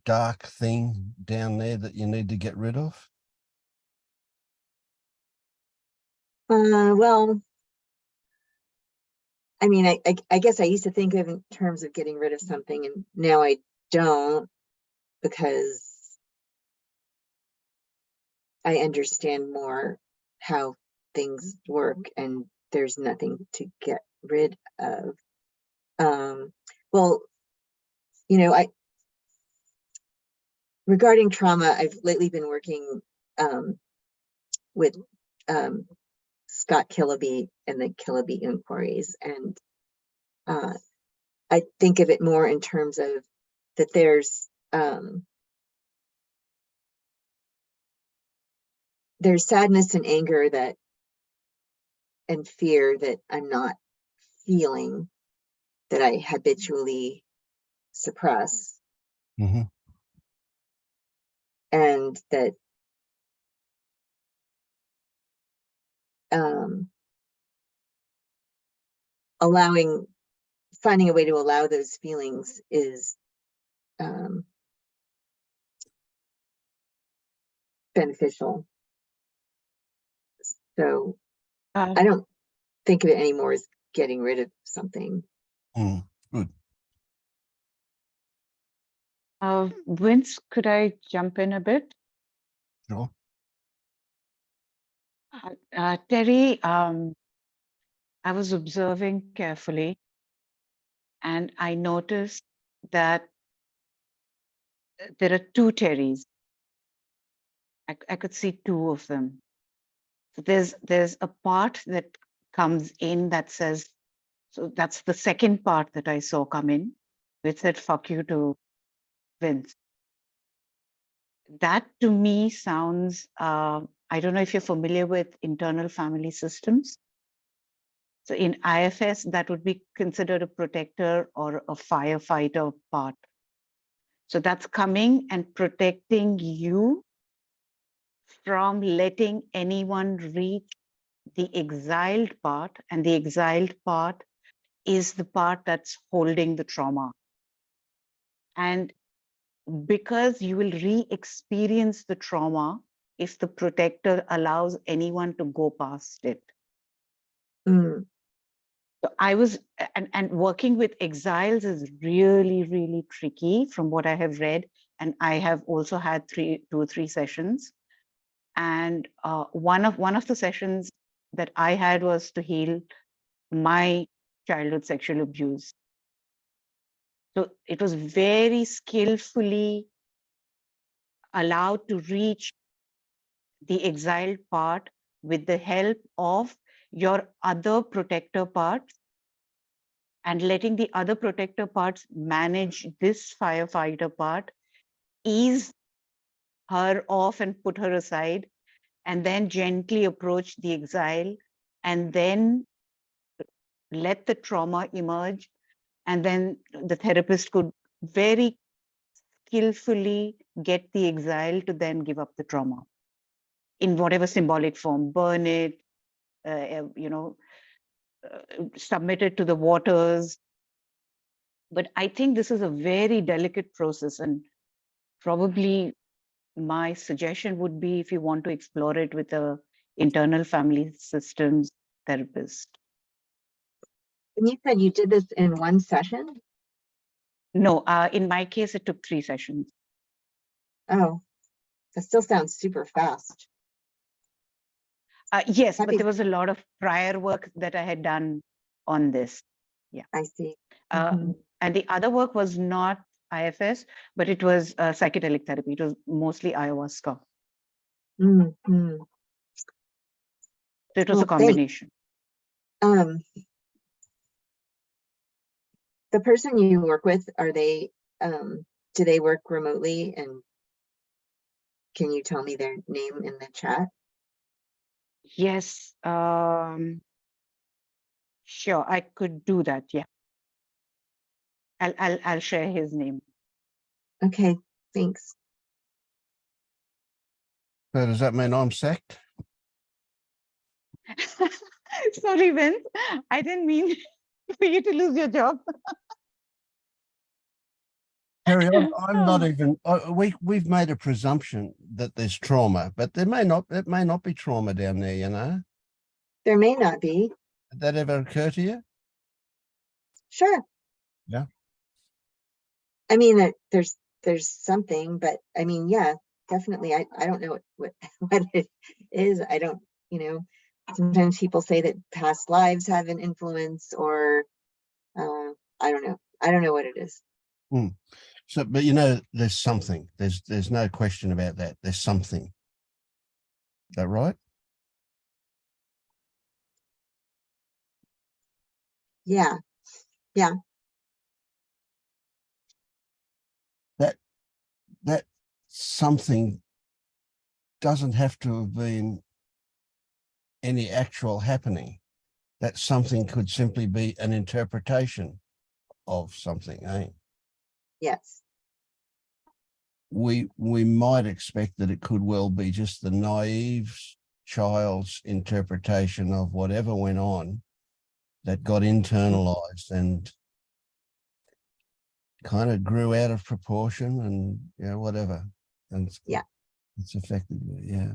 dark thing down there that you need to get rid of? Well, I mean, I guess I used to think of in terms of getting rid of something, and now I don't, because I understand more how things work, and there's nothing to get rid of. Well, you know, regarding trauma, I've lately been working with Scott Killaby and the Killaby inquiries, and I think of it more in terms of that there's sadness and anger that and fear that I'm not feeling, that I habitually suppress. Mm-hmm. And that finding a way to allow those feelings is beneficial. So I don't think of it anymore as getting rid of something. Good. Vince, could I jump in a bit? Sure. Terry, I was observing carefully, and I noticed that there are two Terrys. I could see two of them. So there's a part that comes in that says, so that's the second part that I saw come in, which said, fuck you to Vince. That to me sounds, I don't know if you're familiar with internal family systems. So in IFS, that would be considered a protector or a firefighter part. So that's coming and protecting you from letting anyone reach the exiled part, and the exiled part is the part that's holding the trauma. And because you will re-experience the trauma if the protector allows anyone to go past it. So I was, and working with exiles is really, really tricky from what I have read. And I have also had 2 or 3 sessions. And one of the sessions that I had was to heal my childhood sexual abuse. So it was very skillfully allowed to reach the exiled part with the help of your other protector parts, and letting the other protector parts manage this firefighter part, ease her off and put her aside, and then gently approach the exile, and then let the trauma emerge. And then the therapist could very skillfully get the exile to then give up the trauma in whatever symbolic form, burn it, submit it to the waters. But I think this is a very delicate process, and probably my suggestion would be, if you want to explore it with a internal family systems therapist. And you said you did this in one session? No, in my case, it took 3 sessions. Oh, that still sounds super fast. Yes, but there was a lot of prior work that I had done on this. Yeah, I see. And the other work was not IFS, but it was psychedelic therapy. It was mostly ayahuasca. So it was a combination. The person you work with, are they, do they work remotely, and can you tell me their name in the chat? Yes. Sure, I could do that. Yeah. I'll share his name. Okay, thanks. So does that mean I'm sacked? Sorry, Vince. I didn't mean for you to lose your job. Harry, I'm not even. We've made a presumption that there's trauma, but there may not. It may not be trauma down there. You know. There may not be. Did that ever occur to you? Sure. Yeah. I mean, there's something, but I mean, yeah, definitely. I don't know what it is. I don't, sometimes people say that past lives have an influence, or I don't know. I don't know what it is. So, but there's something. There's no question about that. There's something. Is that right? Yeah. Yeah. That something doesn't have to have been any actual happening. That something could simply be an interpretation of something, eh? Yes. We might expect that it could well be just the naive child's interpretation of whatever went on that got internalized and kind of grew out of proportion and whatever. And yeah, it's affected me. Yeah.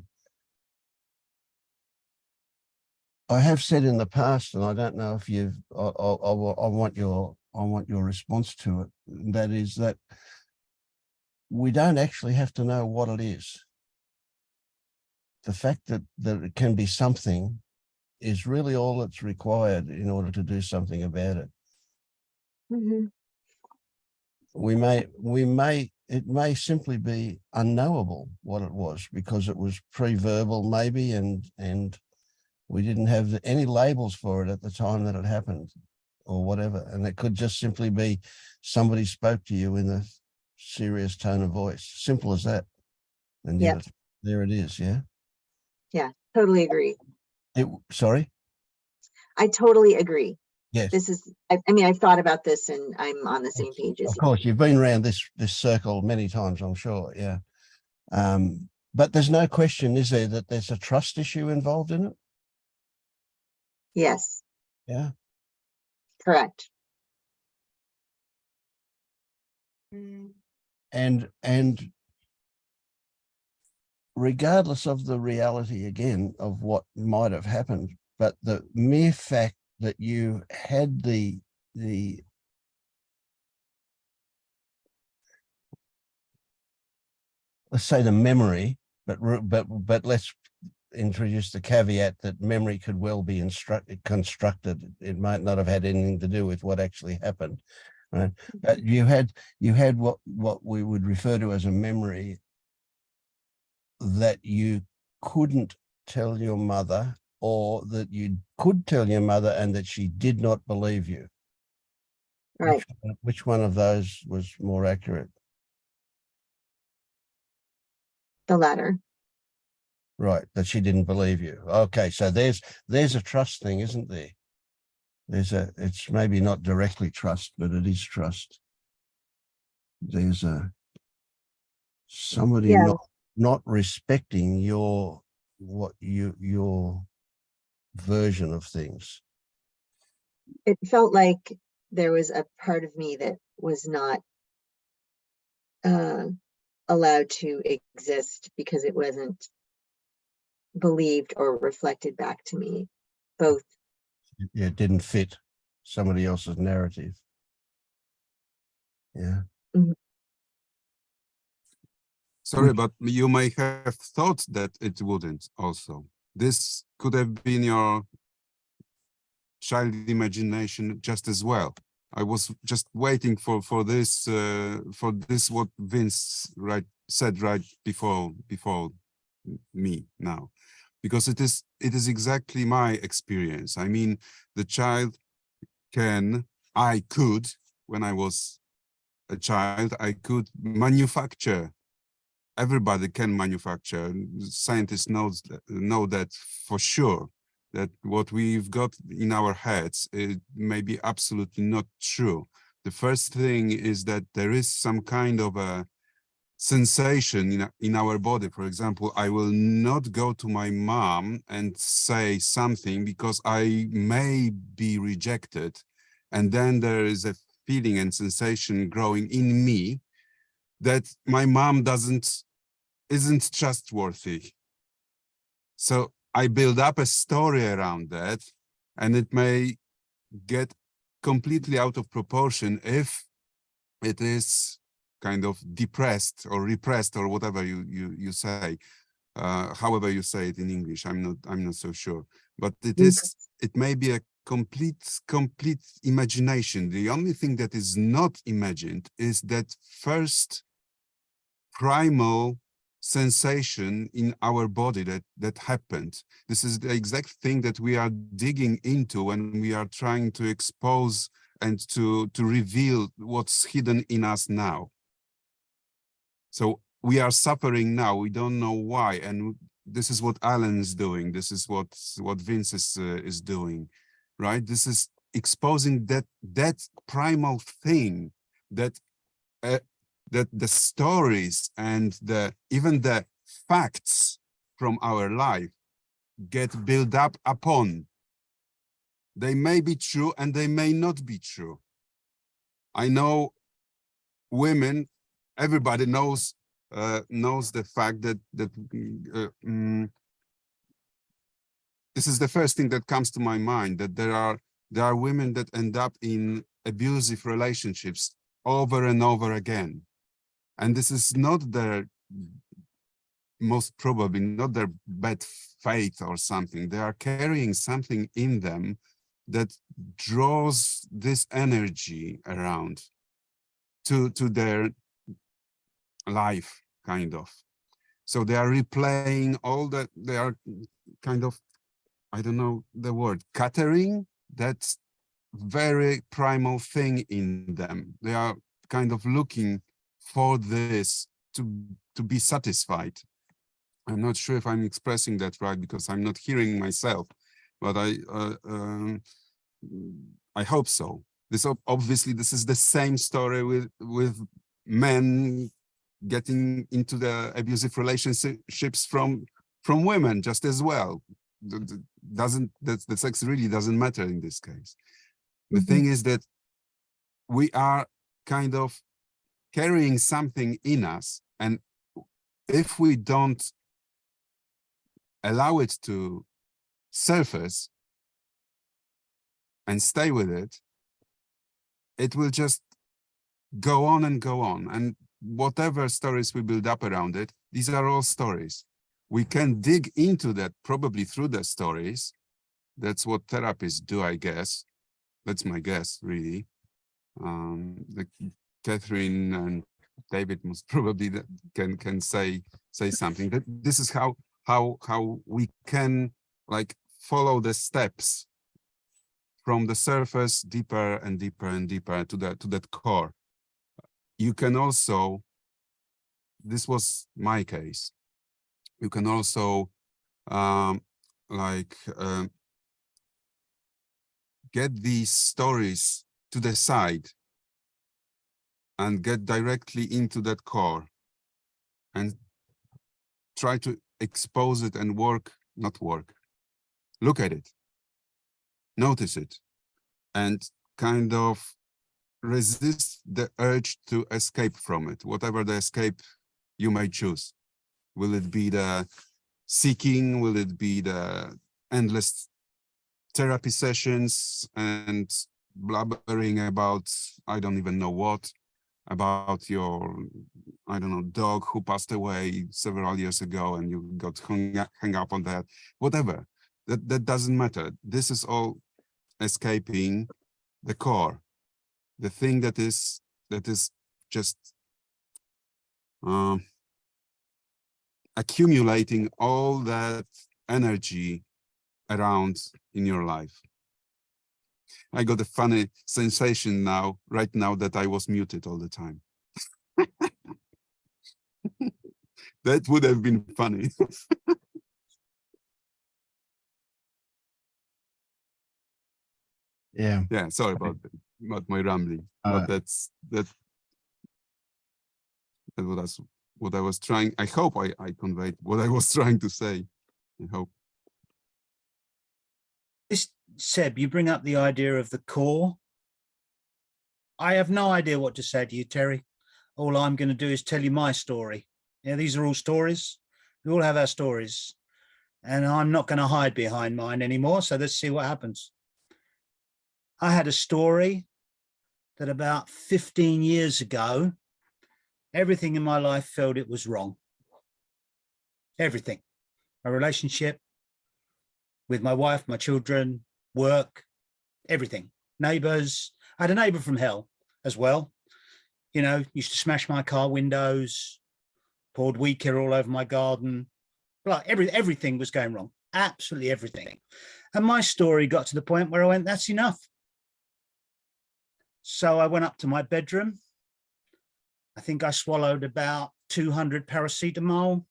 I have said in the past, and I don't know if you've. I want your response to it. That is that we don't actually have to know what it is. The fact that it can be something is really all that's required in order to do something about it. Mm-hmm. It may simply be unknowable what it was because it was pre-verbal maybe, and we didn't have any labels for it at the time that it happened or whatever. And it could just simply be somebody spoke to you in a serious tone of voice. Simple as that. And yet there it is. Yeah. Yeah, totally agree. Sorry? I totally agree. Yes. This is, I mean, I've thought about this and I'm on the same page as you. Of course, you've been around this circle many times, I'm sure. Yeah. But there's no question, is there, that there's a trust issue involved in it? Yes. Yeah. Correct. And regardless of the reality again of what might have happened, but the mere fact that you had the let's say the memory, but let's introduce the caveat that memory could well be constructed. It might not have had anything to do with what actually happened, right? But you had what we would refer to as a memory that you couldn't tell your mother, or that you could tell your mother and that she did not believe you. Right. Which one of those was more accurate? The latter. Right, that she didn't believe you. Okay, so there's a trust thing, isn't there? It's maybe not directly trust, but it is trust. There's somebody not respecting your version of things. It felt like there was a part of me that was not allowed to exist because it wasn't believed or reflected back to me. Both. Yeah, it didn't fit somebody else's narrative. Yeah. Mm-hmm. Sorry, but you may have thought that it wouldn't also. This could have been your child imagination just as well. I was just waiting for this what Vince said right before me now, because it is exactly my experience. I mean, the child I could, when I was a child, I could manufacture. Everybody can manufacture. Scientists know that for sure, that what we've got in our heads it may be absolutely not true. The first thing is that there is some kind of a sensation in our body. For example, I will not go to my mom and say something because I may be rejected. And then there is a feeling and sensation growing in me that my mom isn't trustworthy. So I build up a story around that, and it may get completely out of proportion if it is kind of depressed or repressed or whatever you say, however you say it in English. I'm not so sure, but it may be a complete imagination. The only thing that is not imagined is that first primal sensation in our body that happened. This is the exact thing that we are digging into when we are trying to expose and to reveal what's hidden in us now. So we are suffering now. We don't know why, and this is what Alan's doing. This is what Vince is doing, right? This is exposing that primal thing that the stories and even the facts from our life get built up upon. They may be true and they may not be true. I know women, everybody knows the fact that this is the first thing that comes to my mind, that there are women that end up in abusive relationships over and over again. And this is not their, most probably not their bad faith or something. They are carrying something in them that draws this energy around to their life, kind of. So they are replaying all that. They are kind of, I don't know the word, catering that very primal thing in them. They are kind of looking for this to be satisfied. I'm not sure if I'm expressing that right because I'm not hearing myself, but I hope so. Obviously this is the same story with men getting into the abusive relationships from women just as well. The sex really doesn't matter in this case. The thing is that we are kind of carrying something in us, and if we don't allow it to surface and stay with it, it will just go on and go on. And whatever stories we build up around it, these are all stories. We can dig into that probably through the stories. That's what therapists do, I guess. That's my guess, really. Catherine and David most probably can say something. That this is how we can like follow the steps from the surface deeper and deeper and deeper to that core. You can also, this was my case, you can also get these stories to the side and get directly into that core and try to expose it and look at it, notice it, and kind of resist the urge to escape from it, whatever the escape you may choose. Will it be the seeking? Will it be the endless therapy sessions and blabbering about, I don't even know what, about your, I don't know, dog who passed away several years ago and you got hung up on that, whatever. That doesn't matter. This is all escaping the core, the thing that is just accumulating all that energy around in your life. I got a funny sensation right now that I was muted all the time. That would have been funny. Yeah, sorry about my rambling, but that was what I was trying. I hope I conveyed what I was trying to say. I hope. This, Seb, you bring up the idea of the core. I have no idea what to say to you, Terry. All I'm going to do is tell you my story. Yeah, these are all stories. We all have our stories. And I'm not going to hide behind mine anymore. So let's see what happens. I had a story that about 15 years ago, everything in my life felt it was wrong. Everything. My relationship with my wife, my children, work, everything. Neighbors. I had a neighbor from hell as well. You know, used to smash my car windows, poured weed killer all over my garden. Like everything was going wrong. Absolutely everything. And my story got to the point where I went, that's enough. So I went up to my bedroom. I think I swallowed about 200 paracetamol,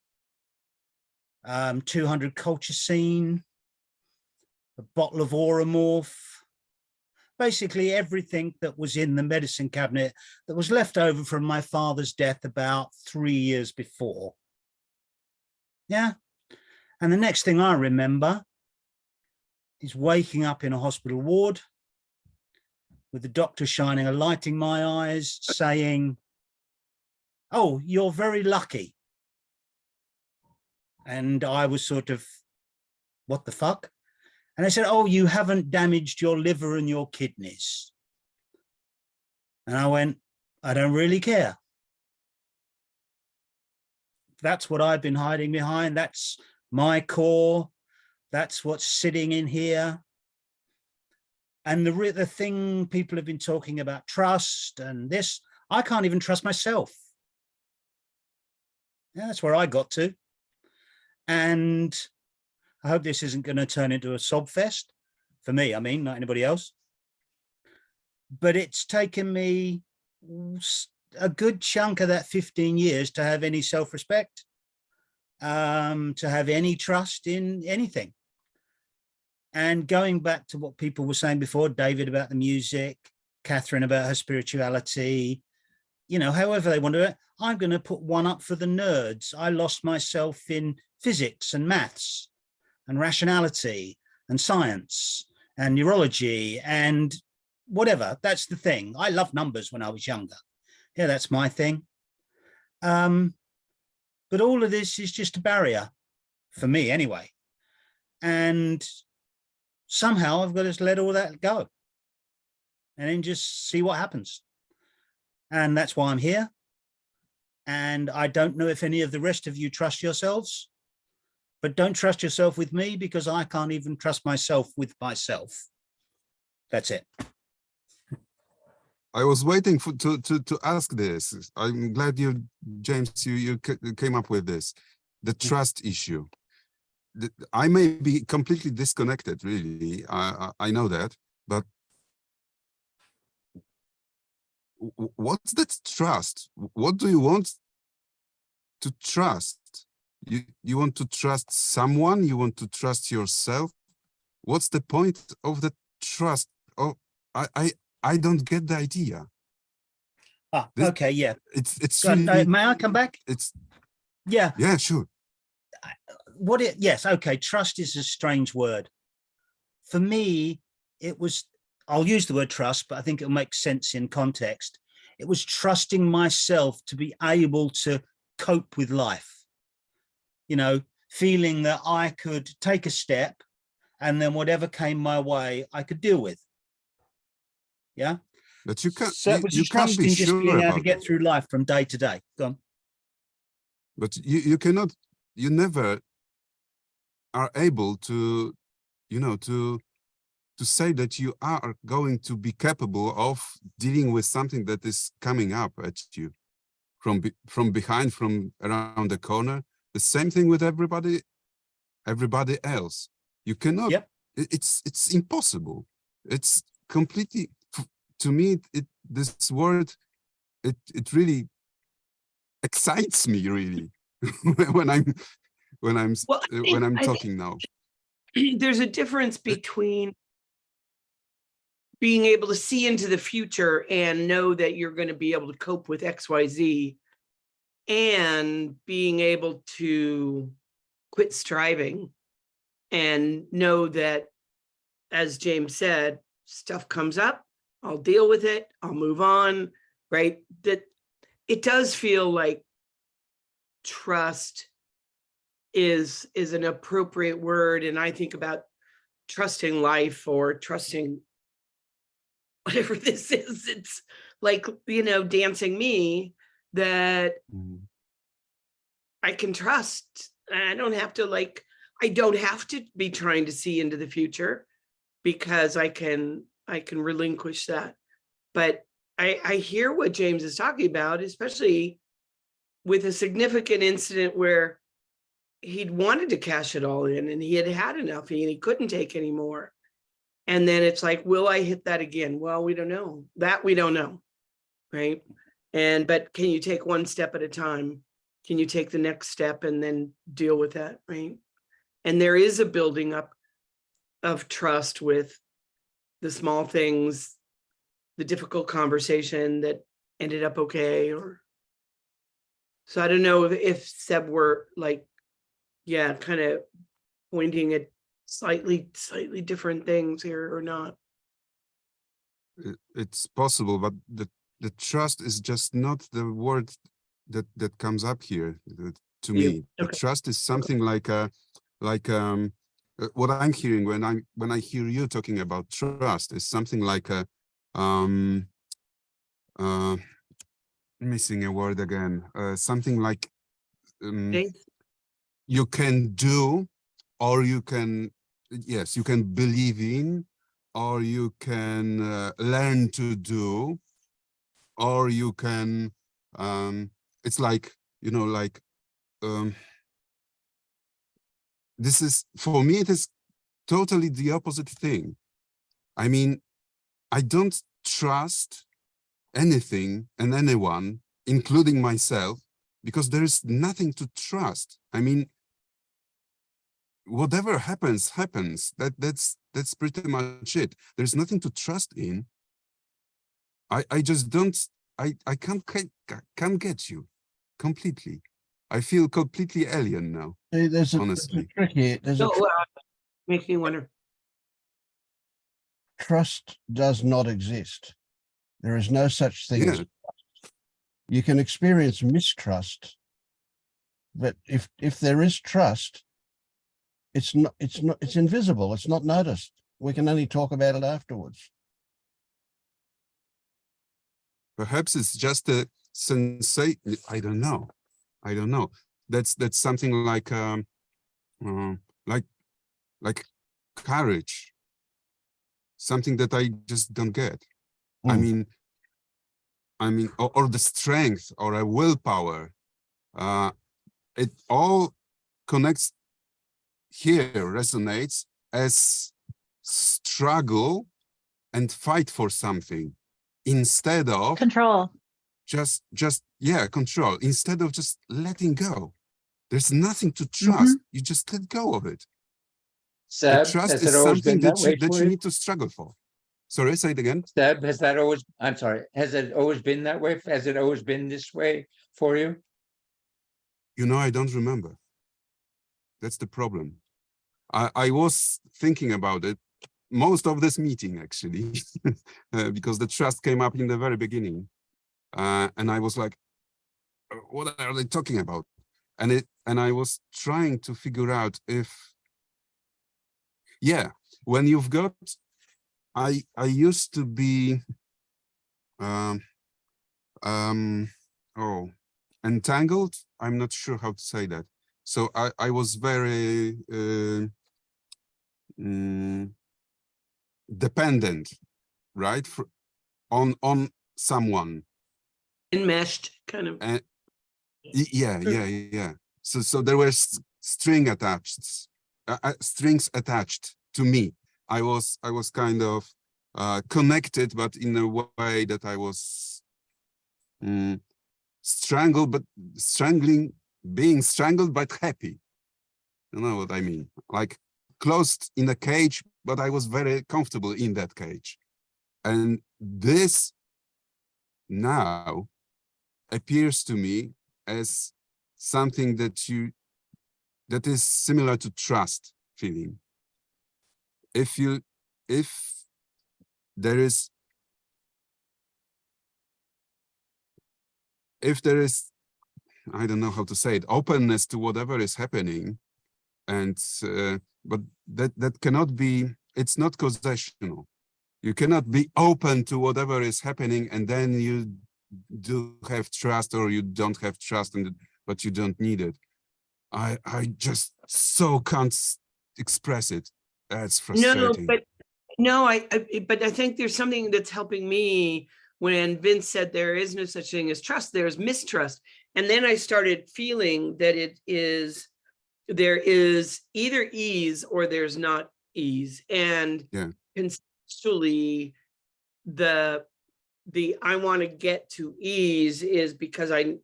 200 colchicine, a bottle of Oromorph, basically everything that was in the medicine cabinet that was left over from my father's death about 3 years before. Yeah. And the next thing I remember is waking up in a hospital ward with the doctor shining a light in my eyes saying, oh, you're very lucky. And I was sort of, what the fuck? And they said, oh, you haven't damaged your liver and your kidneys. And I went, I don't really care. That's what I've been hiding behind. That's my core. That's what's sitting in here. And the thing people have been talking about, trust and this, I can't even trust myself. Yeah, that's where I got to. And I hope this isn't going to turn into a sob fest. For me, I mean, not anybody else. But it's taken me a good chunk of that 15 years to have any self-respect, to have any trust in anything. And going back to what people were saying before, David about the music, Catherine about her spirituality, you know, however they want to do it, I'm going to put one up for the nerds. I lost myself in physics and maths and rationality and science and neurology and whatever. That's the thing. I loved numbers when I was younger. Yeah, that's my thing. But all of this is just a barrier for me anyway. And somehow I've got to let all that go and then just see what happens. And that's why I'm here. And I don't know if any of the rest of you trust yourselves, but don't trust yourself with me because I can't even trust myself with myself. That's it. I was waiting to ask this. I'm glad James, you came up with this. The trust issue. I may be completely disconnected, really. I know that, but what's that trust? What do you want to trust? You want to trust someone? You want to trust yourself? What's the point of the trust? Oh, I don't get the idea. Ah, okay, yeah. It's really, may I come back? Yeah, sure. Yes, okay. Trust is a strange word. For me, it was, I'll use the word trust, but I think it'll make sense in context. It was trusting myself to be able to cope with life. You know, feeling that I could take a step and then whatever came my way, I could deal with. Yeah. But you can't, so it was you can't be just sure being able about to get it. through life from day to day. Go on. But you cannot, you never are able to, you know, to say that you are going to be capable of dealing with something that is coming up at you from behind, from around the corner. The same thing with everybody else. You cannot. Yep. It's impossible. It's completely, to me. This word, it really excites me really when I'm talking now. There's a difference between being able to see into the future and know that you're going to be able to cope with XYZ, and being able to quit striving and know that, as James said, stuff comes up, I'll deal with it, I'll move on, right? That it does feel like trust is an appropriate word. And I think about trusting life or trusting whatever this is. It's like, dancing me, that I can trust. I don't have to be trying to see into the future, because I can relinquish that. But I hear what James is talking about, especially with a significant incident where he'd wanted to cash it all in and he had had enough and he couldn't take any more. And then it's like, will I hit that again? Well, we don't know. That we don't know, right? But can you take one step at a time? Can you take the next step and then deal with that, right? And there is a building up of trust with the small things, the difficult conversation that ended up okay. So I don't know if Seb were like, kind of pointing at slightly different things here or not. It's possible, but the trust is just not the word that comes up here to me. The trust is something like what I'm hearing when I hear you talking about trust is something like a missing a word again, something like you can do, or you can believe in, or you can learn to do, or you can it's like, this is, for me, it is totally the opposite thing. I mean, I don't trust anything and anyone, including myself, because there is nothing to trust. I mean, whatever happens. That's pretty much it. There's nothing to trust in. I just don't. I can't get you completely. I feel completely alien now. Honestly, Makes me wonder. Trust does not exist. There is no such thing as trust. You can experience mistrust, but if there is trust, it's invisible. It's not noticed. We can only talk about it afterwards. perhaps it's just a sensation. I don't know. That's something like courage, something that I just don't get. I mean, or the strength or a willpower. It all connects here, resonates as struggle and fight for something instead of control. Just control, instead of just letting go. There's nothing to trust. You just let go of it. Seb, trust is something that you need to struggle for. Sorry, say it again. Seb, has it always been that way? Has it always been this way for you? I don't remember. That's the problem. I was thinking about it most of this meeting, actually, because the trust came up in the very beginning. And I was like, what are they talking about? And I was trying to figure out if, when you've got, I used to be, entangled. I'm not sure how to say that. So I was very dependent, right, on someone. Enmeshed, kind of. Yeah. So there were strings attached to me. I was kind of connected, but in a way that I was being strangled, but happy. You know what I mean? Like closed in a cage, but I was very comfortable in that cage. And this now appears to me as something that is similar to trust feeling. If there is I don't know how to say it, openness to whatever is happening, and but that cannot be, it's not causational. You cannot be open to whatever is happening and then you do have trust, or you don't have trust, but you don't need it. I just so can't express it. That's frustrating. But I think there's something that's helping me. When Vince said there is no such thing as trust, there's mistrust. And then I started feeling that there is either ease or there's not ease. And conceptually, the I want to get to ease is because I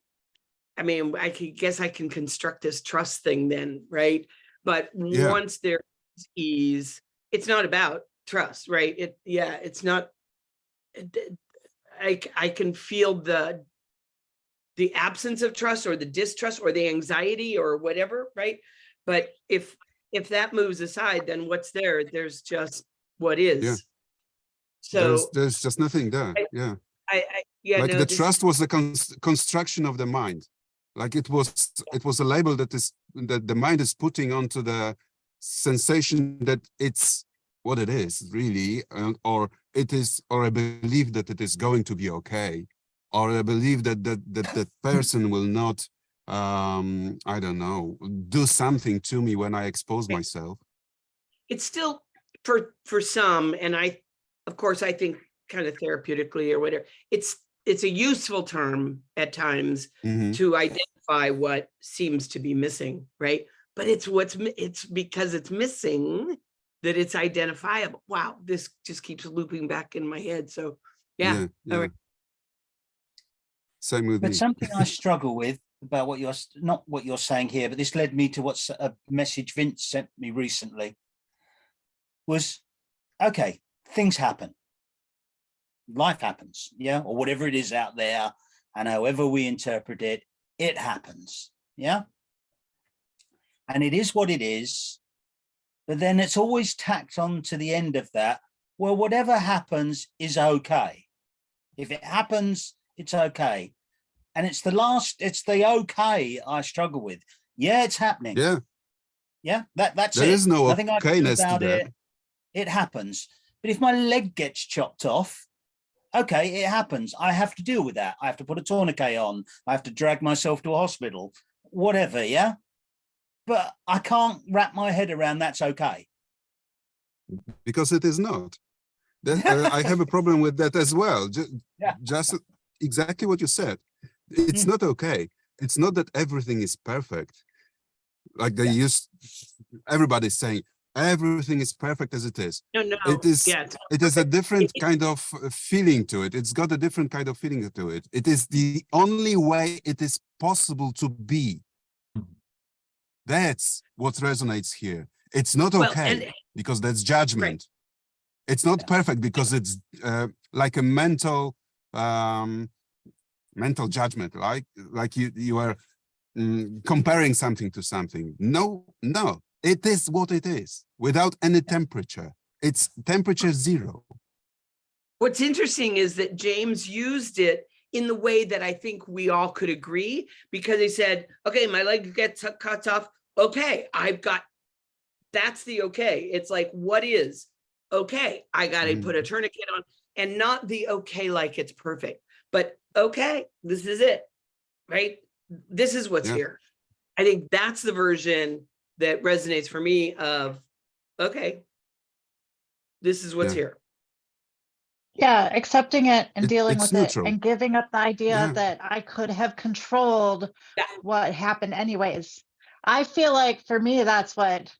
mean, I guess I can construct this trust thing then, right? But once there is ease, it's not about trust, right? It's not. I can feel the absence of trust or the distrust or the anxiety or whatever, right? But if that moves aside, then what's there? There's just what is. So there's just nothing there. Like the trust was a construction of the mind. Like it was a label that the mind is putting onto the sensation that it's what it is really, or a belief that it is going to be okay, or a belief that person will not, I don't know, do something to me when I expose myself. It's still for some, and of course I think kind of therapeutically or whatever, it's a useful term at times to identify what seems to be missing, right? But it's because it's missing that it's identifiable. Wow, this just keeps looping back in my head. So yeah. All right. Same with but me. Something I struggle with about not what you're saying here, but this led me to what's a message Vince sent me recently, was, okay, things happen. Life happens, or whatever it is out there, and however we interpret it, it happens, and it is what it is. But then it's always tacked on to the end of that, well, whatever happens is okay. If it happens, it's okay. And it's the okay I struggle with. Yeah, it's happening. That's it. There is no nothing I can do okayness to about that. it happens. But if my leg gets chopped off, okay, it happens. I have to deal with that. I have to put a tourniquet on. I have to drag myself to a hospital, whatever, But I can't wrap my head around that's okay. Because it is not. I have a problem with that as well. Just exactly what you said. It's not okay. It's not that everything is perfect. Like they everybody's saying, everything is perfect as it is. No. It is. It is a different kind of feeling to it. It's got a different kind of feeling to it. It is the only way it is possible to be. That's what resonates here. It's not okay because that's judgment. It's not perfect because it's like a mental judgment, like you are comparing something to something. No. It is what it is without any temperature. It's temperature 0. What's interesting is that James used it in the way that I think we all could agree, because he said, okay, my leg gets cut off. Okay, that's the okay. It's like, what is okay? I got to put a tourniquet on, and not the okay like it's perfect, but okay, this is it, right? This is what's here. I think that's the version that resonates for me of, okay, this is what's here. Accepting it and dealing with neutral. it and giving up the idea that I could have controlled what happened anyways. I feel like for me, that's what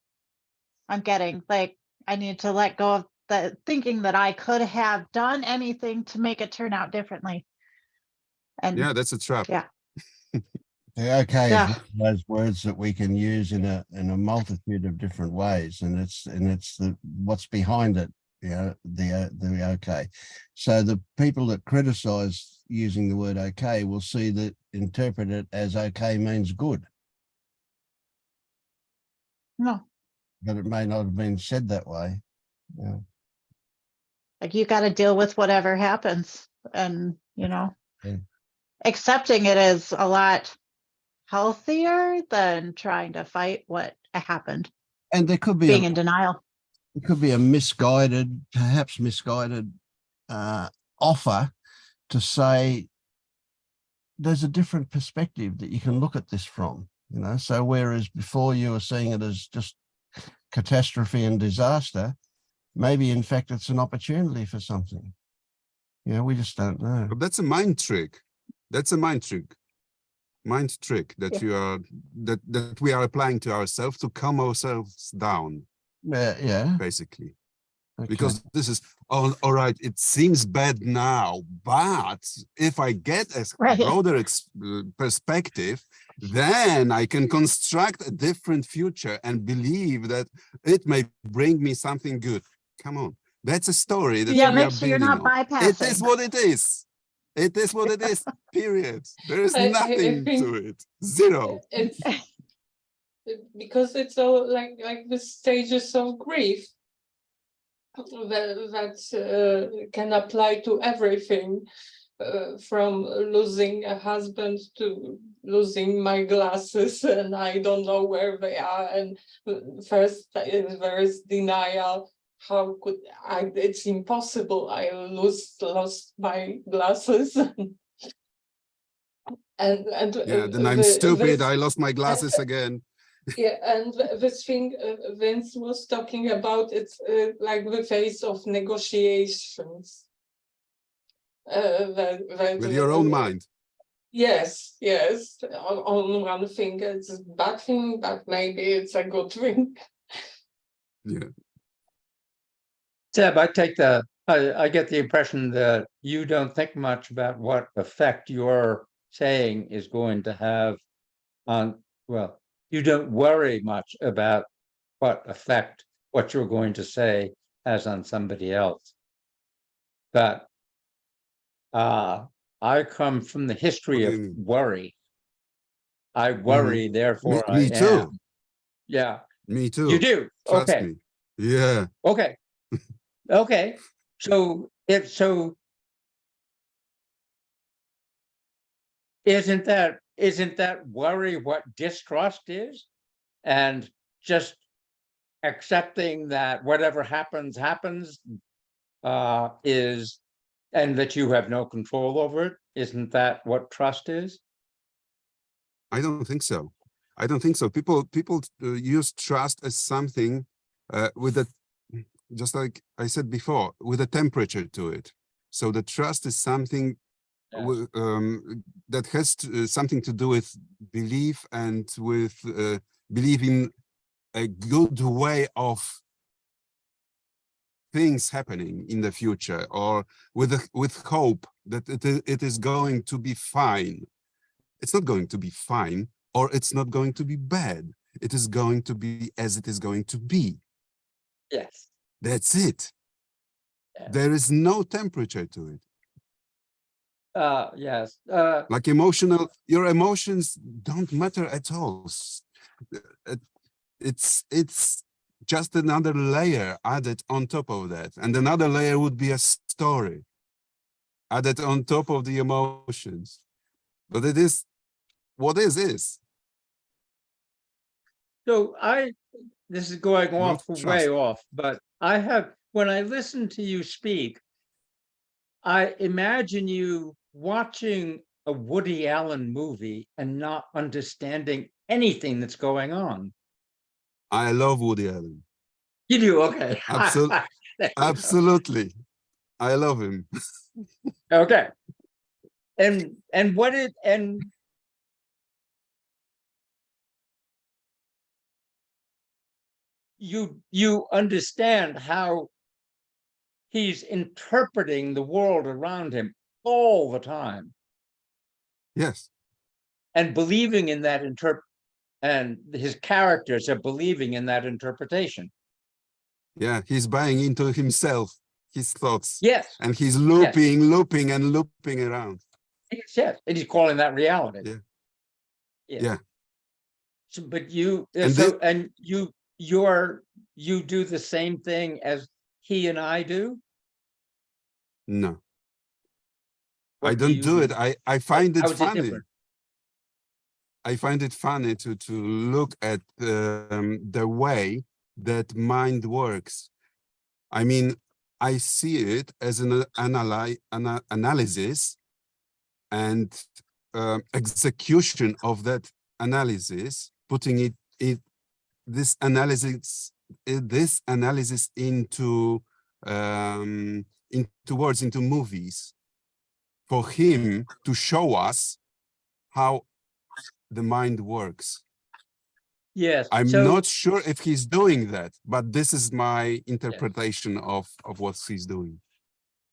I'm getting. Like, I need to let go of the thinking that I could have done anything to make it turn out differently. And that's a trap. Okay, is one of those words that we can use in a multitude of different ways, and it's what's behind it the okay. So the people that criticize using the word okay will see that, interpret it as okay means good, No, but it may not have been said that way. Yeah. like you got to deal with whatever happens, and you know, Yeah. accepting it is a lot healthier than trying to fight what happened, And there could be being in denial. it could be a misguided, perhaps misguided offer to say there's a different perspective that you can look at this from, you know. So whereas before you were seeing it as just catastrophe and disaster, maybe in fact it's an opportunity for something. You know, we just don't know. But that's a mind trick. That's a mind trick. Mind trick that Yeah. you are that we are applying to ourselves to calm ourselves down, Yeah. basically. Okay. Because this is all right. It seems bad now, but if I get a Right. broader perspective, then I can construct a different future and believe that it may bring me something good. Come on, that's a story that Yeah, we make are sure you're building not on. It is bypassing. what it is. It is what it is. Period. There is I nothing think to it. Zero. it's because it's all like the stages of grief that can apply to everything, from losing a husband to losing my glasses and I don't know where they are, and first there is denial. How could I? It's impossible. I lost my glasses. and Yeah, then I'm stupid. I lost my glasses again. Yeah, and this thing Vince was talking about, it's like the phase of negotiations. With your own mind. Yes, yes. On one thing, it's a bad thing, but maybe it's a good thing. Yeah. Seb, I get the impression that you don't think much about what effect your saying is going to have on, well, you don't worry much about what effect what you're going to say has on somebody else. But I come from the history of worry. I worry, therefore I Me too. am. Yeah. Me too. You do? Trust Okay. me. Yeah. Okay. Okay. So isn't that worry what distrust is? And just accepting that whatever happens is, and that you have no control over it, isn't that what trust is? I don't think so. I don't think so. People use trust as something with a, just like I said before, with a temperature to it. So the trust is something that has something to do with belief and with believing a good way of things happening in the future, or with hope that it is going to be fine. It's not going to be fine, or it's not going to be bad. It is going to be as it is going to be. Yes. That's it. Yeah. There is no temperature to it. Yes. Like your emotions don't matter at all. It's just another layer added on top of that. And another layer would be a story added on top of the emotions. But it is what is. So this is going off Not way trust. off, but when I listen to you speak, I imagine you watching a Woody Allen movie and not understanding anything that's going on. I love Woody Allen. You do? Okay. Absolutely. I love him. Okay. And what it, and you understand how he's interpreting the world around him all the time. Yes. And believing in that and his characters are believing in that interpretation. Yeah, he's buying into himself, his thoughts, Yes, and he's looping and looping around. yes, and he's calling that reality. Yeah. Yeah. Yeah. So, but you, And so, and you do the same thing as he and I do? No, I What don't do it. I find it how is it funny. different? I find it funny to look at the way that mind works. I mean, I see it as an analysis and execution of that analysis, putting this analysis into words, into movies, for him to show us how the mind works. Yes. I'm So, not sure if he's doing that, but this is my interpretation of what he's doing.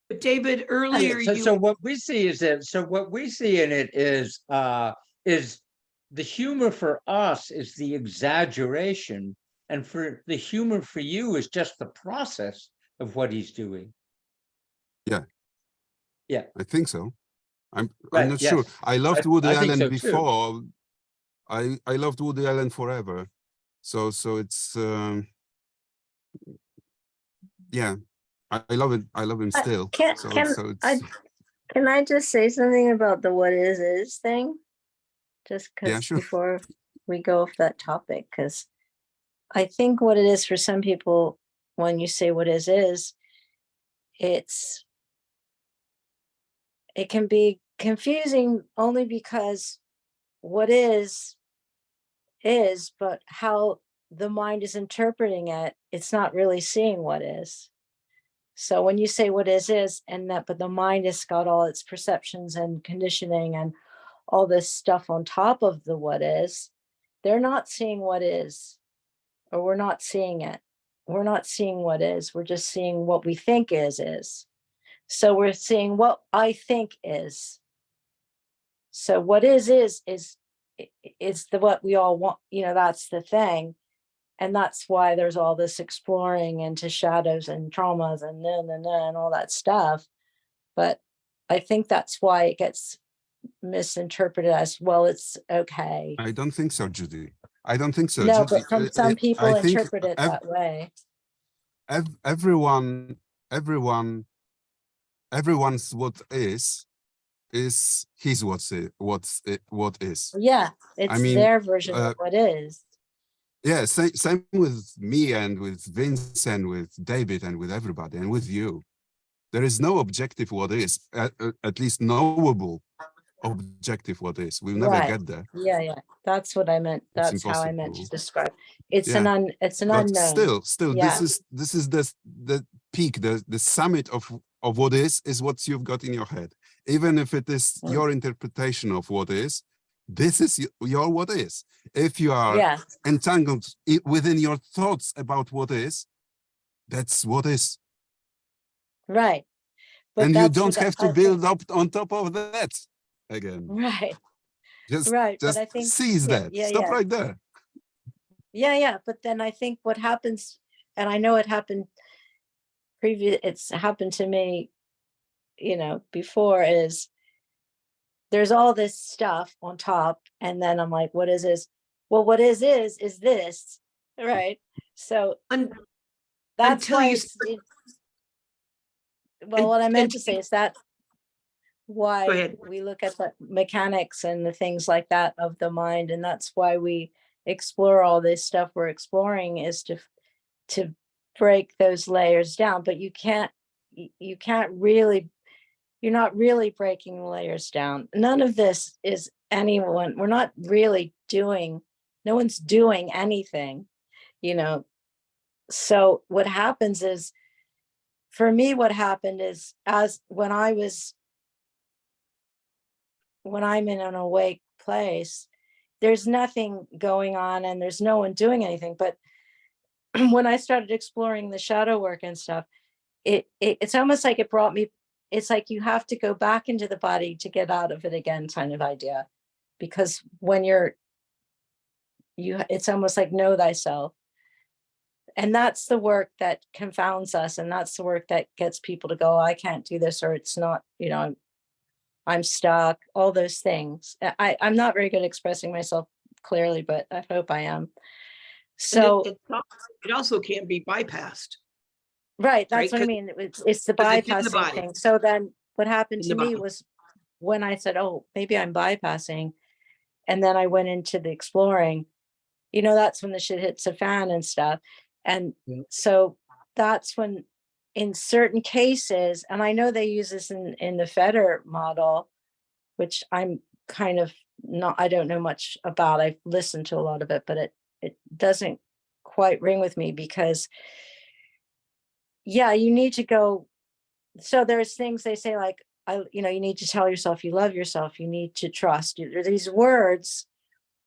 But David, earlier so what we see is that, so what we see in it is the humor for us is the exaggeration, and for the humor for you is just the process of what he's doing. Yeah. Yeah. I think so. I'm Right, not yes. sure. I loved Woody I think Allen so too. before. I loved Woody Allen forever. So it's yeah. I love it. I love him still. Can I just say something about the what is thing? Just because Yeah, sure. before we go off that topic, because I think what it is for some people, when you say what is, it can be confusing only because what is, but how the mind is interpreting it, it's not really seeing what is. So when you say what is, and that, but the mind has got all its perceptions and conditioning and all this stuff on top of the what is, they're not seeing what is, or we're not seeing it. We're not seeing what is, we're just seeing what we think is. So we're seeing what I think is. So what is the what we all want, that's the thing. And that's why there's all this exploring into shadows and traumas and all that stuff. But I think that's why it gets misinterpreted as, well, it's okay. I don't think so, Judy. I don't think so. No, Judy, but some people I think interpret it that way. everyone's what is his what is. Yeah, it's I mean, their version of what is. Yeah, same with me and with Vince and with David and with everybody and with you. There is no objective what is, at least knowable objective what is. We'll never get there. Yeah. That's what I meant. That's how I meant to describe. It's an unknown. Still, yeah. this is the peak, the summit of what is what you've got in your head. Even if it is your interpretation of what is, this is your what is. If you are entangled within your thoughts about what is, that's what is. Right. But and you don't have to build up on top of that again. Right. Just but I think seize that. Stop right there. Yeah. But then I think what happens, and I know it happened it's happened to me, before, is there's all this stuff on top, and then I'm like, what is this? Well, what is this, right? So that's why what I meant to say is that why we look at the mechanics and the things like that of the mind, and that's why we explore all this stuff we're exploring, is to break those layers down. But you can't really, you're not really breaking the layers down. None of this is we're not really doing, no one's doing anything, so what happens is, for me, what happened is, when I'm in an awake place, there's nothing going on and there's no one doing anything. But when I started exploring the shadow work and stuff, it's almost like it brought me, it's like you have to go back into the body to get out of it again, kind of idea. Because when it's almost like know thyself. And that's the work that confounds us. And that's the work that gets people to go, I can't do this, or it's not, you know, I'm stuck, all those things. I'm not very good at expressing myself clearly, but I hope I am. So, it also can't be bypassed. right, that's right? what I 'Cause- mean. It's the 'cause it's in the bypassing body. thing. So then what happened In to the me body. was when I said, oh, maybe I'm bypassing, and then I went into the exploring, you know, that's when the shit hits the fan and stuff. And so that's when, in certain cases, and I know they use this in the Feder model, which I'm kind of not, I don't know much about. I've listened to a lot of it, but it doesn't quite ring with me, because yeah, you need to go. So there's things they say like, you know, you need to tell yourself you love yourself. You need to trust. There are these words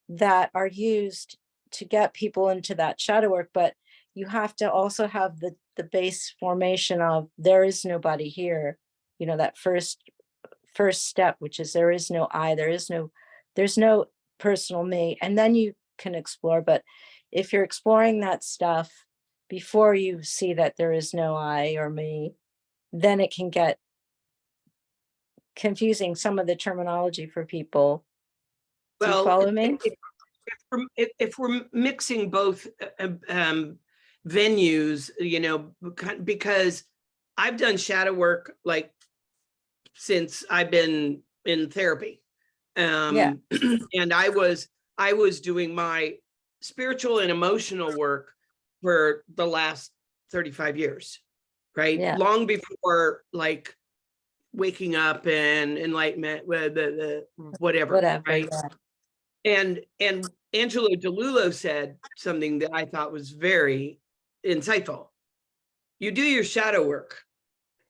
that are used to get people into that shadow work, but you have to also have the base formation of there is nobody here. You know, that first step, which is there is no I, there's no personal me, and then you can explore. But if you're exploring that stuff before you see that there is no I or me, then it can get confusing, some of the terminology for people. Do you follow me? If we're mixing both venues, you know, because I've done shadow work like since I've been in therapy. Yeah. And I was doing my spiritual and emotional work for the last 35 years, right? Yeah. Long before like waking up and enlightenment, the whatever, right? Yeah. And Angelo DeLullo said something that I thought was very insightful. You do your shadow work.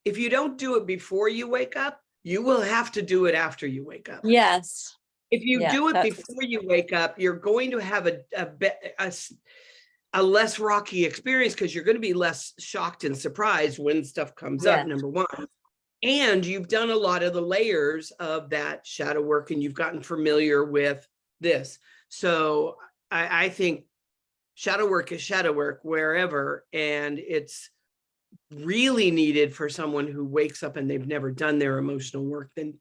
If you don't do it before you wake up, you will have to do it after you wake up. Yes. If you do it before you wake up, you're going to have a less rocky experience, because you're going to be less shocked and surprised when stuff comes up, number one. And you've done a lot of the layers of that shadow work, and you've gotten familiar with this. So I think shadow work is shadow work wherever, and it's really needed for someone who wakes up and they've never done their emotional work, then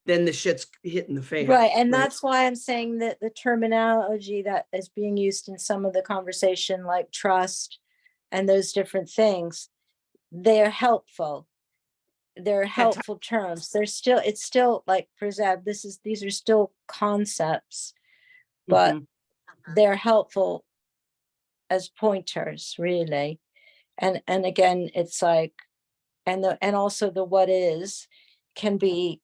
the shit's hitting the fan. Right. And that's why I'm saying that the terminology that is being used in some of the conversation, like trust and those different things, they're helpful. They're helpful terms. It's still like, for Zeb, these are still concepts, but they're helpful as pointers, really. And again, it's like, and also the what is can be,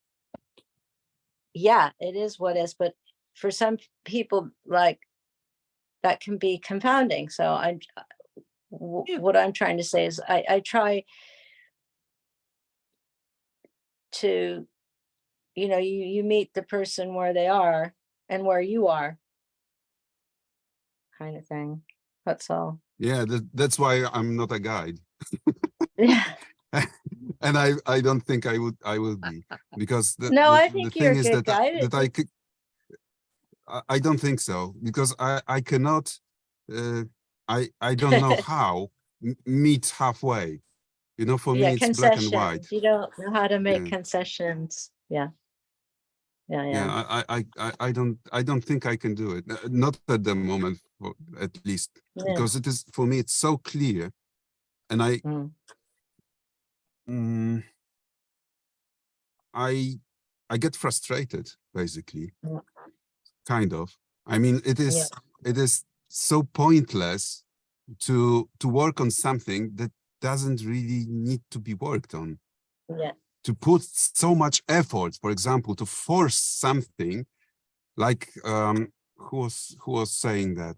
yeah, it is what is, but for some people, like, that can be confounding. So what I'm trying to say is I try to, you know, you meet the person where they are and where you are, kind of thing. That's all. Yeah, that's why I'm not a guide. Yeah. And I don't think I will be, because I think the you're thing a is good guide. that I could, I don't think so, because I cannot, I don't know how meet halfway. You know, for me it's black and white. You don't know how to make concessions. Yeah. Yeah, I don't think I can do it. Not at the moment, at least, because it is, for me, it's so clear, and I get frustrated, basically, kind of. I mean, it is so pointless to work on something that doesn't really need to be worked on. Yeah. To put so much effort, for example, to force something, like who was saying that?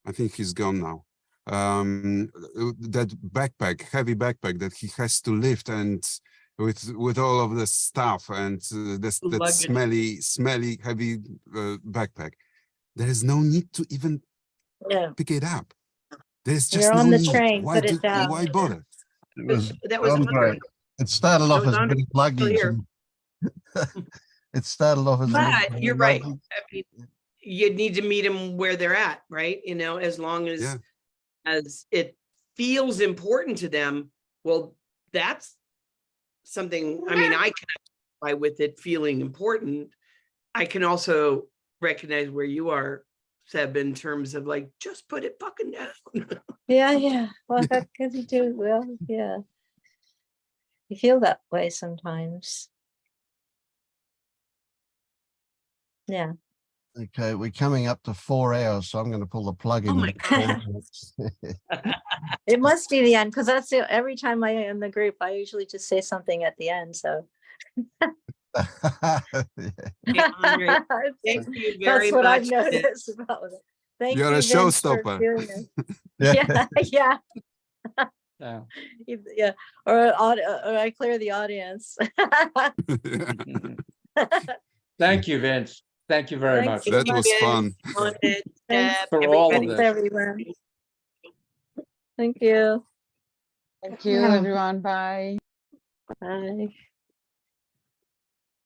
I think he's gone now. That backpack, heavy backpack that he has to lift, and with all of the stuff and that smelly heavy backpack. There is no need to even pick it up. There's just no need. Train, why bother? That was Andre. It started off as a bit of luggage. It started off as. But you're right. I mean, you need to meet them where they're at, right? You know, as long as as it feels important to them, well, that's something, I mean, I can identify with it feeling important. I can also recognize where you are, Seb, in terms of like, just put it fucking down. Yeah. Well, what can you do? Well, yeah. You feel that way sometimes. Yeah. Okay, we're coming up to 4 hours, so I'm going to pull the plug in. Oh my about 4 God. minutes. It must be the end because that's every time I am in the group, I usually just say something at the end. So Yeah. Hey, Andre, thank you very that's what I've much. noticed about it. Thank You're you, a Vince, for showstopper. doing it. Yeah. Yeah. Yeah. Yeah. Or I clear the audience. Thank you, Vince. Thank you very Thanks much so That was fun. Thanks for all of Thanks, this. everyone. Thank you. Thank you, everyone. Bye. Bye.